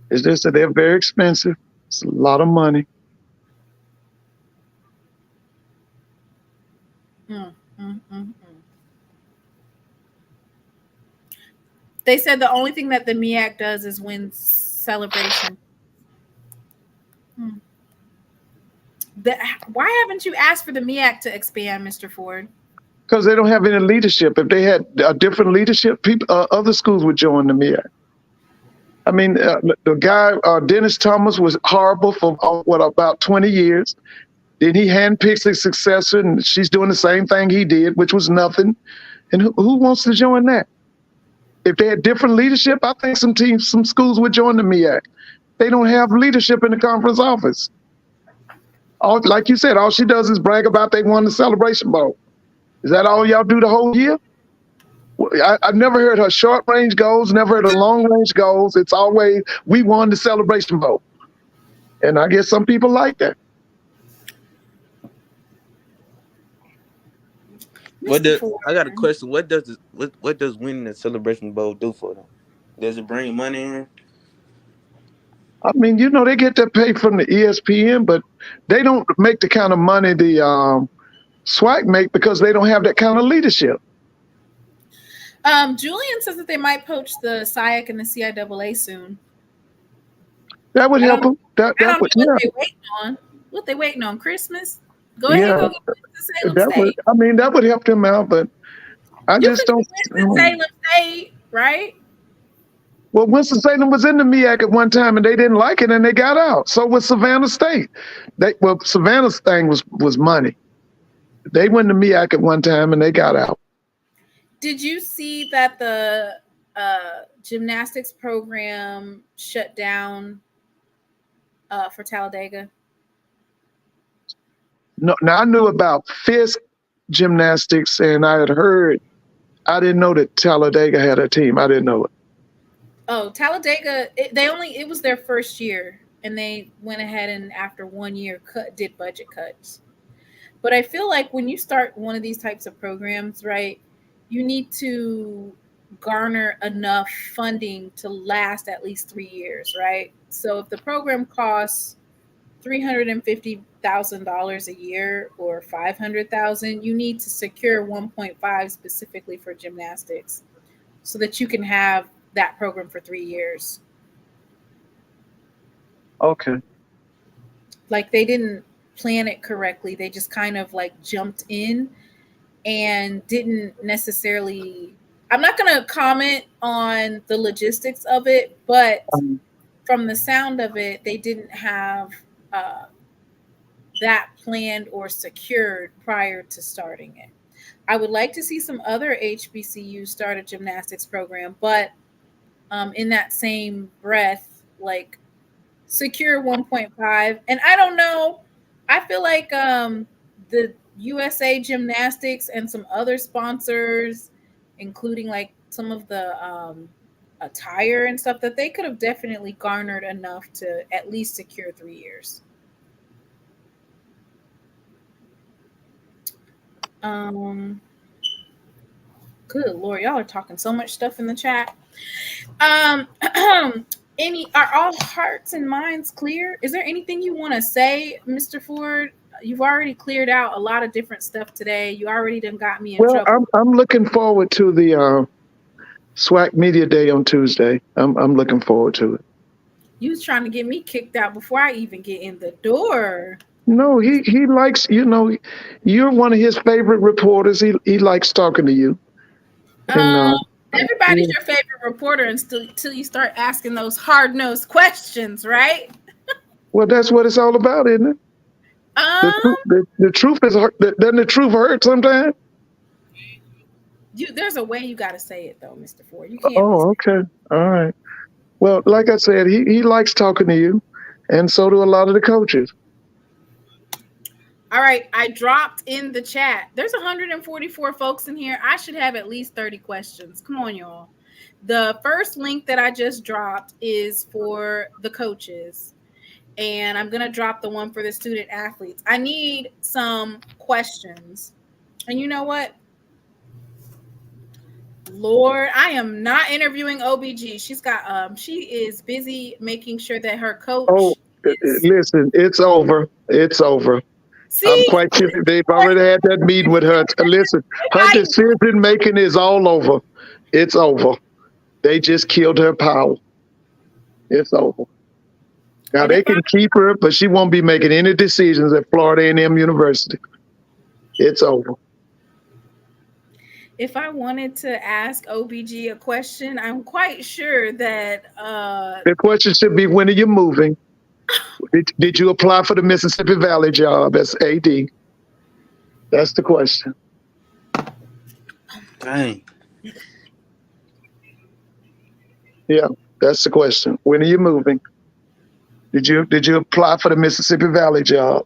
it's just that they're very expensive. It's a lot of money. They said the only thing that the MEAC does is win celebration. Why haven't you asked for the MEAC to expand, Mr. Ford? Because they don't have any leadership. If they had a different leadership, people, other schools would join the MEAC. I mean, the guy, Dennis Thomas, was horrible for about 20 years. Then he handpicked his successor, and she's doing the same thing he did, which was nothing. And who wants to join that? If they had different leadership, I think some schools would join the MEAC. They don't have leadership in the conference office. Like you said, all she does is brag about they won the Celebration Bowl. Is that all y'all do the whole year? I've never heard her short range goals, never heard her long range goals. It's always, we won the Celebration Bowl. And I guess some people like that. I got a question. What does winning the Celebration Bowl do for them? Does it bring money in? I mean, they get their pay from the ESPN, but they don't make the kind of money the SWAC make because they don't have that kind of leadership. Julian says that they might poach the SIAC and the CIAA soon. That would help them. What they waiting on? What they waiting on? Christmas? Go ahead and go get the Salem State. That would help them out, but I just don't. Salem State, right? Well, Winston-Salem was in the MEAC at one time, and they didn't like it, and they got out. So was Savannah State. Savannah's thing was money. They went to MEAC at one time, and they got out. Did you see that the gymnastics program shut down for Talladega? No, now I knew about Fisk gymnastics, and I didn't know that Talladega had a team. I didn't know it. Oh, Talladega, it was their first year, and they went ahead and after 1 year did budget cuts. But I feel like when you start one of these types of programs, right, you need to garner enough funding to last at least 3 years, right? So if the program costs $350,000 a year or $500,000, you need to secure 1.5 specifically for gymnastics so that you can have that program for 3 years. Okay. Like they didn't plan it correctly. They just kind of like jumped in and didn't necessarily, I'm not going to comment on the logistics of it, but from the sound of it, they didn't have that planned or secured prior to starting it. I would like to see some other HBCUs start a gymnastics program, but in that same breath, like secure 1.5. And I don't know, I feel like the USA Gymnastics and some other sponsors, including like some of the attire and stuff, that they could have definitely garnered enough to at least secure 3 years. Good Lord, y'all are talking so much stuff in the chat. Are all hearts and minds clear? Is there anything you want to say, Mr. Ford? You've already cleared out a lot of different stuff today. You already done got me in trouble. I'm looking forward to the SWAC Media Day on Tuesday. I'm looking forward to it. You was trying to get me kicked out before I even get in the door. No, he likes, you're one of his favorite reporters. He likes talking to you. And, everybody's your favorite reporter until you start asking those hard-nosed questions, right? Well, that's what it's all about, isn't it? The truth is, doesn't the truth hurt sometimes? There's a way you got to say it, though, Mr. Ford. You can't. Oh, okay. All right. Well, like I said, he likes talking to you, and so do a lot of the coaches. All right, I dropped in the chat. There's 144 folks in here. I should have at least 30 questions. Come on, y'all. The first link that I just dropped is for the coaches. and I'm gonna drop the one for the student athletes. I need some questions, and you know what? Lord, I am not interviewing OBG. She is busy making sure that her coach. Oh, listen, it's over. It's over. See, I'm quite sure they've already had that meeting with her. Listen, her decision making is all over. It's over. They just killed her power. It's over. Now they can keep her, but she won't be making any decisions at Florida A&M University. It's over. If I wanted to ask OBG a question, I'm quite sure that the question should be, when are you moving? Did you apply for the Mississippi Valley job as AD? That's the question. Dang. Yeah, that's the question. When are you moving? Did you apply for the Mississippi Valley job?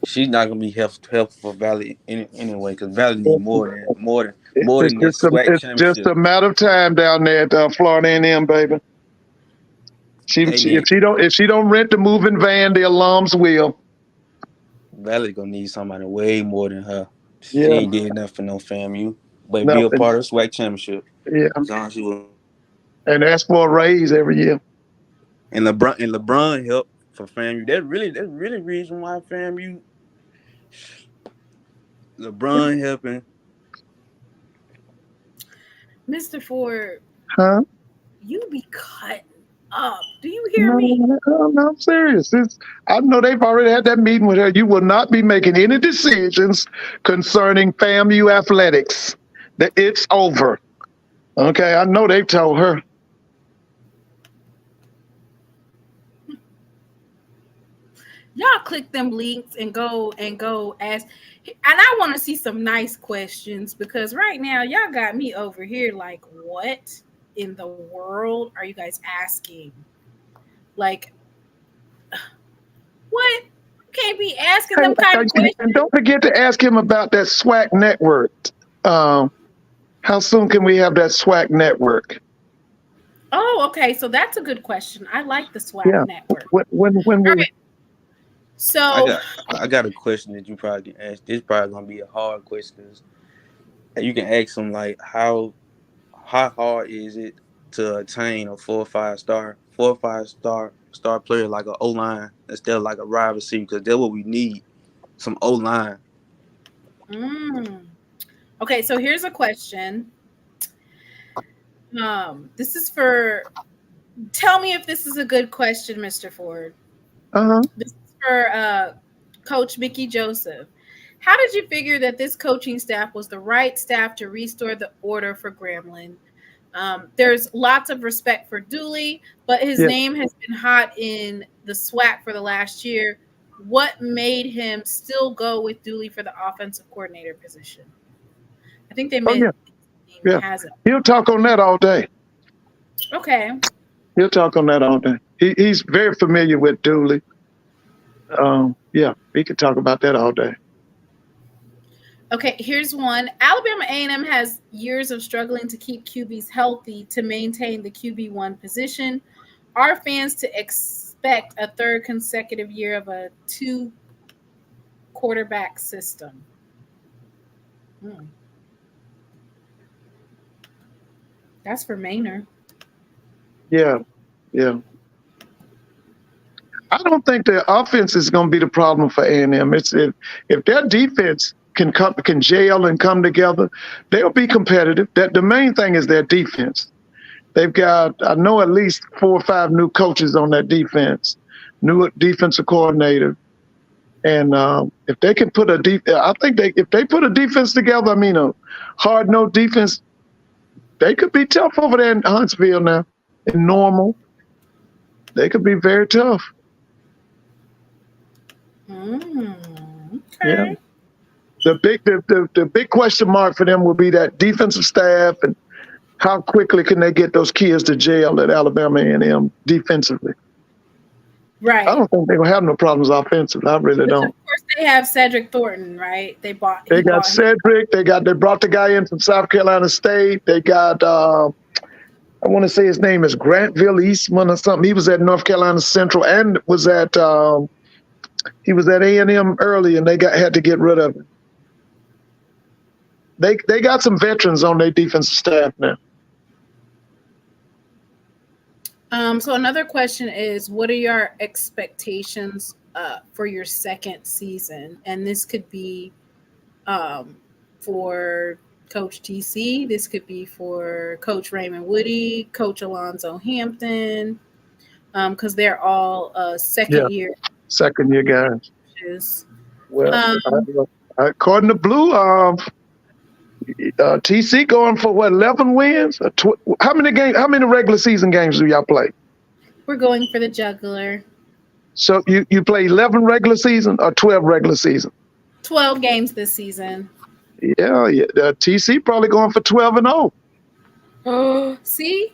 She's not gonna be helpful for Valley anyway, because Valley need more than the SWAC championship. It's just a matter of time down there at Florida A&M, baby. If she don't rent the moving van, the alums will. Valley gonna need somebody way more than her. She ain't did nothing for no FAMU, but be a part of the SWAC championship. Yeah, as long as she will. And ask for a raise every year. And LeBron helped for FAMU. That's really the reason why FAMU. LeBron helping. Mr. Ford, you be cutting up. Do you hear me? No, I'm serious. I know they've already had that meeting with her. You will not be making any decisions concerning FAMU athletics. It's over. Okay, I know they've told her. Y'all click them links and go ask. And I want to see some nice questions, because right now y'all got me over here like, what in the world are you guys asking? Like, what? You can't be asking them kind of questions. And don't forget to ask him about that SWAC network. How soon can we have that SWAC network? Oh, okay. So that's a good question. I like the SWAC network. When okay. So I got a question that you probably can ask. This is probably gonna be a hard question, because you can ask them like, how hard is it to attain a 4 or 5 star player like an O-line instead of like a wide receiver, because that's what we need, some O-line. Okay, so here's a question. This is for. Tell me if this is a good question, Mr. Ford. This is for Coach Mickey Joseph. How did you figure that this coaching staff was the right staff to restore the order for Grambling? There's lots of respect for Dooley, but his name has been hot in the SWAC for the last year. What made him still go with Dooley for the offensive coordinator position? I think they meant hasn't. He'll talk on that all day. Okay. He'll talk on that all day. He's very familiar with Dooley. He could talk about that all day. Okay, here's one. Alabama A&M has years of struggling to keep QBs healthy to maintain the QB1 position. Are fans to expect a third consecutive year of a 2-quarterback system? That's for Maynard. Yeah. I don't think their offense is going to be the problem for A&M. It's if their defense can gel and come together, they'll be competitive. The main thing is their defense. They've got, I know, at least 4 or 5 new coaches on that defense, new defensive coordinator. And if they can put if they put a defense together, a hard-nosed defense, they could be tough over there in Huntsville now. In Normal, they could be very tough. Okay. Yeah. The big question mark for them will be that defensive staff, and how quickly can they get those kids to jail at Alabama A&M defensively. Right. I don't think they're gonna have no problems offensively. I really don't. Of course, they have Cedric Thornton, right? They got Cedric. They brought the guy in from South Carolina State. They got I want to say his name is Grantville Eastman or something. He was at North Carolina Central and was at he was at A&M early, and they had to get rid of him. They got some veterans on their defensive staff now. So another question is, what are your expectations for your second season? And this could be for Coach TC. This could be for Coach Raymond Woody, Coach Alonzo Hampton, because they're all second year guys. Coaches. Well, according to Blue, TC going for what, 11 wins? How many regular season games do y'all play? We're going for the juggler. So you play 11 regular season or 12 regular season? 12 games this season. Yeah. TC probably going for 12-0. See?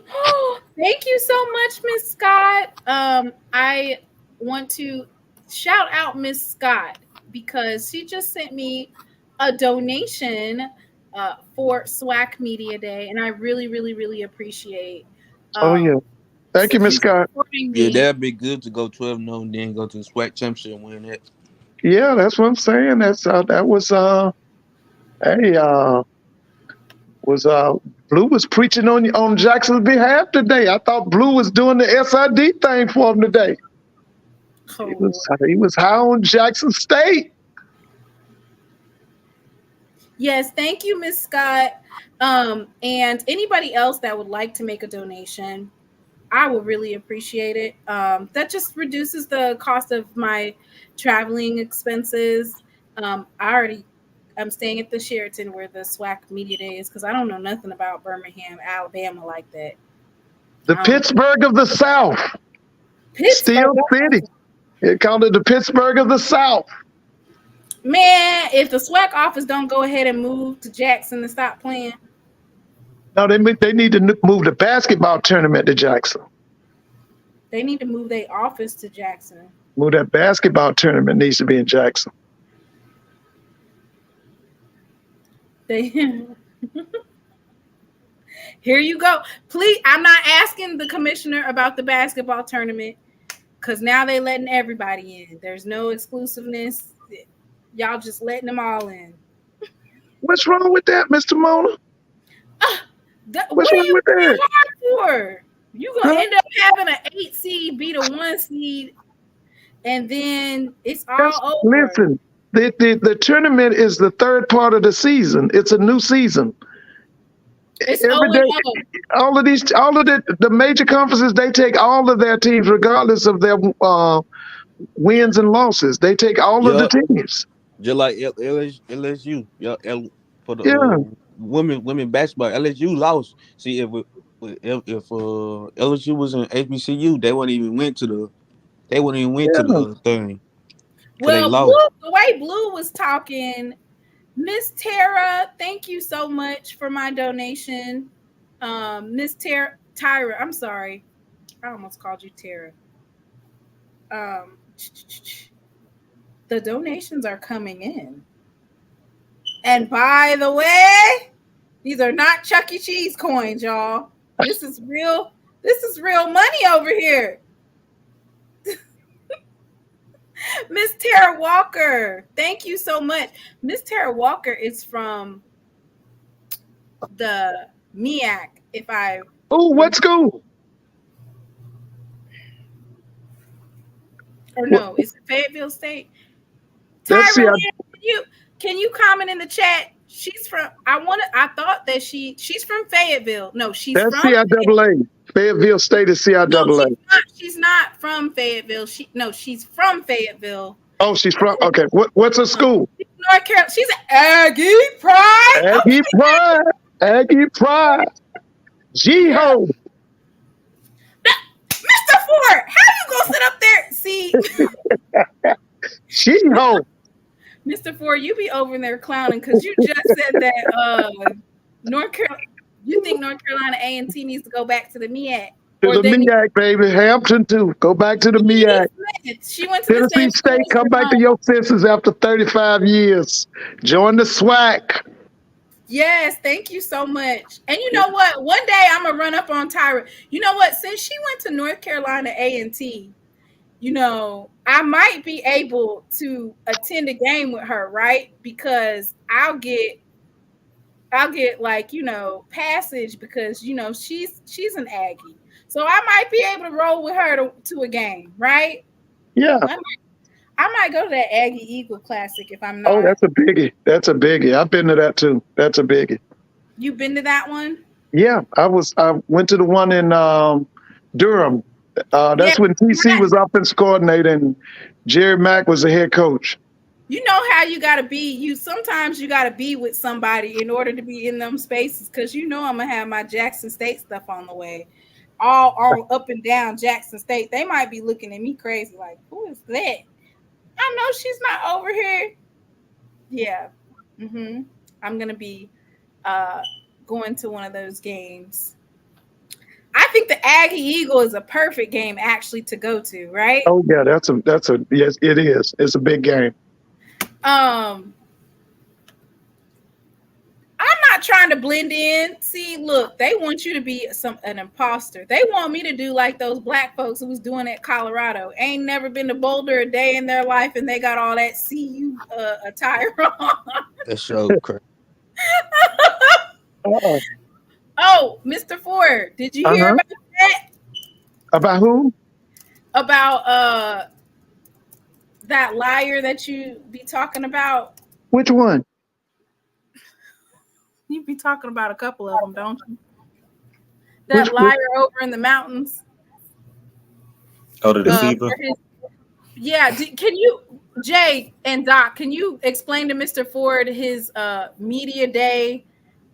Thank you so much, Miss Scott. I want to shout out Miss Scott because she just sent me a donation for SWAC Media Day, and I really, really, really appreciate. Thank you, Miss Scott. Yeah, that'd be good to go 12-0 and then go to the SWAC championship and win it. Yeah, that's what I'm saying. Blue was preaching on Jackson's behalf today. I thought Blue was doing the SID thing for him today. He was high on Jackson State. Yes, thank you, Miss Scott. And anybody else that would like to make a donation, I would really appreciate it. That just reduces the cost of my traveling expenses. I'm staying at the Sheraton where the SWAC Media Day is because I don't know nothing about Birmingham, Alabama like that. The Pittsburgh of the South. Steel City. They called it the Pittsburgh of the South. Man, if the SWAC office don't go ahead and move to Jackson and stop playing. No, they need to move the basketball tournament to Jackson. They need to move their office to Jackson. Move that basketball tournament needs to be in Jackson. Here you go. Please, I'm not asking the commissioner about the basketball tournament because now they letting everybody in. There's no exclusiveness. Y'all just letting them all in. What's wrong with that, Mr. Mona? What's wrong with that? For? You gonna end up having an 8 seed beat a 1 seed, and then it's all over. Listen, the tournament is the third part of the season. It's a new season. It's every day. All of the major conferences, they take all of their teams, regardless of their wins and losses. They take all of the teams. Just like LSU, for the women basketball, LSU lost. See, if LSU was in HBCU, they wouldn't even went to the thing. Well, the way Blue was talking, Miss Tara, thank you so much for my donation. Miss Tyra, I'm sorry, I almost called you Tara. The donations are coming in. And by the way, these are not Chuck E. Cheese coins, y'all. This is real money over here. Miss Tara Walker, thank you so much. Miss Tara Walker is from the MEAC. What school? Or no, it's Fayetteville State. Tyra, can you comment in the chat? She's from. I thought that she's from Fayetteville. No, that's from CIAA. Fayetteville State is CIAA. No, she's not from Fayetteville. She's from Fayetteville. Oh, she's from. Okay, what's her school? North Carolina. She's an Aggie Pride. Aggie Pride. G-Ho. Mr. Ford, how you gonna sit up there? See, G-Ho. Mr. Ford, you be over there clowning because you just said that North Carolina. You think North Carolina A&T needs to go back to the MEAC? To the MEAC, baby. Hampton too. Go back to the MEAC. She went to Tennessee State. Come back to your senses after 35 years. Join the SWAC. Yes, thank you so much. And you know what? One day I'm gonna run up on Tyra. You know what? Since she went to North Carolina A&T, I might be able to attend a game with her, right? Because I'll get like, passage because she's an Aggie. So I might be able to roll with her to a game, right? Yeah. I might go to that Aggie Eagle Classic if I'm not. Oh, that's a biggie. That's a biggie. I've been to that too. That's a biggie. You've been to that one? Yeah, I went to the one in Durham. That's when TC was offense coordinator and Jerry Mack was the head coach. You know how you gotta be. Sometimes you gotta be with somebody in order to be in them spaces, because I'm gonna have my Jackson State stuff on the way, all up and down Jackson State. They might be looking at me crazy, like, who is that? I know she's not over here. Yeah, I'm gonna be going to one of those games. I think the Aggie Eagle is a perfect game actually to go to, right? Oh yeah, that's a yes, it is. It's a big game. I'm not trying to blend in. See, look, they want you to be an imposter. They want me to do like those black folks who was doing at Colorado. Ain't never been to Boulder a day in their life, and they got all that CU attire on. That show crazy. Oh, Mr. Ford, did you hear about that? About who? About that liar that you be talking about? Which one? You be talking about a couple of them, don't you? That liar over in the mountains. Oh, the deceiver. Yeah. Can you, Jay and Doc, can you explain to Mr. Ford his media day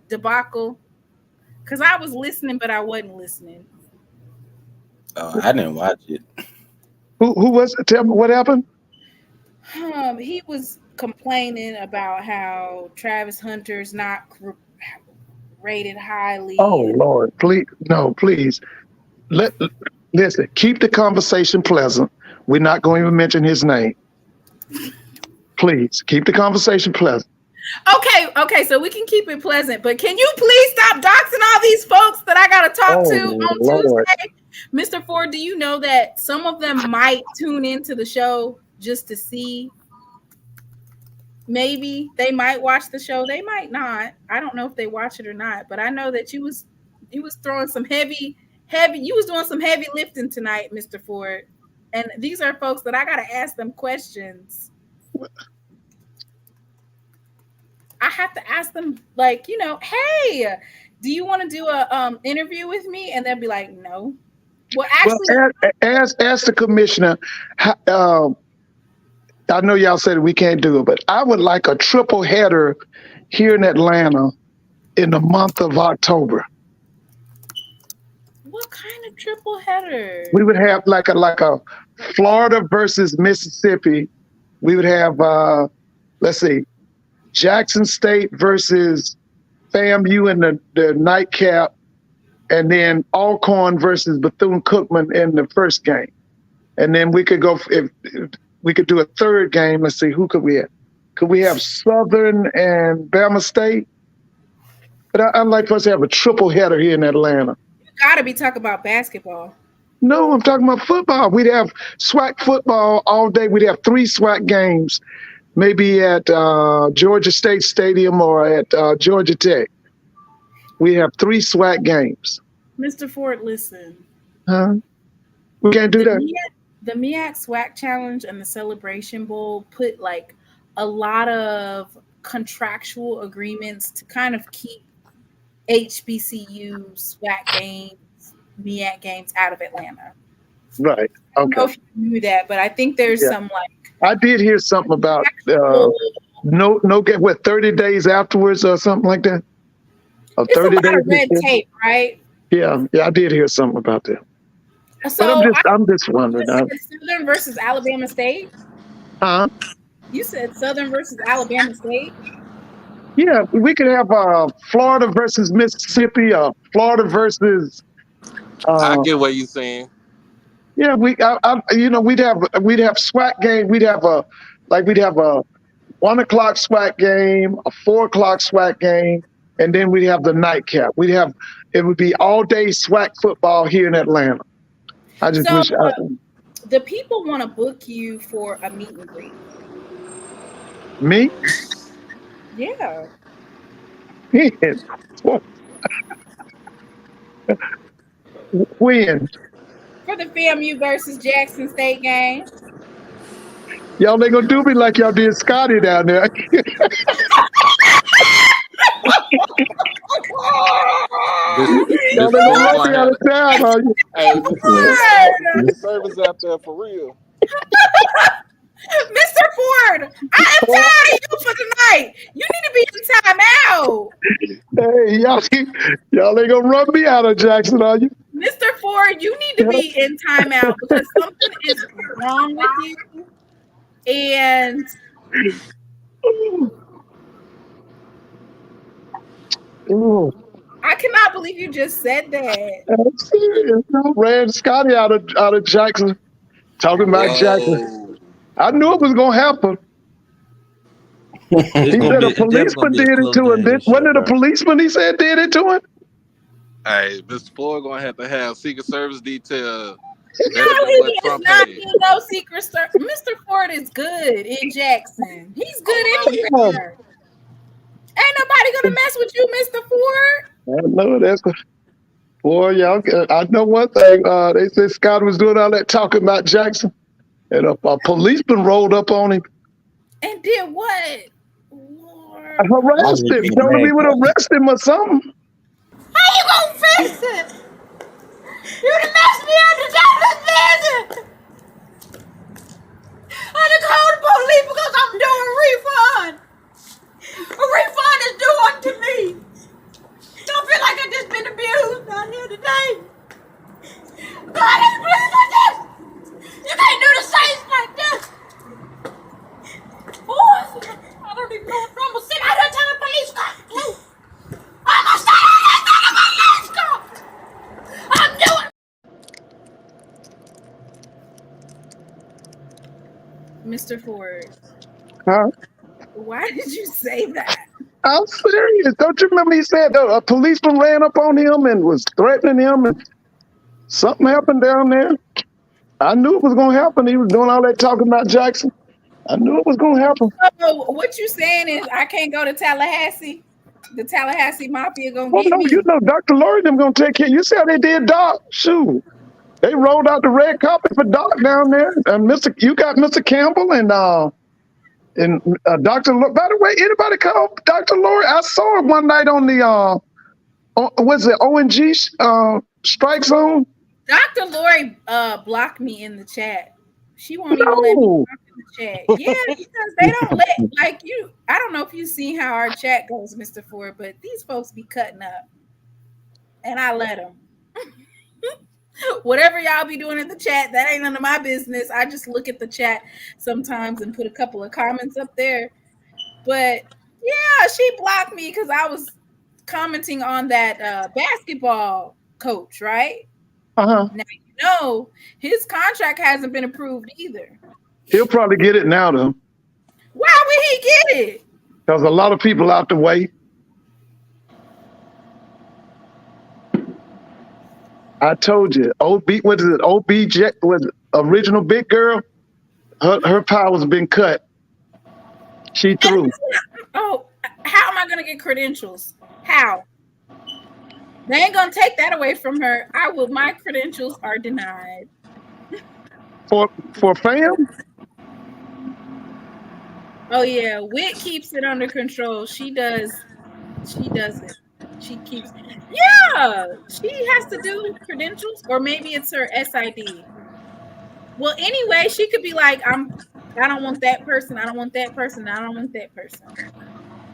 debacle? Because I was listening, but I wasn't listening. Oh, I didn't watch it. Who was it? Tell me what happened. He was complaining about how Travis Hunter's not rated highly. Oh Lord, please, no, please. Listen, keep the conversation pleasant. We're not going to even mention his name. Please keep the conversation pleasant. Okay, so we can keep it pleasant, but can you please stop doxing all these folks that I gotta talk to on Lord. Tuesday? Mr. Ford, do you know that some of them might tune into the show just to see? Maybe they might watch the show, they might not. I don't know if they watch it or not, but I know that you was throwing some heavy, you was doing some heavy lifting tonight, Mr. Ford. And these are folks that I gotta ask them questions. I have to ask them, like, hey, do you want to do a interview with me? And they'll be like, no. Well, actually, ask the commissioner. I know y'all said we can't do it, but I would like a triple header here in Atlanta in the month of October. What kind of triple header? We would have like a Florida versus Mississippi. We would have let's see, Jackson State versus FAMU in the nightcap, and then Alcorn versus Bethune-Cookman in the first game. And then we could go, if we could do a third game. Let's see, who could we have? Could we have Southern and Bama State? But I'd like for us to have a triple header here in Atlanta. You gotta be talking about basketball. No, I'm talking about football. We'd have SWAC football all day. We'd have 3 SWAC games. Maybe at Georgia State Stadium or at Georgia Tech. We have 3 SWAC games. Mr. Ford, listen. Huh? We can't do that. The MEAC SWAC Challenge and the Celebration Bowl put like a lot of contractual agreements to kind of keep HBCU SWAC games, MEAC games out of Atlanta. Right. Okay. I don't know if you knew that, but I think there's some like. I did hear something about no get 30 days afterwards or something like that. It's 30 days. Red tape, right? Yeah, I did hear something about that. So but I'm just wondering. Southern versus Alabama State. Huh? You said Southern versus Alabama State. Yeah, we could have Florida versus Mississippi, Florida versus. I get what you're saying. Yeah, we'd have SWAC game. We'd have a 1 o'clock SWAC game, a 4 o'clock SWAC game, and then we have the nightcap. It would be all day SWAC football here in Atlanta. I just So wish the people want to book you for a meet and greet. me. Yeah. When For the FAMU versus Jackson State game. y'all ain't gonna do me like y'all did Scotty down there. Y'all ain't gonna run me out of town, are you? Hey, the service out there for real. Mr. Ford, I am tired of you for tonight. You need to be in timeout. Hey, y'all ain't gonna run me out of Jackson, are you? Mr. Ford, you need to be in timeout because something is wrong with you. And Ooh, I cannot believe you just said that. I'm serious. I ran Scotty out of Jackson, talking about Jackson. I knew it was gonna happen. He said a policeman did it to him. Wasn't it a policeman he said did it to him? Hey, Mr. Ford gonna have to have Secret Service detail. No, he is not being no Secret Service. Mr. Ford is good in Jackson. He's good everywhere. Ain't nobody gonna mess with you, Mr. Ford. I know that's boy, y'all. I know one thing. They said Scott was doing all that talking about Jackson, and a policeman rolled up on him and did what? Lord. Harassed him. Told him he would arrest him or something. How you gonna fix it? You done messed me up to Jackson's business. I done called the police because I'm doing a refund. A refund is due unto me. Don't feel like I just been abused out here today. God ain't pleased like this. You can't do the Saints like this. Boy, I don't even know if I'm gonna sit out here telling the police car. I'm gonna sit out here telling the police car. I'm doing. Mr. Ford. Huh? Why did you say that? I'm serious. Don't you remember he said a policeman ran up on him and was threatening him and something happened down there? I knew it was going to happen. He was doing all that talking about Jackson. I knew it was going to happen. So what you saying is I can't go to Tallahassee? The Tallahassee Mafia going to get me? You know, Dr. Lori them going to take care. You see how they did Doc? Shoot. They rolled out the red carpet for Doc down there. And you got Mr. Campbell and Dr. Lori. By the way, anybody call Dr. Lori? I saw her one night on the what's it, ONG strike zone. Dr. Lori blocked me in the chat. She won't even let me talk in the chat. Yeah, because they don't let you. I don't know if you see how our chat goes, Mr. Ford, but these folks be cutting up, and I let them. Whatever y'all be doing in the chat, that ain't none of my business. I just look at the chat sometimes and put a couple of comments up there. But yeah, she blocked me because I was commenting on that basketball coach, right? Uh-huh. Now, you know, his contract hasn't been approved either. He'll probably get it now, though. Why would he get it? Because a lot of people out the way. I told you, OBJ was original big girl. Her powers been cut. She threw. Oh, how am I going to get credentials? How? They ain't going to take that away from her. My credentials are denied. For FAM? Oh yeah, Wit keeps it under control. She does it. She keeps. Yeah, she has to do credentials, or maybe it's her SID. Well, anyway, she could be like, I don't want that person. I don't want that person. I don't want that person.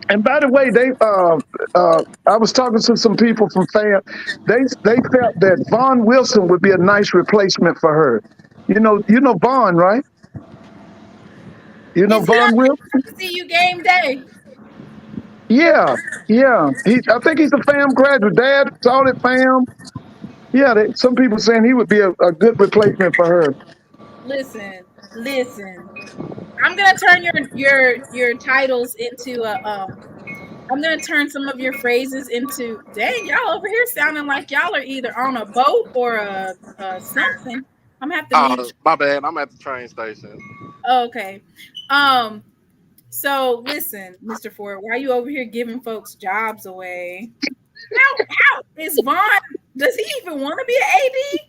And by the way, I was talking to some people from FAM. They felt that Vaughn Wilson would be a nice replacement for her. You know Vaughn, right? You know Vaughn Wilson? See you game day. Yeah. I think he's a FAM graduate. Dad taught at FAM. Yeah, some people saying he would be a good replacement for her. Listen. I'm gonna turn your titles into I'm gonna turn some of your phrases into. Dang, y'all over here sounding like y'all are either on a boat or a something. I'm gonna have to mute. My bad. I'm at the train station. Okay. So listen, Mr. Ford, why are you over here giving folks jobs away? How is Vaughn? Does he even want to be an AD?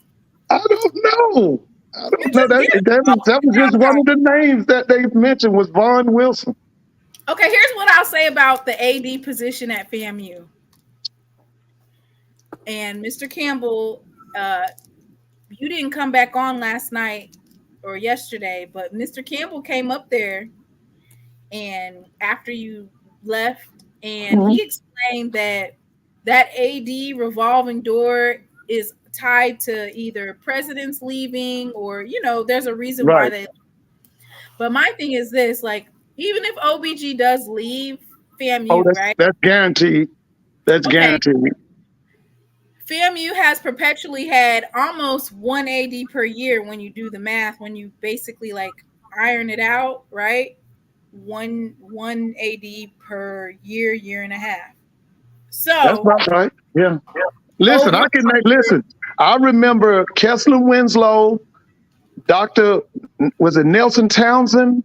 I don't know. I don't know. Just That was just one of the names that they mentioned was Vaughn Wilson. Okay, here's what I'll say about the AD position at FAMU. And Mr. Campbell, you didn't come back on last night or yesterday, but Mr. Campbell came up there and after you left, and he explained that AD revolving door is tied to either presidents leaving or, there's a reason why they. But my thing is this, like, even if OBG does leave FAMU, right? That's guaranteed. That's guaranteed. FAMU has perpetually had almost one AD per year when you do the math, when you basically like iron it out, right? One AD per year and a half. So that's about right. Yeah. Listen, I remember Kessler Winslow, was it Nelson Townsend?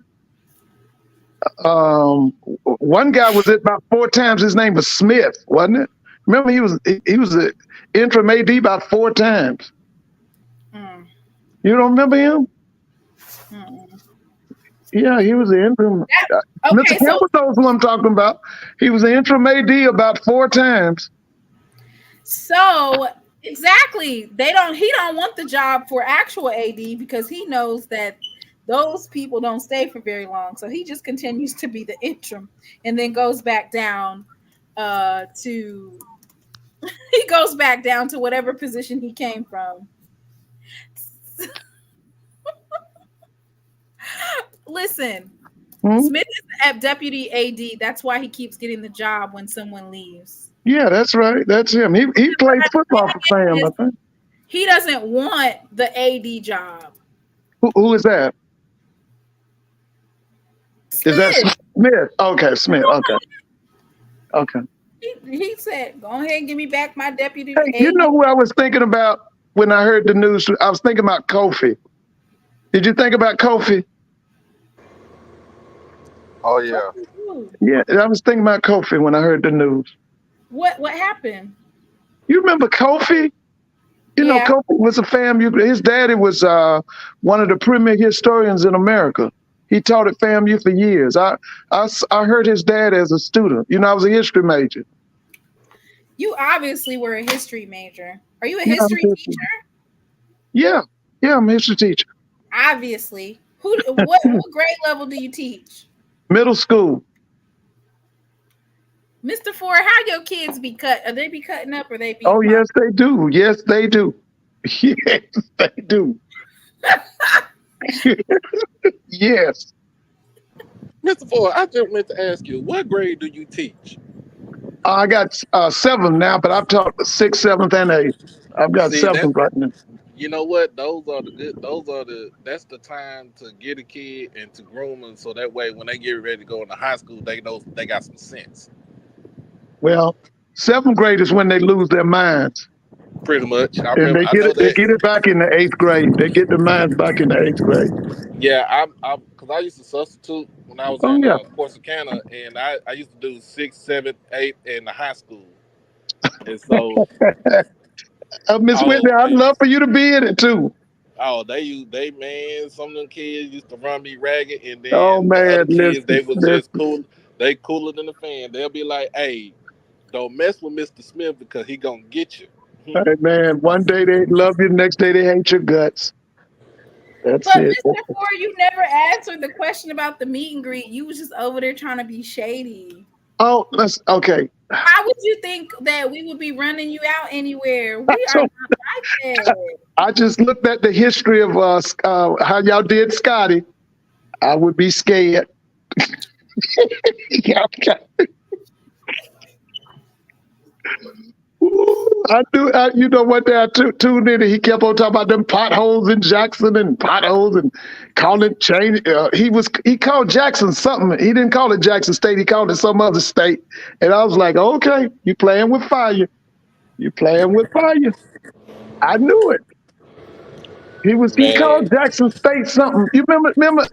One guy was it about 4 times. His name was Smith, wasn't it? Remember, he was the interim AD about 4 times. You don't remember him? Yeah, he was the interim. Mr. Campbell knows who I'm talking about. He was the interim AD about 4 times. So exactly, he don't want the job for actual AD because he knows that those people don't stay for very long. So he just continues to be the interim and then goes back down to whatever position he came from. Listen, Smith is the deputy AD. That's why he keeps getting the job when someone leaves. Yeah, that's right. That's him. He played football for Sam, I think. He doesn't want the AD job. Who is that? Smith. Is that Smith? Okay, Smith. Okay. He said, "Go ahead and give me back my deputy." Hey, you know who I was thinking about when I heard the news? I was thinking about Kofi. Did you think about Kofi? Oh yeah. Yeah, I was thinking about Kofi when I heard the news. What happened? You remember Kofi? You know, Kofi was a FAMU. His daddy was one of the premier historians in America. He taught at FAMU for years. I heard his dad as a student. You know, I was a history major. You obviously were a history major. Are you a history teacher? Yeah, I'm a history teacher. Obviously. What grade level do you teach? Middle school. Mr. Ford, how your kids be cut? Are they be cutting up or they be? Oh, yes, they do. Yes, they do. Yes, they do. Yes. Mr. Ford, I just meant to ask you, what grade do you teach? I got 7 now, but I've taught 6th, 7th, and 8th. I've got 7 right now. You know what? That's the time to get a kid and to groom them so that way when they get ready to go into high school, they know they got some sense. Well, 7th grade is when they lose their minds. Pretty much. They get it back in the 8th grade. They get their minds back in the 8th grade. Yeah, because I used to substitute when I was in Corsicana, and I used to do 6th, 7th, 8th in the high school. And so, Miss Whitney, I'd love for you to be in it too. Oh, man, some of them kids used to run me ragged, and then the other kids, they was just cool. They cooler than the fan. They'll be like, "Hey, don't mess with Mr. Smith because he gonna get you." Hey man, one day they love you, the next day they hate your guts. That's it. Mr. Ford, you never answered the question about the meet and greet. You was just over there trying to be shady. Oh, that's okay. How would you think that we would be running you out anywhere? We are not like that. I just looked at the history of how y'all did Scotty. I would be scared. I do. You know what? There tuned in, and he kept on talking about them potholes in Jackson and potholes and calling change. He called Jackson something. He didn't call it Jackson State. He called it some other state. And I was like, okay, you playing with fire. You playing with fire. I knew it. He Man, called Jackson State something. You remember,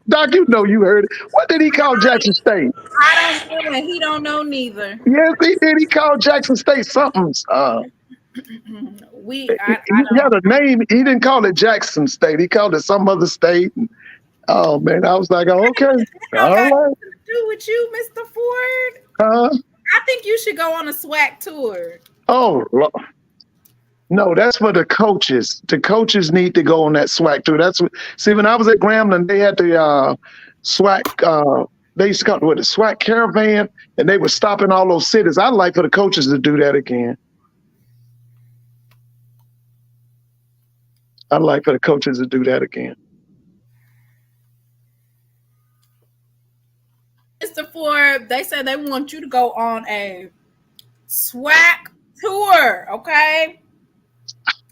Doc? You know, you heard it. What did he call Jackson State? I don't know, and he don't know neither. Yes, he did. He called Jackson State something. I He had don't. a name. He didn't call it Jackson State. He called it some other state. Oh man, I was like, okay, That don't all got right. nothing to do with you, Mr. Ford. I think you should go on a SWAC tour. Oh no, that's for the coaches. The coaches need to go on that SWAC tour. See, when I was at Grambling, they had the SWAC. They used to come with the SWAC caravan, and they were stopping all those cities. I'd like for the coaches to do that again. I'd like for the coaches to do that again. Mr. Ford, they said they want you to go on a SWAC tour, okay?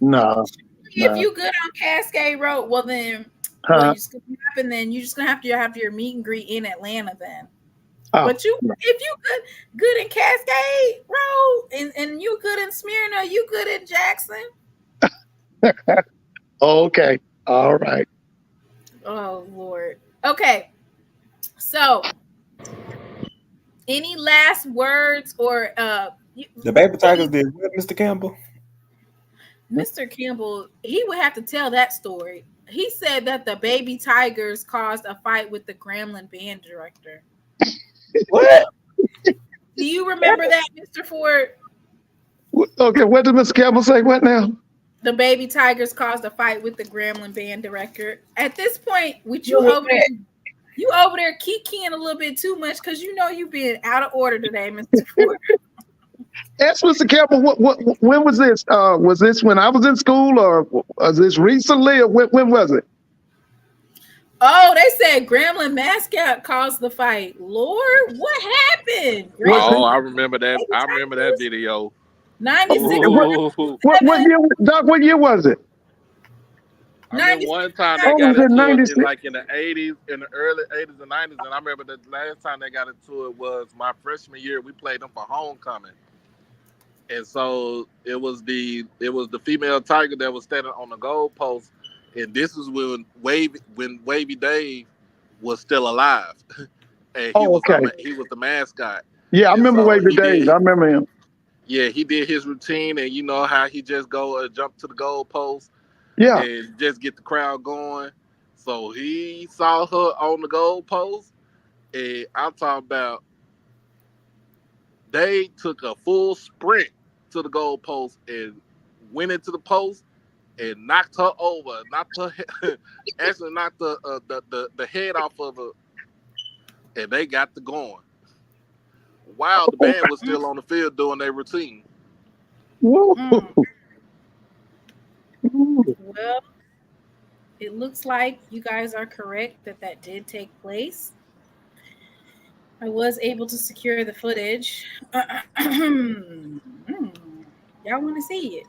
No. If you good on Cascade Road, well then you're just gonna have to have your meet and greet in Atlanta then. But if you good in Cascade Road and you good in Smyrna, you good in Jackson. Okay. All right. Oh Lord. Okay. So any last words or the baby tigers did what, Mr. Campbell? Mr. Campbell, he would have to tell that story. He said that the baby tigers caused a fight with the Grambling band director. What? Do you remember that, Mr. Ford? Okay, what did Mr. Campbell say? What now? The baby tigers caused a fight with the Grambling band director. At this point, with you over there kikiing a little bit too much because you know you've been out of order today, Mr. Ford. Ask Mr. Campbell, when was this? Was this when I was in school, or was this recently, or when was it? Oh, they said Grambling mascot caused the fight. Lord, what happened? I remember that. I remember that video. 96. What year, Doc? What year was it? I remember one time they got into it like in the 80s, in the early 80s and 90s, and I remember the last time they got into it was my freshman year. We played them for homecoming. And so it was the female tiger that was standing on the goal post, and this was when Wavy Dave was still alive, and he was the mascot. Yeah, I remember Wavy Dave. I remember him. Yeah, he did his routine, and you know how he just go jump to the goal post, and just get the crowd going. So he saw her on the goal post, and I'm talking about. They took a full sprint to the goal post and went into the post and knocked her over. Actually knocked the head off of her, and they got to going. While the band was still on the field doing their routine. Well, it looks like you guys are correct that did take place. I was able to secure the footage. Y'all want to see it?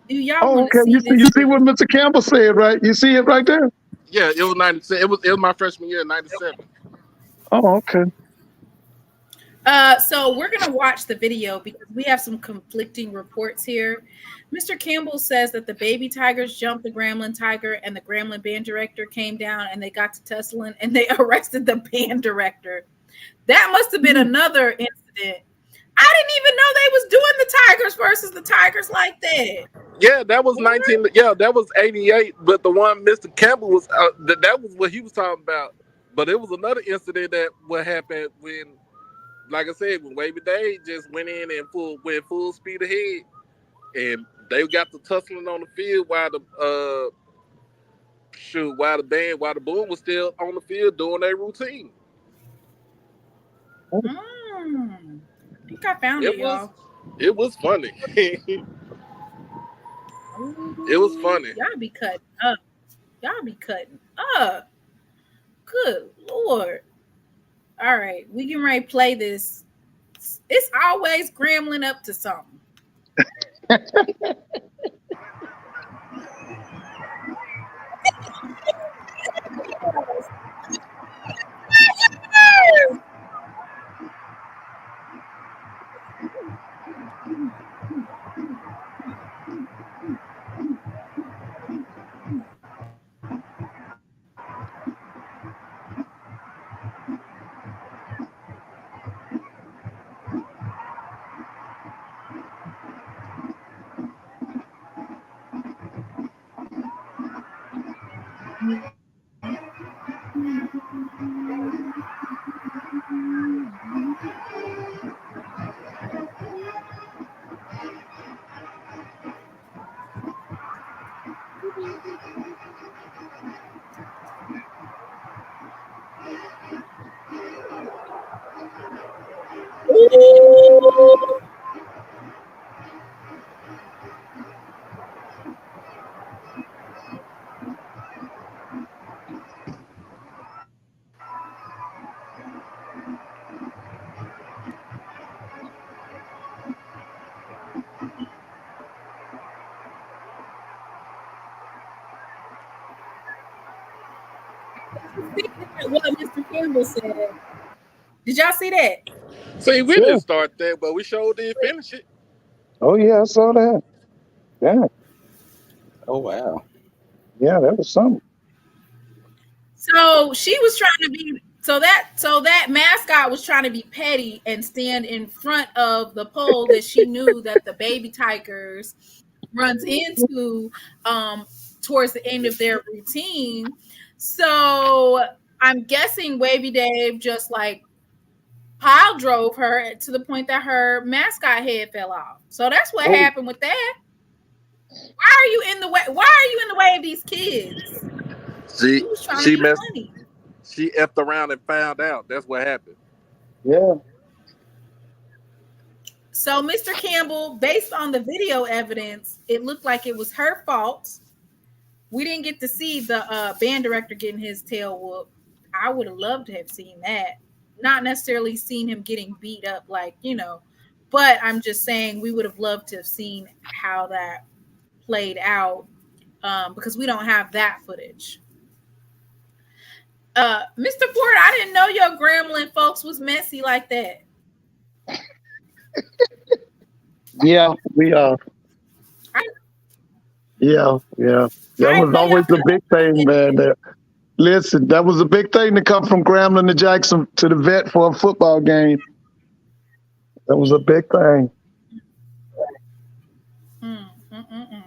Do y'all want to see this? You see what Mr. Campbell said, right? You see it right there? Yeah, it was 97. It was my freshman year, 97. Oh, okay. So we're going to watch the video because we have some conflicting reports here. Mr. Campbell says that the baby tigers jumped the Grambling tiger and the Grambling band director came down and they got to tussling and they arrested the band director. That must have been another incident. I didn't even know they was doing the tigers versus the tigers like that. Yeah, that was 19. Yeah, that was 88. But the one Mr. Campbell was, that was what he was talking about. But it was another incident that what happened when, like I said, when Wavy Dave just went in and went full speed ahead, and they got the tussling on the field while the boom was still on the field doing their routine. I think I found it, y'all. It was funny. It was funny. Y'all be cutting up. Good Lord. All right, we can ready to play this It's always Grambling up to something. Ooh. What Mr. Campbell said. Did y'all see that? See, we didn't start that, but we sure did finish it. Oh yeah, I saw that. Yeah. Oh wow. Yeah, that was something. So she was trying to be so that mascot was trying to be petty and stand in front of the pole that she knew that the baby tigers runs into towards the end of their routine. So I'm guessing Wavy Dave just like pile drove her to the point that her mascot head fell off. So that's what happened with that. Why are you in the way? Why are you in the way of these kids? She messed. She effed around and found out. That's what happened. Yeah. So, Mr. Campbell, based on the video evidence, it looked like it was her fault. We didn't get to see the band director getting his tail whooped. I would have loved to have seen that. Not necessarily seen him getting beat up, like, you know, but I'm just saying we would have loved to have seen how that played out because we don't have that footage. Mr. Ford, I didn't know your Grambling folks was messy like that. Yeah, we are. Yeah. That was always the big thing, man. Listen, that was a big thing to come from Grambling to Jackson to the vet for a football game. That was a big thing.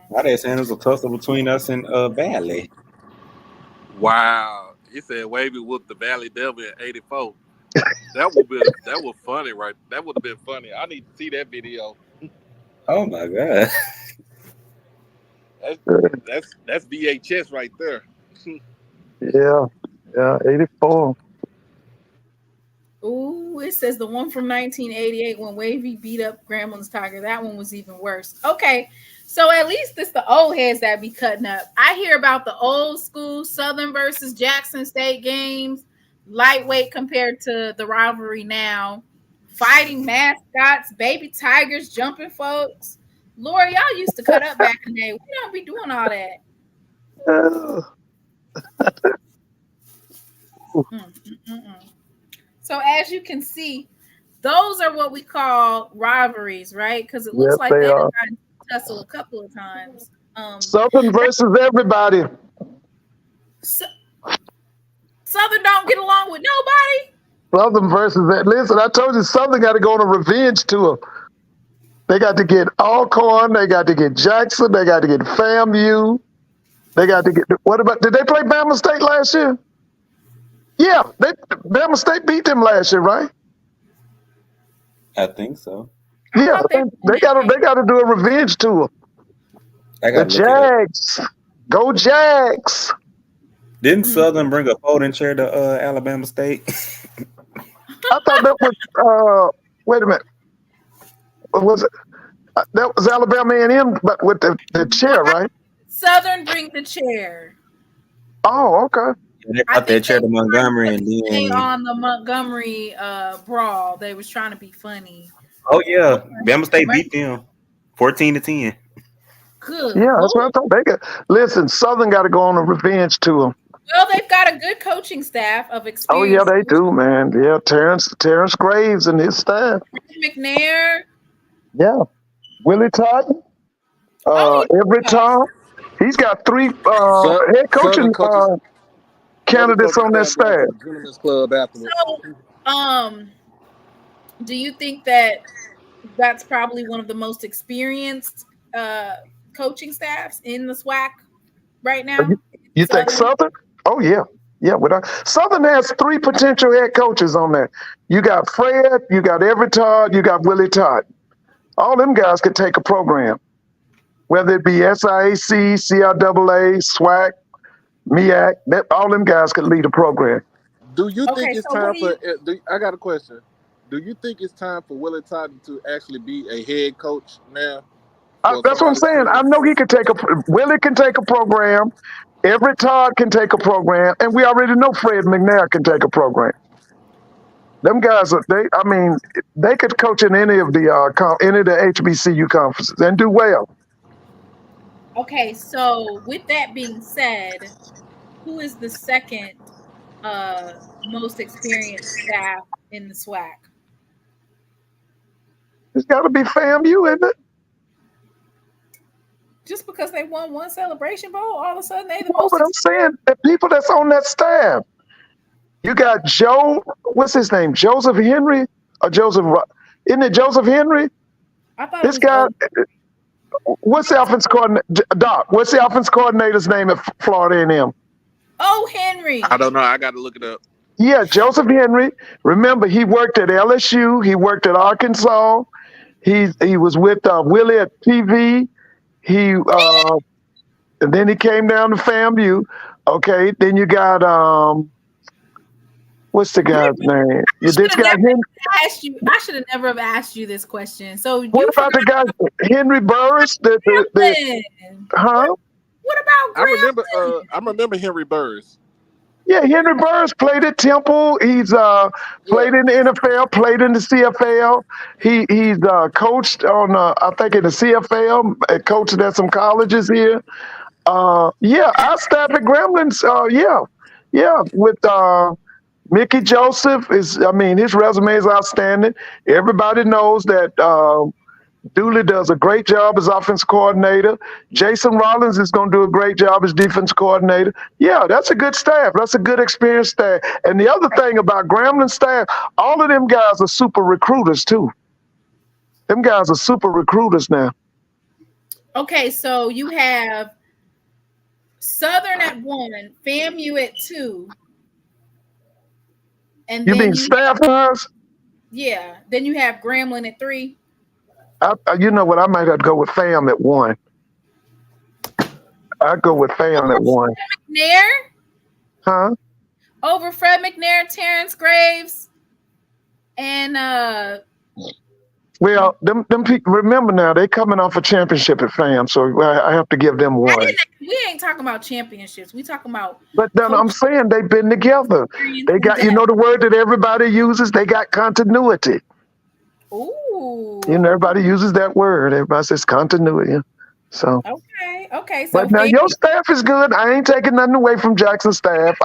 Why they saying there's a tussle between us and Valley? Wow. He said Wavy whooped the Valley Devil in 84. That was funny, right? That would have been funny. I need to see that video. Oh my god. That's VHS right there. Yeah, 84. Ooh, it says the one from 1988 when Wavy beat up Grambling's Tiger. That one was even worse. Okay, so at least it's the old heads that be cutting up. I hear about the old school Southern versus Jackson State games, lightweight compared to the rivalry now, fighting mascots, baby tigers, jumping folks. Lord, y'all used to cut up back in the day. We don't be doing all that. So as you can see, those are what we call rivalries, right? Because it looks like they've gotten tussle a couple of times. Southern versus everybody. Southern don't get along with nobody. Southern versus that. Listen, I told you Southern got to go on a revenge tour. They got to get Alcorn. They got to get Jackson. They got to get FAMU. They got to get. What about? Did they play Bama State last year? Yeah, Bama State beat them last year, right? I think so. Yeah, they got to do a revenge tour. The Jags, go Jags! Didn't Southern bring a folding chair to Alabama State? I thought that was. Wait a minute. What was it? That was Alabama A&M, but with the chair, right? Southern bring the chair. Oh, okay. They got that chair to Montgomery, and Stay then on the Montgomery brawl. They was trying to be funny. oh yeah, Bama State beat them 14-10. Good. Yeah, that's what I Lord. thought. They got listen. Southern got to go on a revenge tour. Well, they've got a good coaching staff of Oh experience. yeah, they do, man. Yeah, Terrence Graves and his staff. McNair. Yeah, Willie Todd. Every time he's got 3 head coaching candidates on that staff. Gentlemen's Club afterwards. So, do you think that that's probably one of the most experienced coaching staffs in the SWAC right now? You think Southern? Oh yeah, yeah. Southern has 3 potential head coaches on there. You got Fred, you got Everett Todd, you got Willie Todd. All them guys could take a program, whether it be SIAC, CIAA, SWAC, MEAC. All them guys could lead a program. Do you think it's time for? I got a question. Do you think it's time for Willie Todd to actually be a head coach now? That's what I'm saying. I know he could Willie can take a program. Everett Todd can take a program, and we already know Fred McNair can take a program. Them guys they could coach in any of the HBCU conferences and do well. Okay, so with that being said, who is the second most experienced staff in the SWAC? It's got to be FAMU, isn't it? Just because they won one Celebration Bowl, all of a sudden they the No, most. but I'm saying the people that's on that staff. You got what's his name? Joseph Henry or Joseph? Isn't it Joseph Henry? I thought this guy. What's the offense coordinator? Doc. What's the offense coordinator's name at Florida A&M? Oh, Henry. I don't know. I got to look it up. Yeah, Joseph Henry. Remember, he worked at LSU. He worked at Arkansas. He was with Willie at TV. And then he came down to FAMU. Okay, then you got what's the guy's name? I should have never have asked you this question. So what about the guy Henry Burris? Huh? What about Grambling? I remember Henry Burris. Yeah, Henry Burris played at Temple. He's played in the NFL, played in the CFL. He's coached on I think in the CFL, coached at some colleges here. Our staff at Gremlins, with Mickey Joseph his resume is outstanding. Everybody knows that Dooley does a great job as offense coordinator. Jason Rollins is going to do a great job as defense coordinator. Yeah, that's a good staff. That's a good experienced staff. And the other thing about Grambling staff, all of them guys are super recruiters too. Them guys are super recruiters now. Okay, so you have Southern at 1, FAMU at 2. And you mean staff-wise? Yeah. Then you have Grambling at 3. You know what? I might have to go with FAM at 1. I'd go with FAM at 1. McNair? Huh? Over Fred McNair, Terrence Graves, and well, them people. Remember now, they coming off a championship at FAM, so I have to give them 1. We ain't talking about championships. We talking about. But then I'm saying they've been together. They got the word that everybody uses. They got continuity. Ooh. Everybody uses that word. Everybody says continuity. So okay. So but now your staff is good. I ain't taking nothing away from Jackson's staff.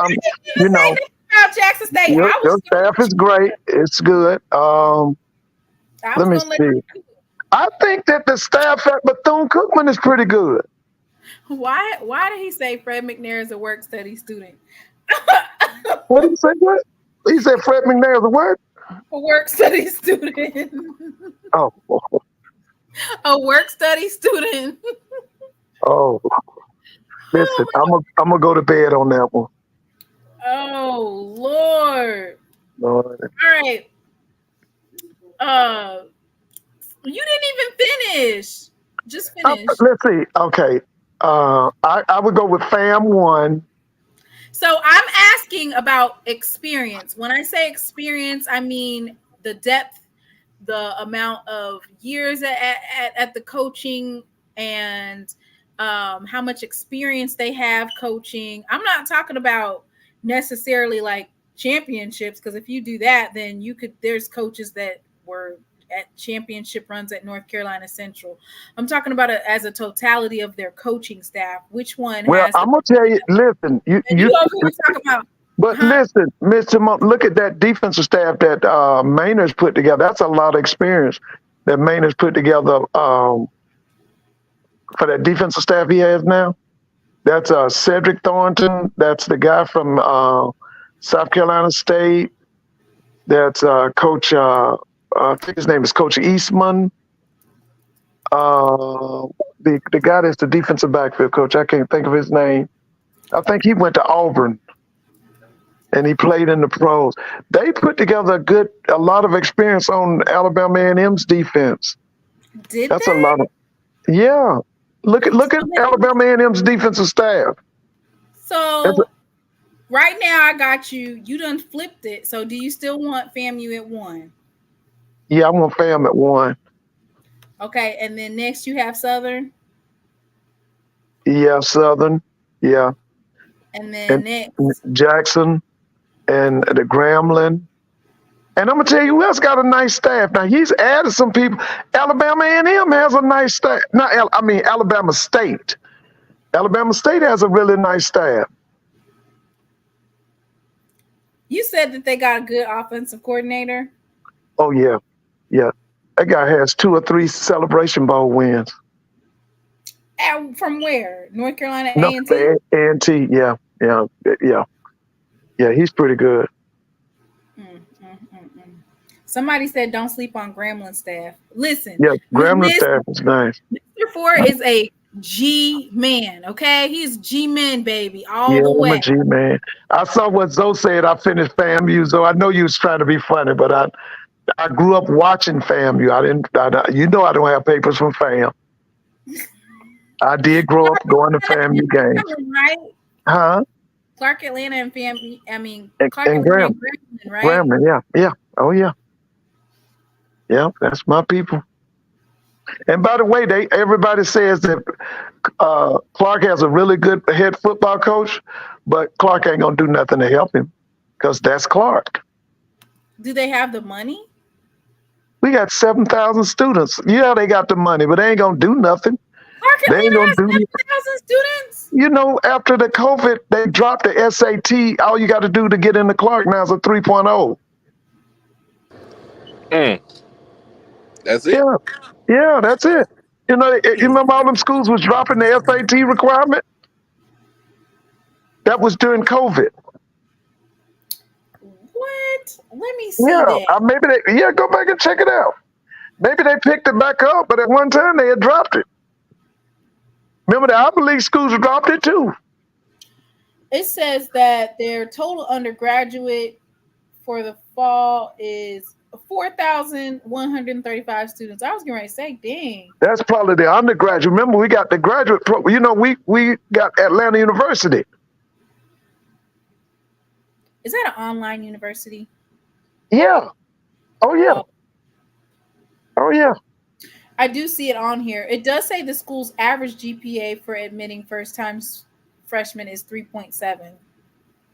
Jackson State. Your staff is great. It's good. Let me see. I think that the staff at Bethune-Cookman is pretty good. Why did he say Fred McNair is a work study student? What did he say? What? He said Fred McNair is a what? A work study student. Oh. A work study student. Oh. Listen, I'm gonna go to bed on that one. Oh Lord. All right. You didn't even finish. Just finish. Let's see. Okay. I would go with FAM 1. So I'm asking about experience. When I say experience, I mean the depth, the amount of years at the coaching, and how much experience they have coaching. I'm not talking about necessarily like championships, because if you do that, then there's coaches that were at championship runs at North Carolina Central. I'm talking about it as a totality of their coaching staff. Which one Well, has? I'm gonna tell you. Listen, you over talk about. But listen, Mr. Monk, look at that defensive staff that Maynard's put together. That's a lot of experience that Maynard's put together for that defensive staff he has now. That's Cedric Thornton. That's the guy from South Carolina State. That's Coach, I think his name is Coach Eastman. The guy that's the defensive backfield coach, I can't think of his name. I think he went to Auburn and he played in the pros. They put together a lot of experience on Alabama A&M's defense. That's a lot of, yeah. Look at Alabama A&M's defensive staff. So right now I got you. You done flipped it. So do you still want FAMU at 1? Yeah, I want FAM at 1. Okay, and then next you have Southern. Yeah, Southern. Yeah. And then next Jackson and the Grambling. And I'm gonna tell you who else got a nice staff. Now he's added some people. Alabama A&M has a nice staff. Alabama State. Alabama State has a really nice staff. You said that they got a good offensive coordinator. Oh yeah, yeah. That guy has 2 or 3 Celebration Bowl wins. And from where? North Carolina No, A&T? A&T, yeah. Yeah, he's pretty good. Somebody said don't sleep on Grambling staff. Listen. Yeah, Grambling staff is nice. Mr. Ford is a G-man, okay? He's G-man, baby, all the way. I'm a G-man. I saw what Zoe said. I finished FAMU, Zoe. I know you was trying to be funny, but I grew up watching FAMU. I don't have papers from FAM. I did grow up going to FAMU games. Right? Huh? Clark Atlanta and FAMU, Clark and Grambling, right? Grambling, yeah. Oh, yeah. Yeah, that's my people. And by the way, everybody says that Clark has a really good head football coach, but Clark ain't going to do nothing to help him because that's Clark. Do they have the money? We got 7,000 students. Yeah, they got the money, but they ain't going to do nothing. They ain't going to do 7,000 students? You know, after the COVID, they dropped the SAT. All you got to do to get into Clark now is a 3.0. That's it? Yeah, that's it. You know, you remember all them schools was dropping the SAT requirement? That was during COVID. What? Let me see that. Maybe go back and check it out. Maybe they picked it back up, but at one time they had dropped it. Remember the Ivy League schools dropped it too. It says that their total undergraduate for the fall is 4,135 students. I was going to say, dang. That's probably the undergraduate. Remember, we got the graduate program. You know, we got Atlanta University. Is that an online university? Yeah. Oh, yeah. Oh, yeah. I do see it on here. It does say the school's average GPA for admitting first-time freshmen is 3.7.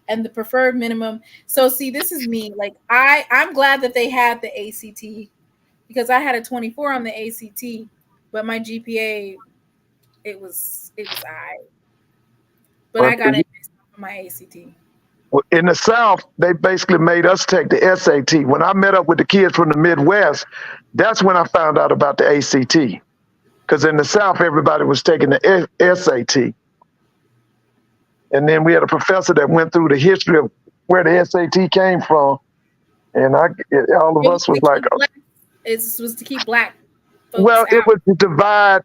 And the preferred minimum. So see, this is me. Like I'm glad that they had the ACT because I had a 24 on the ACT, but my GPA it was I. But I got it on my ACT. In the South, they basically made us take the SAT. When I met up with the kids from the Midwest, that's when I found out about the ACT. Because in the South, everybody was taking the SAT. And then we had a professor that went through the history of where the SAT came from. And all of us was like... It was to keep black folks out. It was to divide...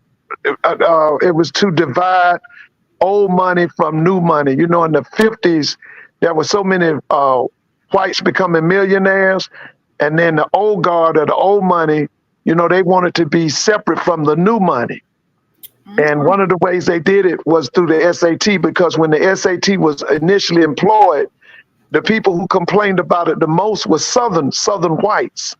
it was to divide old money from new money. You know, in the 50s, there were so many whites becoming millionaires. And then the old guard of the old money, you know, they wanted to be separate from the new money. And one of the ways they did it was through the SAT, because when the SAT was initially employed, the people who complained about it the most was Southern whites,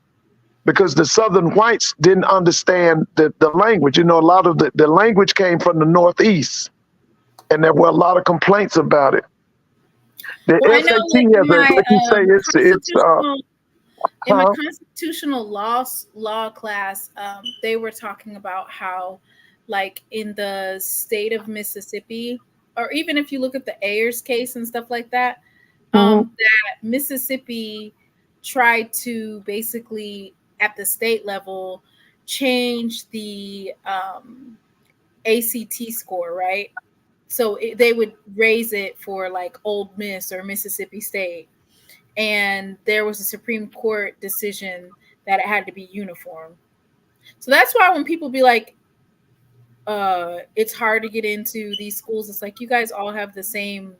because the Southern whites didn't understand the language. You know, a lot of the language came from the Northeast, and there were a lot of complaints about it. The Well, I know, SAT like has a, like you say, in my huh? constitutional law class, they were talking about how, like in the state of Mississippi, or even if you look at the Ayers case and stuff like that, Mhm. that Mississippi tried to basically at the state level change the ACT score, right? So they would raise it for like Old Miss or Mississippi State, and there was a Supreme Court decision that it had to be uniform. So that's why when people be like, it's hard to get into these schools, it's like you guys all have the same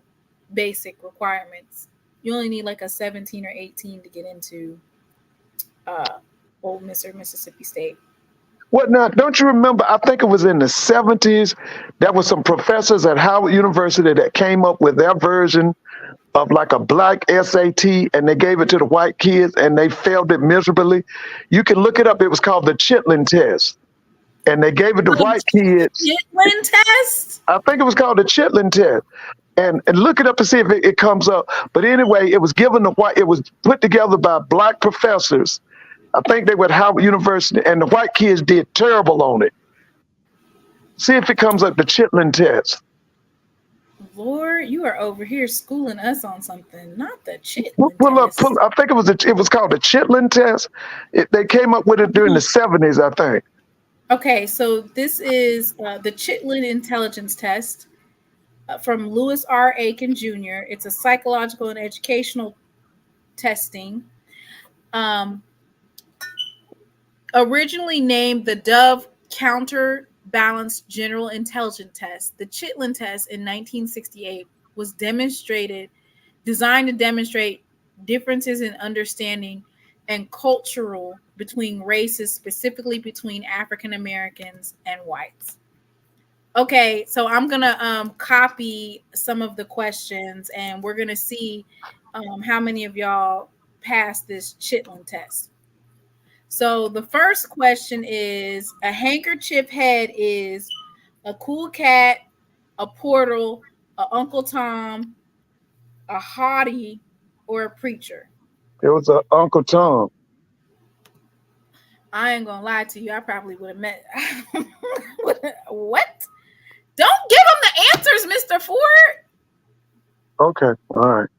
basic requirements. You only need like a 17 or 18 to get into uh, Old Miss or Mississippi State. What now? Don't you remember? I think it was in the 70s. There was some professors at Howard University that came up with their version of like a black SAT, and they gave it to the white kids, and they failed it miserably. You can look it up. It was called the Chitlin test, and they gave it to white kids. Chitlin test? I think it was called the Chitlin test. And look it up to see if it comes up. But anyway, it was given to white. It was put together by black professors. I think they were at Howard University, and the white kids did terrible on it. See if it comes up, the Chitlin test. Lord, you are over here schooling us on something, not the Chitlin Pull up. test. I think it was called the Chitlin test. They came up with it during the 70s, I think. Okay, so this is the Chitlin Intelligence Test from Louis R. Aiken Jr. It's a psychological and educational testing. Originally named the Dove Counterbalance General Intelligence Test, the Chitlin test in 1968 was designed to demonstrate differences in understanding and cultural between races, specifically between African Americans and whites. Okay, so I'm gonna copy some of the questions, and we're gonna see how many of y'all passed this Chitlin test. So the first question is: a handkerchief head is a cool cat, a portal, a Uncle Tom, a hottie, or a preacher? It was Uncle Tom. I ain't gonna lie to you. I probably would have met. What? Don't give him the answers, Mr. Ford. Okay, all right.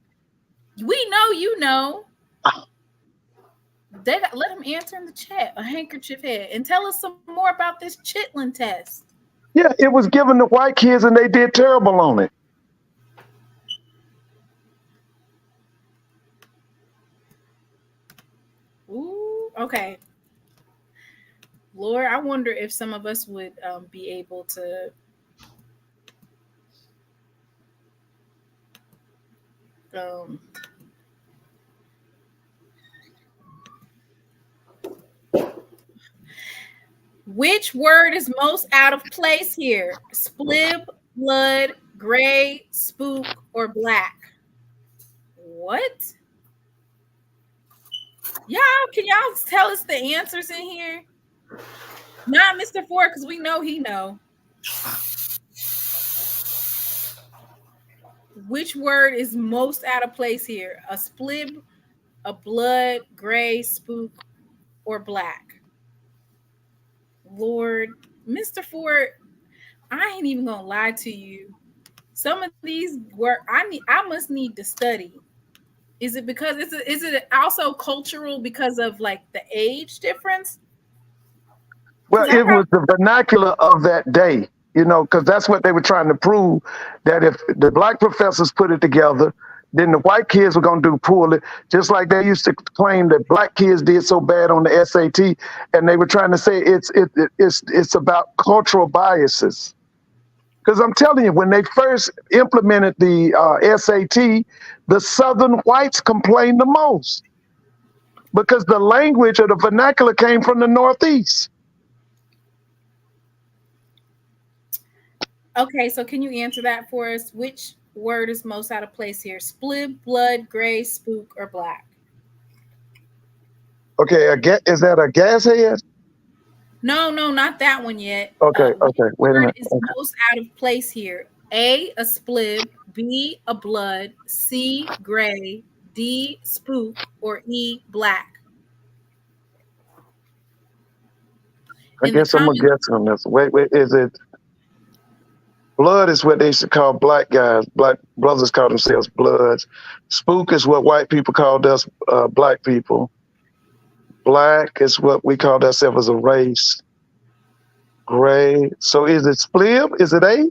We know you know. Let him answer in the chat. A handkerchief head, and tell us some more about this Chitlin test. Yeah, it was given to white kids, and they did terrible on it. Ooh, okay. Lord, I wonder if some of us would be able to which word is most out of place here? Splib, blood, gray, spook, or black? What? Y'all, can y'all tell us the answers in here? Not Mr. Ford, because we know he know. Which word is most out of place here? A splib, a blood, gray, spook, or black? Lord, Mr. Ford, I ain't even gonna lie to you. Some of these words I must need to study. Is it because is it also cultural because of like the age difference? Well, it was the vernacular of that day, because that's what they were trying to prove, that if the black professors put it together, then the white kids were going to do poorly, just like they used to claim that black kids did so bad on the SAT, and they were trying to say it's about cultural biases. Because I'm telling you, when they first implemented the SAT, the Southern whites complained the most because the language or the vernacular came from the Northeast. Okay, so can you answer that for us? Which word is most out of place here? Splib, blood, gray, spook, or black? Okay, is that a gas head? No, not that one yet. Okay, wait a minute. Is most out of place here? A splib, B a blood, C gray, D spook, or E black? I In the guess I'm gonna comments, guess on this. Wait, is it blood? Is what they used to call black guys. Black brothers call themselves bloods. Spook is what white people called us, black people. Black is what we called ourselves as a race. Gray. So is it splib? Is it A?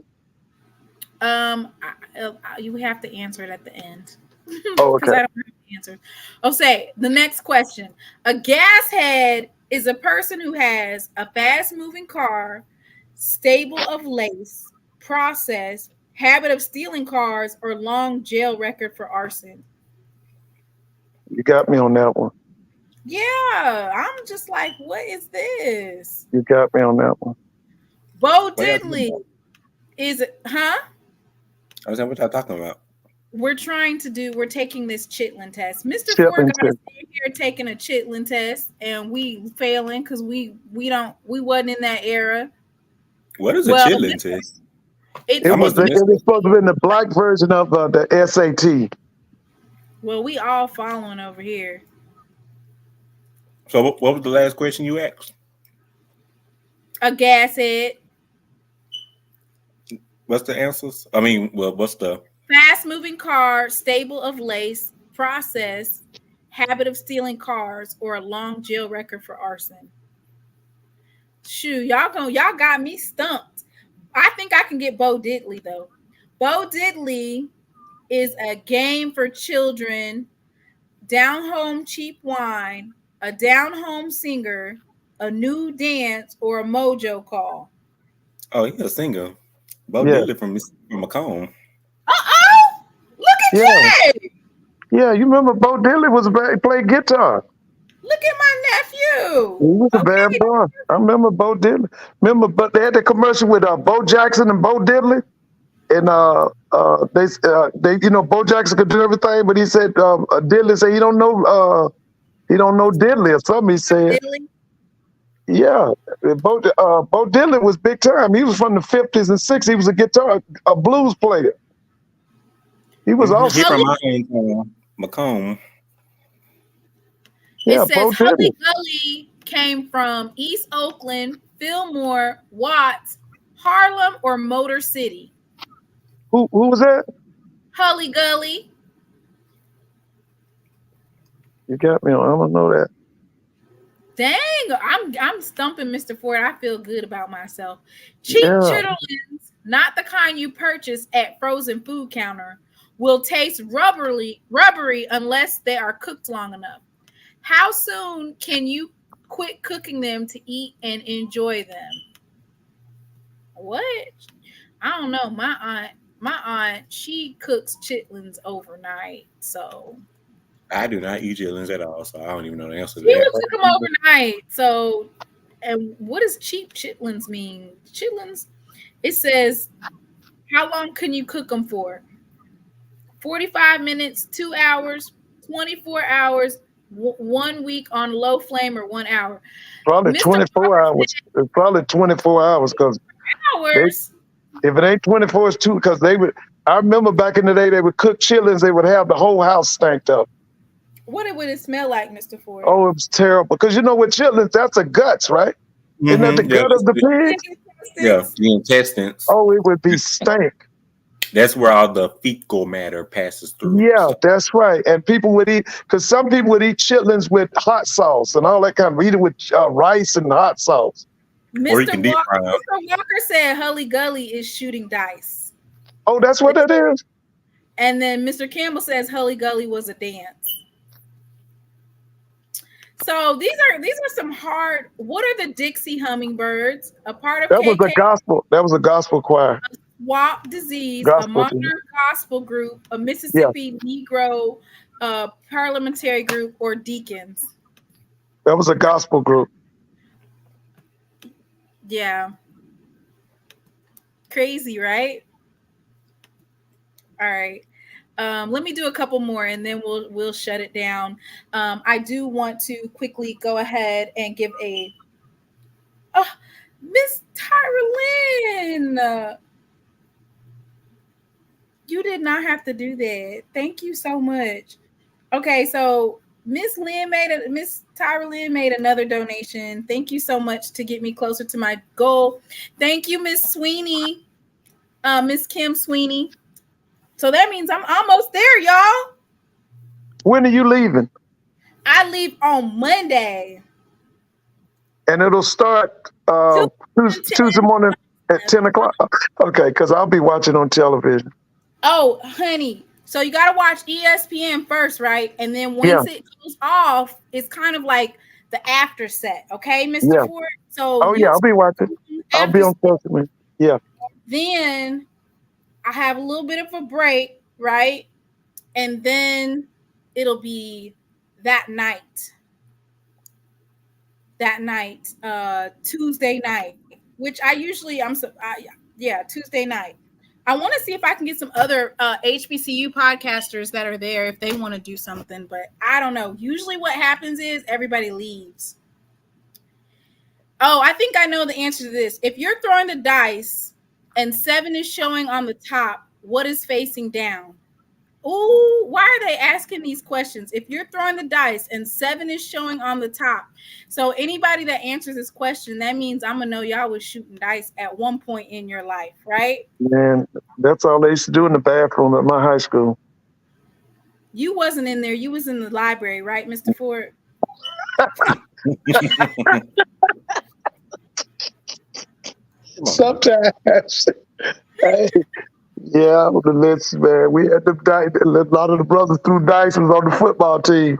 you have to answer it at the end Oh, because okay. I don't have the answer. Oh, say the next question. A gas head is a person who has a fast-moving car, stable of lace, process, habit of stealing cars, or long jail record for arson. You got me on that one. Yeah, I'm just like, what is this? You got me on that one. Bo What y'all talking Diddley about? is it? Huh? I was saying, what y'all talking about? We're taking this Chitlin test. Mr. Ford Chitlin got us test. here taking a Chitlin test, and we failing because we wasn't in that era. What is a Well, chitlin test? it's It I was must have it missed was it. supposed to be the black version of the SAT. well, we all following over here. So what was the last question you asked? A gas head, What's the answers? I mean, well, what's the fast moving car, stable of lace, process, habit of stealing cars, or a long jail record for arson. Shoot, y'all got me stumped. I think I can get Bo Diddley though. Bo Diddley is a game for children, down home cheap wine, a down home singer, a new dance, or a mojo call. Oh, he's a singer. Bo Yeah, Diddley from Macomb. Uh-oh! Look yeah, at Jay! yeah. You remember Bo Diddley he played guitar. Look at my He nephew. was a bad Okay. boy. I remember Bo Diddley. Remember, but they had the commercial with Bo Jackson and Bo Diddley, and they Bo Jackson could do everything, but he said Diddley said he don't know Diddley or something. He said, Diddley. yeah, Bo Diddley was big time. He was from the 50s and 60s. He was a blues player. He was Mm-hmm. He awesome. from my hometown, Macomb. It Yeah, says Bo Diddley. Hully Gully came from East Oakland, Fillmore, Watts, Harlem, or Motor City. Who was that? Hully Gully. You got me on. I don't know that. Dang, I'm stumping Mr. Ford. I feel good about myself. Cheap Yeah. chitlins, not the kind you purchase at frozen food counter, will taste rubbery unless they are cooked long enough. How soon can you quit cooking them to eat and enjoy them? What? I don't know. My aunt, she cooks chitlins overnight, so I do not eat chitlins at all, so I don't even know the answer to she that. would cook them overnight. So, and what does cheap chitlins mean? Chitlins. It says, how long can you cook them for? 45 minutes, 2 hours, 24 hours, 1 week on low flame, or 1 hour. Probably Mr. 24 hours. It's probably 24 hours because Hours. if it ain't 24, it's two. Because I remember back in the day, they would cook chitlins. They would have the whole house stanked up. What would it smell like, Mr. Ford? Oh, it was terrible. Because with chitlins, that's the guts, right? Isn't that the gut of the pig? Yeah, the intestines. Oh, it would be stank. That's where all the fecal matter passes through. Yeah, So, that's right. And people would eat, because some people would eat chitlins with hot sauce and all that kind of, eat it with rice and hot sauce. or you can deep fry them. Mr. Walker said Hully Gully is shooting dice. Oh, that's what that is? And then Mr. Campbell says Hully Gully was a dance. So these are some hard. What are the Dixie Hummingbirds? A part of That was KK a gospel. That was a gospel choir. SWAC Disease, Gospel a modern team. gospel group, a Mississippi Negro parliamentary group, or Deacons. That was a gospel group. Yeah. Crazy, right? All right. Let me do a couple more and then we'll shut it down. I do want to quickly go ahead and give Miss Tyra Lynn. You did not have to do that. Thank you so much. Okay, so Miss Tyra Lynn made another donation. Thank you so much to get me closer to my goal. Thank you, Miss Sweeney, Miss Kim Sweeney. So that means I'm almost there, y'all. When are you leaving? I leave on Monday. And it'll start Tuesday morning at 10 o'clock. Okay, because I'll be watching on television. Oh, honey. So you got to watch ESPN first, right? And then once it goes off, it's kind of like the after set. Okay, Mr. Ford? So I'll be watching. I'll be on social. Yeah. Then I have a little bit of a break, right? And then it'll be that night, Tuesday night, which I usually, Tuesday night. I want to see if I can get some other HBCU podcasters that are there if they want to do something, but I don't know. Usually what happens is everybody leaves. Oh, I think I know the answer to this. If you're throwing the dice and 7 is showing on the top, what is facing down? Ooh, why are they asking these questions? If you're throwing the dice and 7 is showing on the top, so anybody that answers this question, that means I'm gonna know y'all was shooting dice at one point in your life, right? Man, that's all they used to do in the bathroom at my high school. You wasn't in there. You was in the library, right, Mr. Ford? Sometimes. Hey. Yeah, the list, man. We had the dice. A lot of the brothers threw dice was on the football team.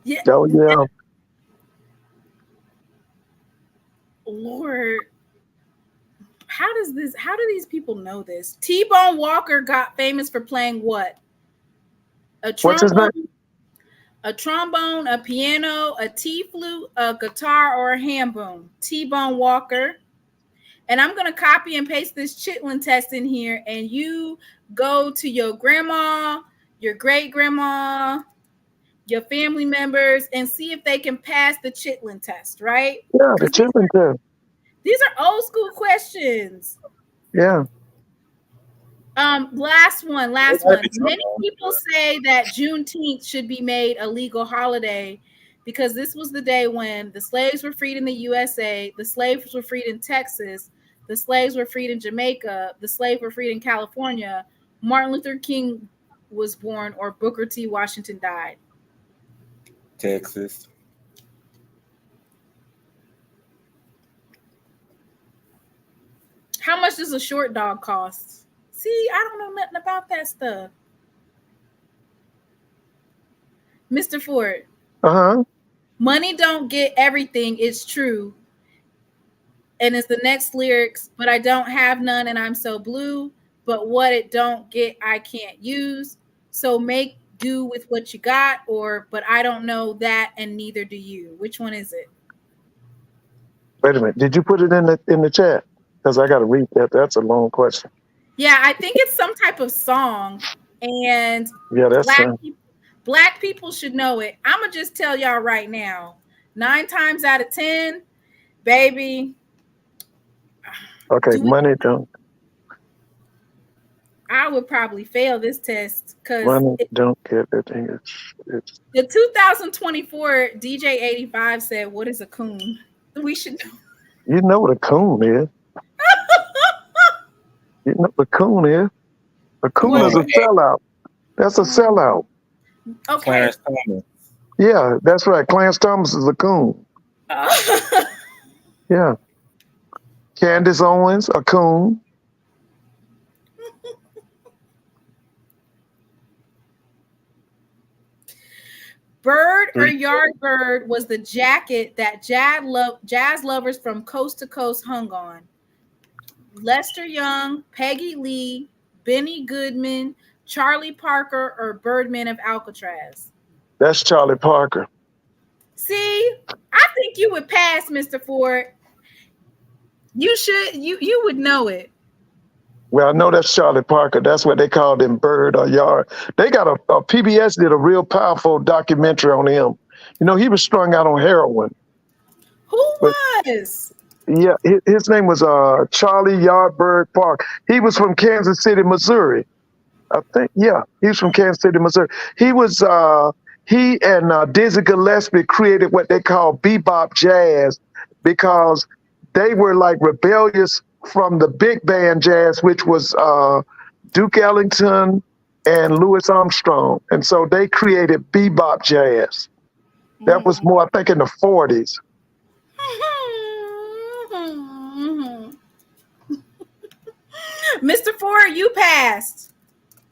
Yeah. Oh, yeah. Lord, how do these people know this? T-Bone Walker got famous for playing what? What's his name? A trombone, a piano, a T-flute, a guitar, or a handboom. T-Bone Walker. And I'm going to copy and paste this Chitlin test in here, and you go to your grandma, your great-grandma, your family members, and see if they can pass the Chitlin test, right? Yeah, the Chitlin test. These are old school questions. Yeah. Last one. Many people say that Juneteenth should be made a legal holiday because this was the day when the slaves were freed in the USA, the slaves were freed in Texas, the slaves were freed in Jamaica, the slaves were freed in California, Martin Luther King was born, or Booker T. Washington died. Texas. How much does a short dog cost? See, I don't know nothing about that stuff. Mr. Ford. Uh-huh. Money don't get everything, it's true. And it's the next lyrics, but I don't have none and I'm so blue. But what it don't get, I can't use. So make do with what you got, or but I don't know that and neither do you. Which one is it? Wait a minute. Did you put it in the chat? Because I got to read that. That's a long question. Yeah, I think it's some type of song. And yeah, that's black people should know it. I'm going to just tell y'all right now. 9 times out of 10, baby. Okay, money don't. I would probably fail this test because money don't get it. It's the 2024 DJ 85 said, "What is a coon?" We should know. You know what a coon is. You know what a coon is. A coon is a sellout. That's a sellout. Okay. Clarence Thomas. Yeah, that's right. Clarence Thomas is a coon. Yeah. Candace Owens, a coon. Bird or Yardbird was the jacket that jazz lovers from coast to coast hung on. Lester Young, Peggy Lee, Benny Goodman, Charlie Parker, or Birdman of Alcatraz? That's Charlie Parker. See, I think you would pass, Mr. Ford. You should. You would know it. Well, I know that's Charlie Parker. That's what they called him, Bird or Yard. They got a PBS did a real powerful documentary on him. You know, he was strung out on heroin. Who was? Yeah, his name was Charlie Yardbird Park. He was from Kansas City, Missouri. I think, yeah, he's from Kansas City, Missouri. He was, he and Dizzy Gillespie created what they call bebop jazz because they were like rebellious from the big band jazz, which was Duke Ellington and Louis Armstrong. And so they created bebop jazz. That was more, I think, in the 40s. Mr. Ford, you passed.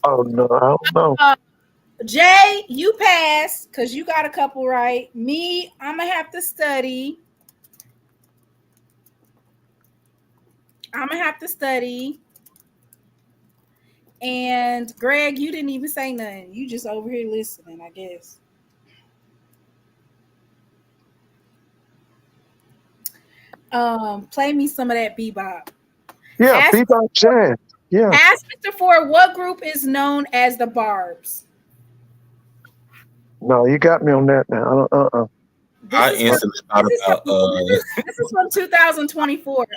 Oh, no, I don't know. Jay, you passed because you got a couple right. Me, I'm going to have to study. And Greg, you didn't even say nothing. You just over here listening, I guess. Play me some of that bebop. Yeah, bebop jazz. Yeah. Ask Mr. Ford what group is known as the Barbs. No, you got me on that now. I instantly thought about. This is from 2024.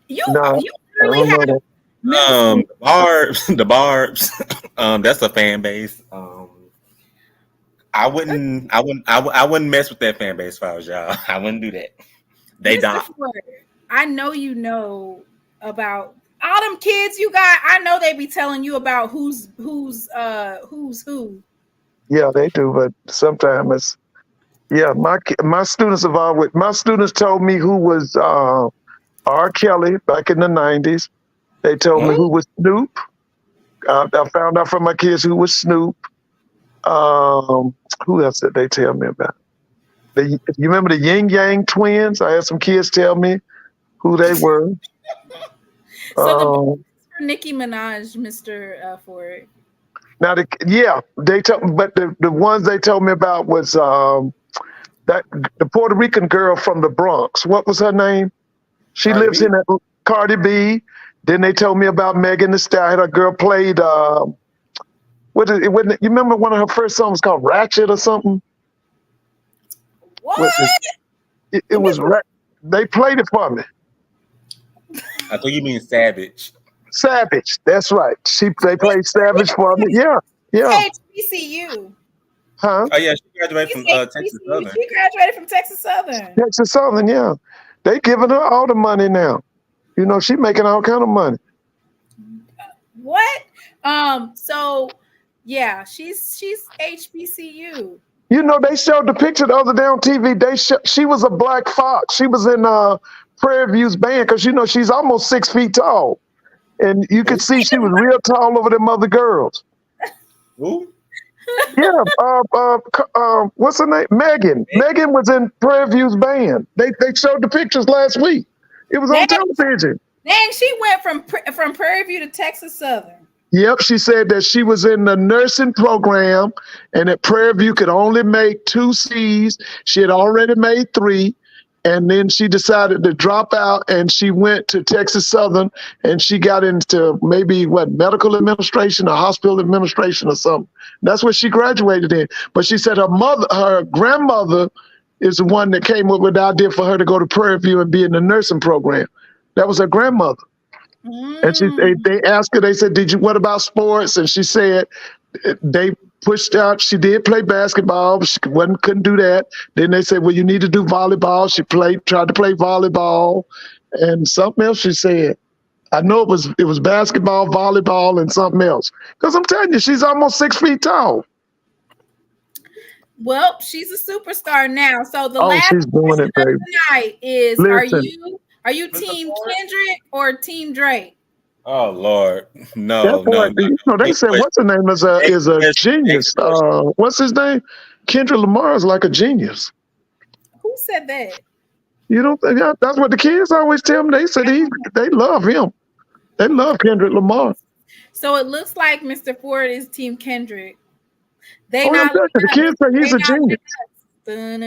You No, really have the Barbs. That's a fan base. I wouldn't mess with that fan base if I was y'all. I wouldn't do that. They die. I know you know about all them kids you got. I know they be telling you about who's who. Yeah, they do, but sometimes it's my students involved with my students told me who was R. Kelly back in the 90s. They told me who was Snoop. I found out from my kids who was Snoop. Who else did they tell me about? You remember the Yin Yang twins? I had some kids tell me who they were. So for Nicki Minaj, Mr. Ford. Now, they told, but the ones they told me about was that the Puerto Rican girl from the Bronx. What was her name? She Cardi lives B. in Cardi B. Then they told me about Megan Thee Stallion. Her girl played. You remember one of her first songs called Ratchet or something? What? It was. They played it for me. I think you mean Savage. Savage. That's right. They played Savage for me. Yeah. HBCU. Huh? Oh yeah, she graduated from Texas Southern. She graduated from Texas Southern. Texas Southern. Yeah. They giving her all the money now. You know, she making all kind of money. What? So yeah, she's HBCU. You know, they showed the picture the other day on TV. She was a black fox. She was in Prairie View's band because, you know, she's almost 6 feet tall. And you could see she was real tall over them other girls. Who? Yeah. What's her name? Megan. Megan was in Prairie View's band. They showed the pictures last week. It was on television. Dang, she went from Prairie View to Texas Southern. Yep, she said that she was in the nursing program and that Prairie View could only make 2 C's. She had already made 3. And then she decided to drop out and she went to Texas Southern and she got into maybe medical administration or hospital administration or something. That's what she graduated in. But she said her grandmother is the one that came up with the idea for her to go to Prairie View and be in the nursing program. That was her grandmother. And they asked her, they said, what about sports? And she said they pushed out. She did play basketball, but she couldn't do that. Then they said, well, you need to do volleyball. She tried to play volleyball and something else she said. I know it was basketball, volleyball, and something else. Because I'm telling you, she's almost 6 feet tall. Well, she's a superstar now. So the last she's doing it, baby. tonight is, Listen. Are you Team Kendrick or Team Drake? Oh Lord, no. You know, they said what's her name is a genius. What's his name? Kendrick Lamar is like a genius. Who said that? You know, that's what the kids always tell me. They said they love him. They love Kendrick Lamar. So it looks like Mr. Ford is Team Kendrick. The kids say he's a genius. They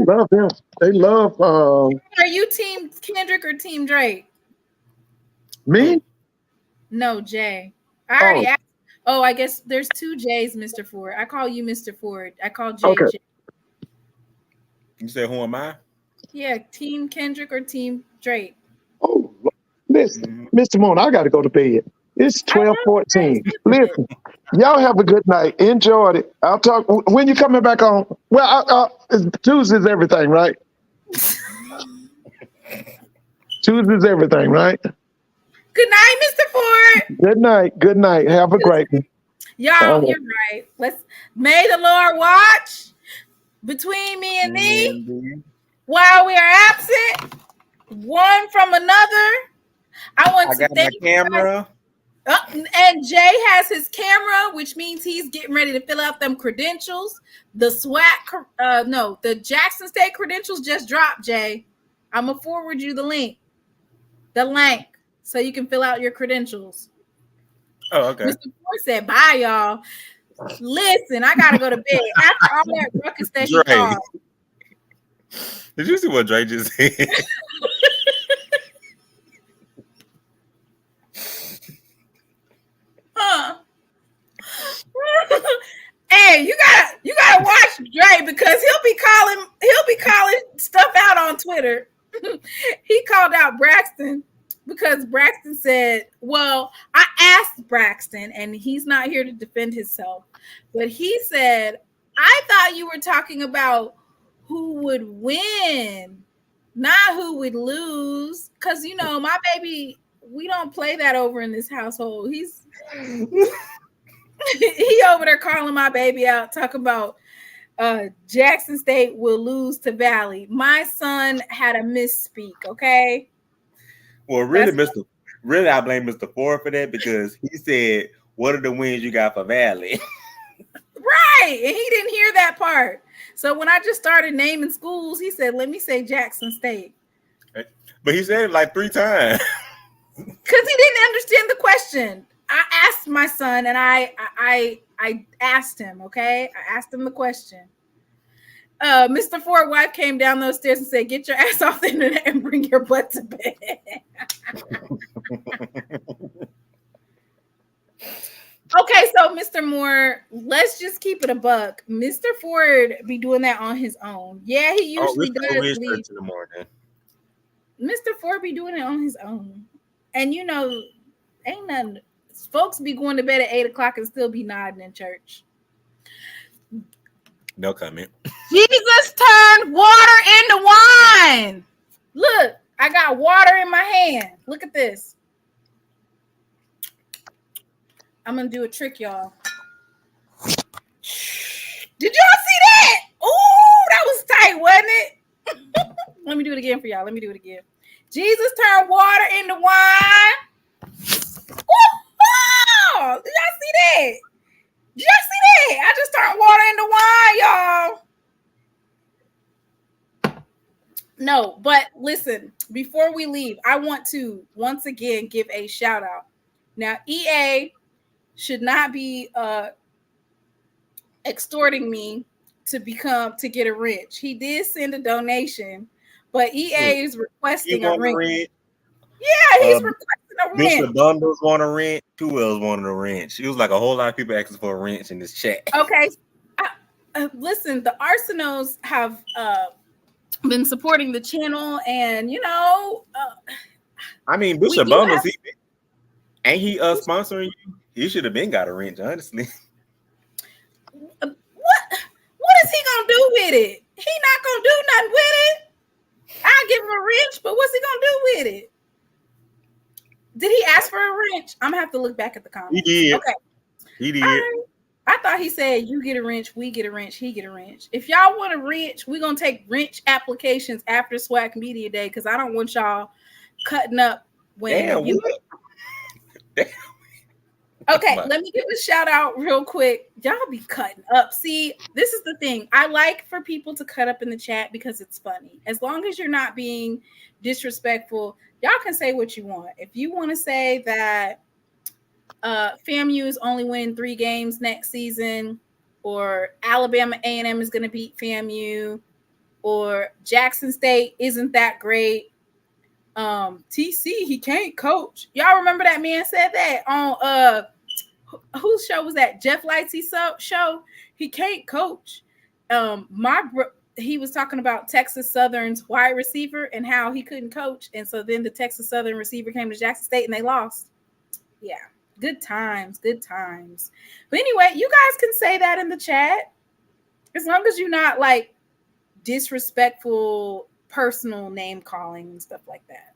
love him. They love. Are you Team Kendrick or Team Drake? Me? No, Jay. I already asked. Oh, I guess there's 2 J's, Mr. Ford. I call you Mr. Ford. I call Jay. Okay. Jay. You said who am I? Yeah, Team Kendrick or Team Drake? Oh, listen, Mr. Moon, I got to go to bed. It's I love 12:14. that. Listen, y'all have a good night. Enjoyed it. I'll talk when you coming back on. Well, Tuesday's everything, right? Tuesday's everything, right? Good night, Mr. Ford. Good night. Good night. Have a great one. Y'all, you're right. May the Lord watch between me and thee while we are absent, one from another. I got my camera. And Jay has his camera, which means he's getting ready to fill out them credentials. The SWAC, the Jackson State credentials just dropped, Jay. I'm going to forward you the link, so you can fill out your credentials. Oh, okay. Mr. Ford said, bye, y'all. Listen, I got to go to bed. After all that ruckus that he caused. Did you see what Dre just said? Hey, you gotta watch Dre because he'll be calling stuff out on Twitter. He called out Braxton because Braxton said, well, I asked Braxton, and he's not here to defend himself, but he said, I thought you were talking about who would win, not who would lose. Because, my baby, we don't play that over in this household. He over there calling my baby out, talking about Jackson State will lose to Valley. My son had a misspeak, okay? Well, really, I blame Mr. Ford for that because he said, what are the wins you got for Valley? Right, and he didn't hear that part. So when I just started naming schools, he said, let me say Jackson State. But he said it like 3 times. Because he didn't understand the question. I asked my son, and I asked him, okay? I asked him the question. Mr. Ford wife came down those stairs and said, get your ass off the internet and bring your butt to bed. Okay, so Mr. Moore, let's just keep it a buck. Mr. Ford be doing that on his own. Yeah, he usually does leave. In the morning. Mr. Ford be doing it on his own. And ain't nothing. Folks be going to bed at 8:00 and still be nodding in church. No comment. Jesus turned water into wine. Look, I got water in my hand. Look at this. I'm going to do a trick, y'all. Did y'all see that? Ooh, that was tight, wasn't it? Let me do it again for y'all. Jesus turned water into wine. Oh, did y'all see that? I just turned water into wine, y'all. No, but listen, before we leave, I want to once again give a shout out. Now, EA should not be extorting me to get a wrench. He did send a donation, but EA is requesting a wrench. Yeah, he's requesting a wrench. Mr. Bundles want a wrench. Who else wanted a wrench? It was like a whole lot of people asking for a wrench in this chat. Okay. Listen, the Arsenals have been supporting the channel, and I mean, Bishop Bundles, ain't he sponsoring you? He should have been got a wrench, honestly. What is he gonna do with it? He not gonna do nothing with it. I'll give him a wrench, but what's he gonna do with it? Did he ask for a wrench? I'm gonna have to look back at the comments. He did. Okay. He did. I thought he said you get a wrench, we get a wrench, he get a wrench. If y'all want a wrench, we're gonna take wrench applications after SWAC Media Day because I don't want y'all cutting up when Okay, let me give a shout out real quick. Y'all be cutting up. See, this is the thing. I like for people to cut up in the chat because it's funny. As long as you're not being disrespectful, y'all can say what you want. If you want to say that FAMU is only winning 3 games next season, or Alabama A&M is going to beat FAMU, or Jackson State isn't that great, TC, he can't coach. Y'all remember that man said that on whose show was that? Jeff Lightsey's show. He can't coach. He was talking about Texas Southern's wide receiver and how he couldn't coach, and so then the Texas Southern receiver came to Jackson State and they lost. Yeah, Good times, good times. But anyway, you guys can say that in the chat as long as you're not like disrespectful, personal name calling and stuff like that.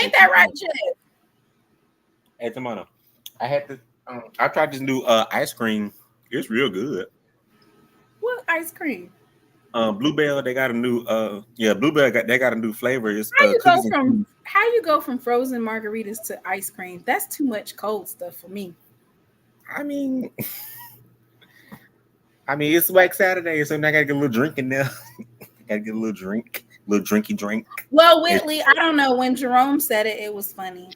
Ain't that right, Jeff? Hey, Tamana, I had to. I tried this new ice cream. It's real good. What ice cream? Bluebell. They got a new. Bluebell. They got a new flavor. It's How you cookies and cream. go from frozen margaritas to ice cream? That's too much cold stuff for me. I mean, it's SWAC Saturdays, so I gotta get a little drink in there. Gotta get a little drink, drinky drink. Well, Whitley, I don't know. When Jerome said it, it was funny.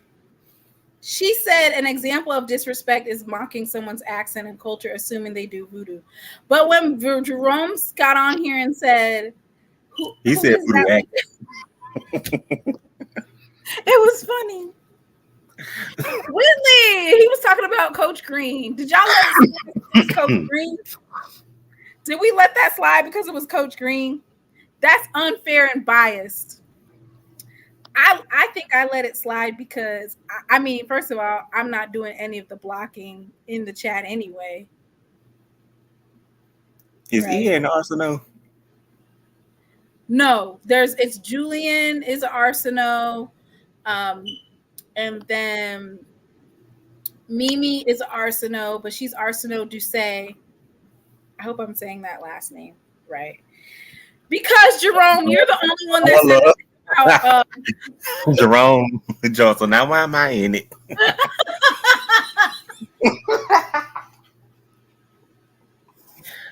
She said an example of disrespect is mocking someone's accent and culture, assuming they do voodoo. But when Jerome got on here and said, he said voodoo accent. It was funny. Whitley, he was talking about Coach Green. Did y'all let Coach Green? Did we let that slide because it was Coach Green? That's unfair and biased. I think I let it slide because, I mean, first of all, I'm not doing any of the blocking in the chat anyway. Is he in Arsenal? No, it's Julian is Arsenal. And then Mimi is Arsenal, but she's Arsenal Doucet. I hope I'm saying that last name right. Because Jerome, you're the only one that said about, Jerome Johnson. Now why am I in it?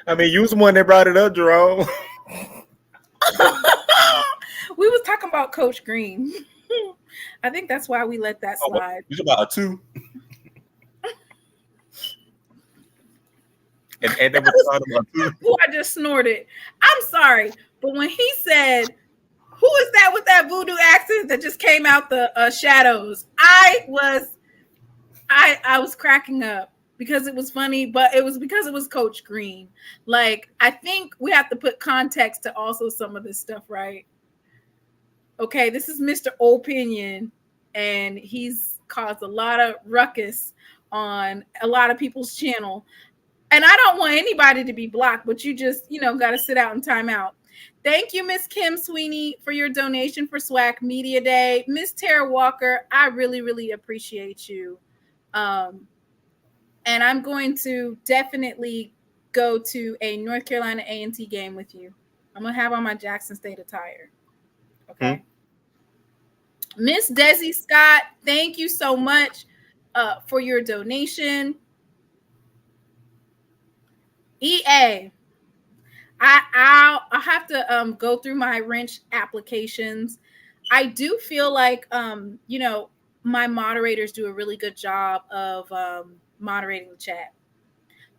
I mean, you was the one that brought it up, Jerome. We was talking about Coach Green. I think that's why we let that slide. You about a 2. and that was about 2. Who I just snorted. I'm sorry, but when he said, "Who is that with that voodoo accent that just came out the shadows?" I was cracking up because it was funny, but it was because it was Coach Green. Like, I think we have to put context to also some of this stuff, right? Okay, this is Mr. Opinion, and he's caused a lot of ruckus on a lot of people's channel. And I don't want anybody to be blocked, but you just, got to sit out and time out. Thank you, Miss Kim Sweeney, for your donation for SWAC Media Day. Miss Tara Walker, I really, really appreciate you. And I'm going to definitely go to a North Carolina A&T game with you. I'm going to have on my Jackson State attire. Okay. Miss Desi Scott, thank you so much for your donation. EA, I'll have to go through my wrench applications. I do feel like my moderators do a really good job of moderating the chat.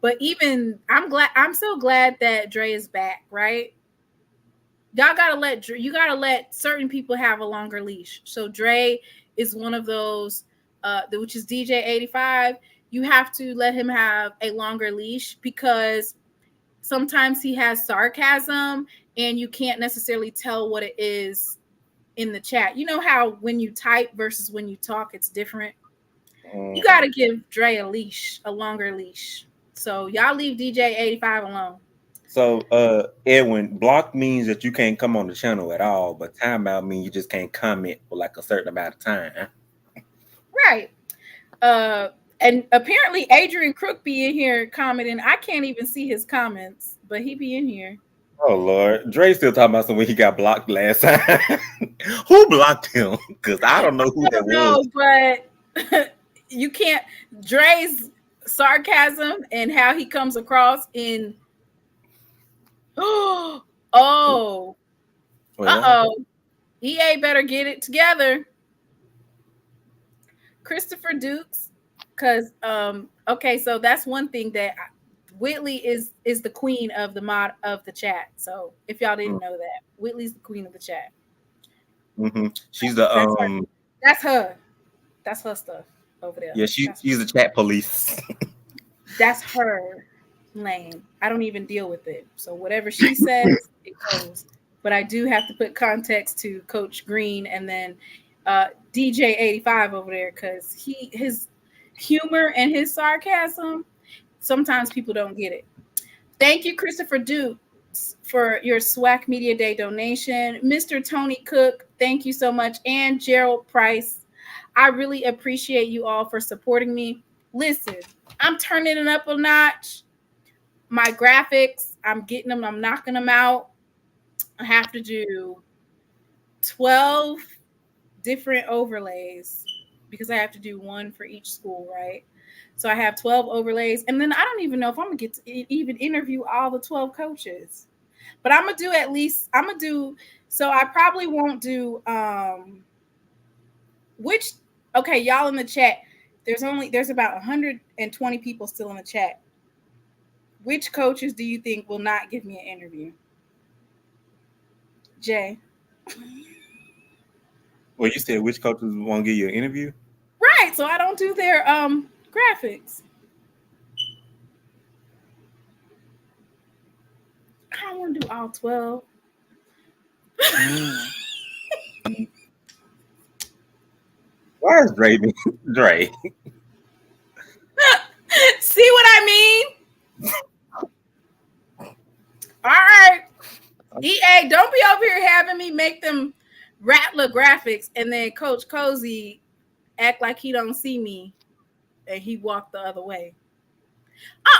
But even I'm so glad that Dre is back, right? Y'all gotta let certain people have a longer leash. So Dre is one of those, which is DJ 85. You have to let him have a longer leash because sometimes he has sarcasm and you can't necessarily tell what it is in the chat. You know how when you type versus when you talk, it's different. You got to give Dre a longer leash. So y'all leave DJ 85 alone. So, Edwin, block means that you can't come on the channel at all, but timeout means you just can't comment for like a certain amount of time. Right. And apparently Adrian Crook be in here commenting. I can't even see his comments, but he be in here. Oh, Lord. Dre's still talking about something he got blocked last time. Who blocked him? Because I don't know who that was. No, but you can't. Dre's sarcasm and how he comes across in... EA better get it together. Christopher Dukes, because okay, so that's one thing that Whitley is the queen of the mod of the chat. So if y'all didn't know that, Whitley's the queen of the chat. She's the that's her stuff over there. Yeah, she's the chat police. That's her lane. I don't even deal with it. So whatever she says, it goes. But I do have to put context to Coach Green, and then DJ 85 over there, because his humor and his sarcasm, sometimes people don't get it. Thank you, Christopher Dukes, for your SWAC Media Day donation. Mr. Tony Cook, thank you so much. And Gerald Price, I really appreciate you all for supporting me. Listen, I'm turning it up a notch. My graphics, I'm getting them, I'm knocking them out. I have to do 12 different overlays because I have to do one for each school, right? So I have 12 overlays, and then I don't even know if I'm gonna get to even interview all the 12 coaches, but I'm gonna do so I probably won't do okay, y'all in the chat, there's about 120 people still in the chat. Which coaches do you think will not give me an interview? Jay. Well, you said which coaches won't give you an interview? Right, so I don't do their graphics. I don't want to do all 12. Why is Dre? Dre? See what I mean? All right. EA, don't be over here having me make them Rattler graphics and then Coach Cozy act like he don't see me and he walked the other way.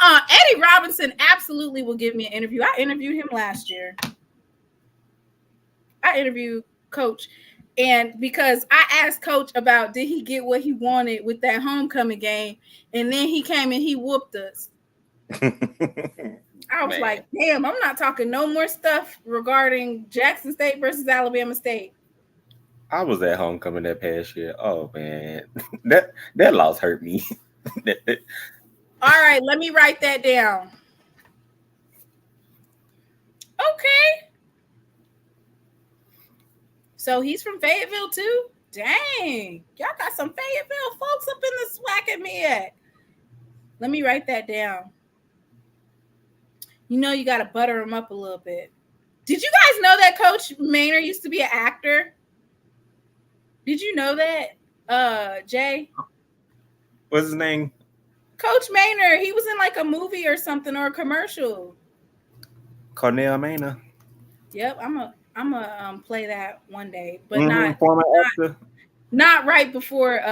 Eddie Robinson absolutely will give me an interview. I interviewed him last year. I interviewed Coach, and because I asked Coach about did he get what he wanted with that homecoming game, and then he came and he whooped us. I was like, damn, I'm not talking no more stuff regarding Jackson State versus Alabama State. I was at homecoming that past year. Oh man, that loss hurt me. All right, let me write that down. Okay. So he's from Fayetteville too? Dang. Y'all got some Fayetteville folks up in the SWAC at me at. Let me write that down. You know you got to butter him up a little bit. Did you guys know that Coach Maynard used to be an actor? Did you know that, Jay? What's his name? Coach Maynard. He was in like a movie or something or a commercial. Cornell Maynard. Yep, I'm a play that one day, but not right before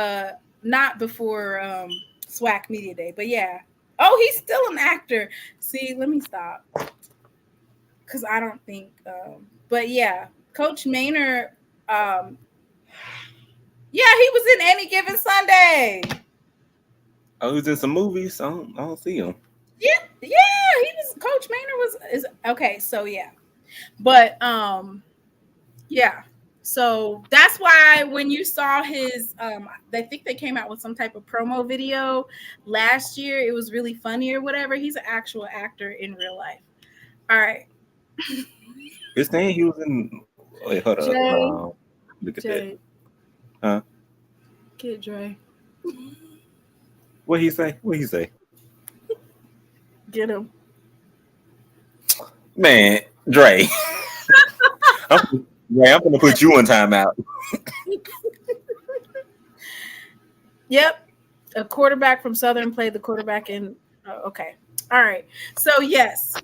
SWAC Media Day. But yeah. Oh, he's still an actor. See, let me stop. Because I don't think but yeah, Coach Maynard, yeah, he was in Any Given Sunday. Oh, he was in some movies. I don't see him. Yeah, he was. Coach Maynard is okay. So yeah, but yeah. So that's why when you saw his, I think they came out with some type of promo video last year. It was really funny or whatever. He's an actual actor in real life. All right. His name, he was in. Wait, hold up. Look at Jay. that. Huh? Kid Dre. What he say? Get him. Man, Dre. I'm gonna put you in timeout. Yep. A quarterback from Southern played the quarterback in. Okay. All right. So yes.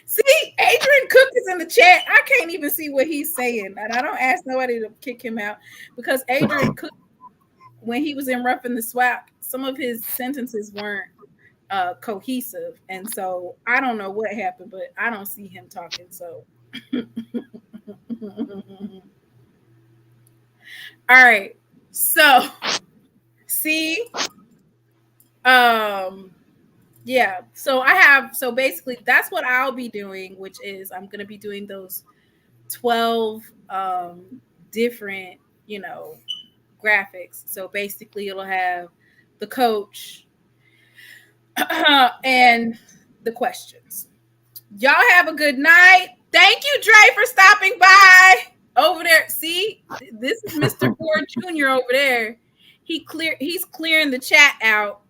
See, Adrian Cook is in the chat. I can't even see what he's saying, and I don't ask nobody to kick him out because Adrian Cook, when he was in Roughing the SWAC, some of his sentences weren't cohesive, and so I don't know what happened, but I don't see him talking. So, all right. So, see, yeah. So basically, that's what I'll be doing, which is I'm going to be doing those 12 different, graphics. So basically, it'll have the coach and the questions. Y'all have a good night. Thank you, Dre, for stopping by over there. See, this is Mr. Ford Jr. over there. He's clearing the chat out.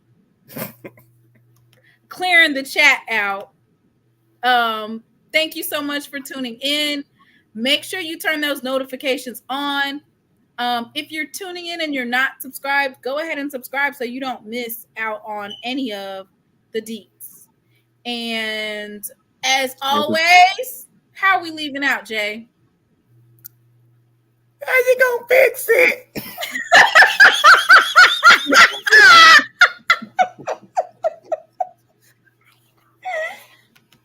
Thank you so much for tuning in. Make sure you turn those notifications on. If you're tuning in and you're not subscribed, go ahead and subscribe so you don't miss out on any of the deets. And as always, how are we leaving out, Jay? How you gonna fix it?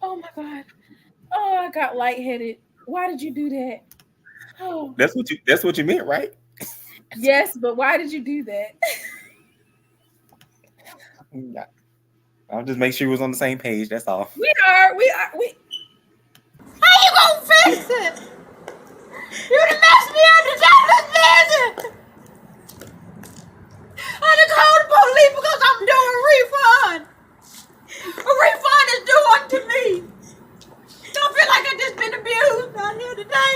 Oh my God. Oh, I got lightheaded. Why did you do that? Oh. That's what you meant, right? Yes, but why did you do that? I'll just make sure we was on the same page. That's all. We are. How you gonna fix it? You done messed me up the jobless visit. I done called the police because I'm doing a refund. A refund is due unto me. Don't feel like I just been abused out here today.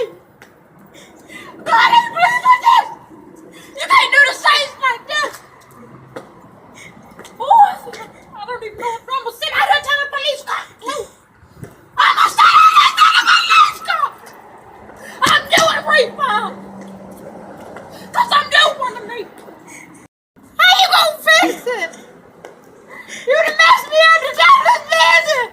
God ain't pleased with this. You can't do the same like this. Oh, I don't even know what I'm gonna sit out here until the police come. I'm gonna sit out here until the police come. I'm doing a refund. Cause I'm doing one to me. How you gonna fix it? You done messed me up the jobless visit.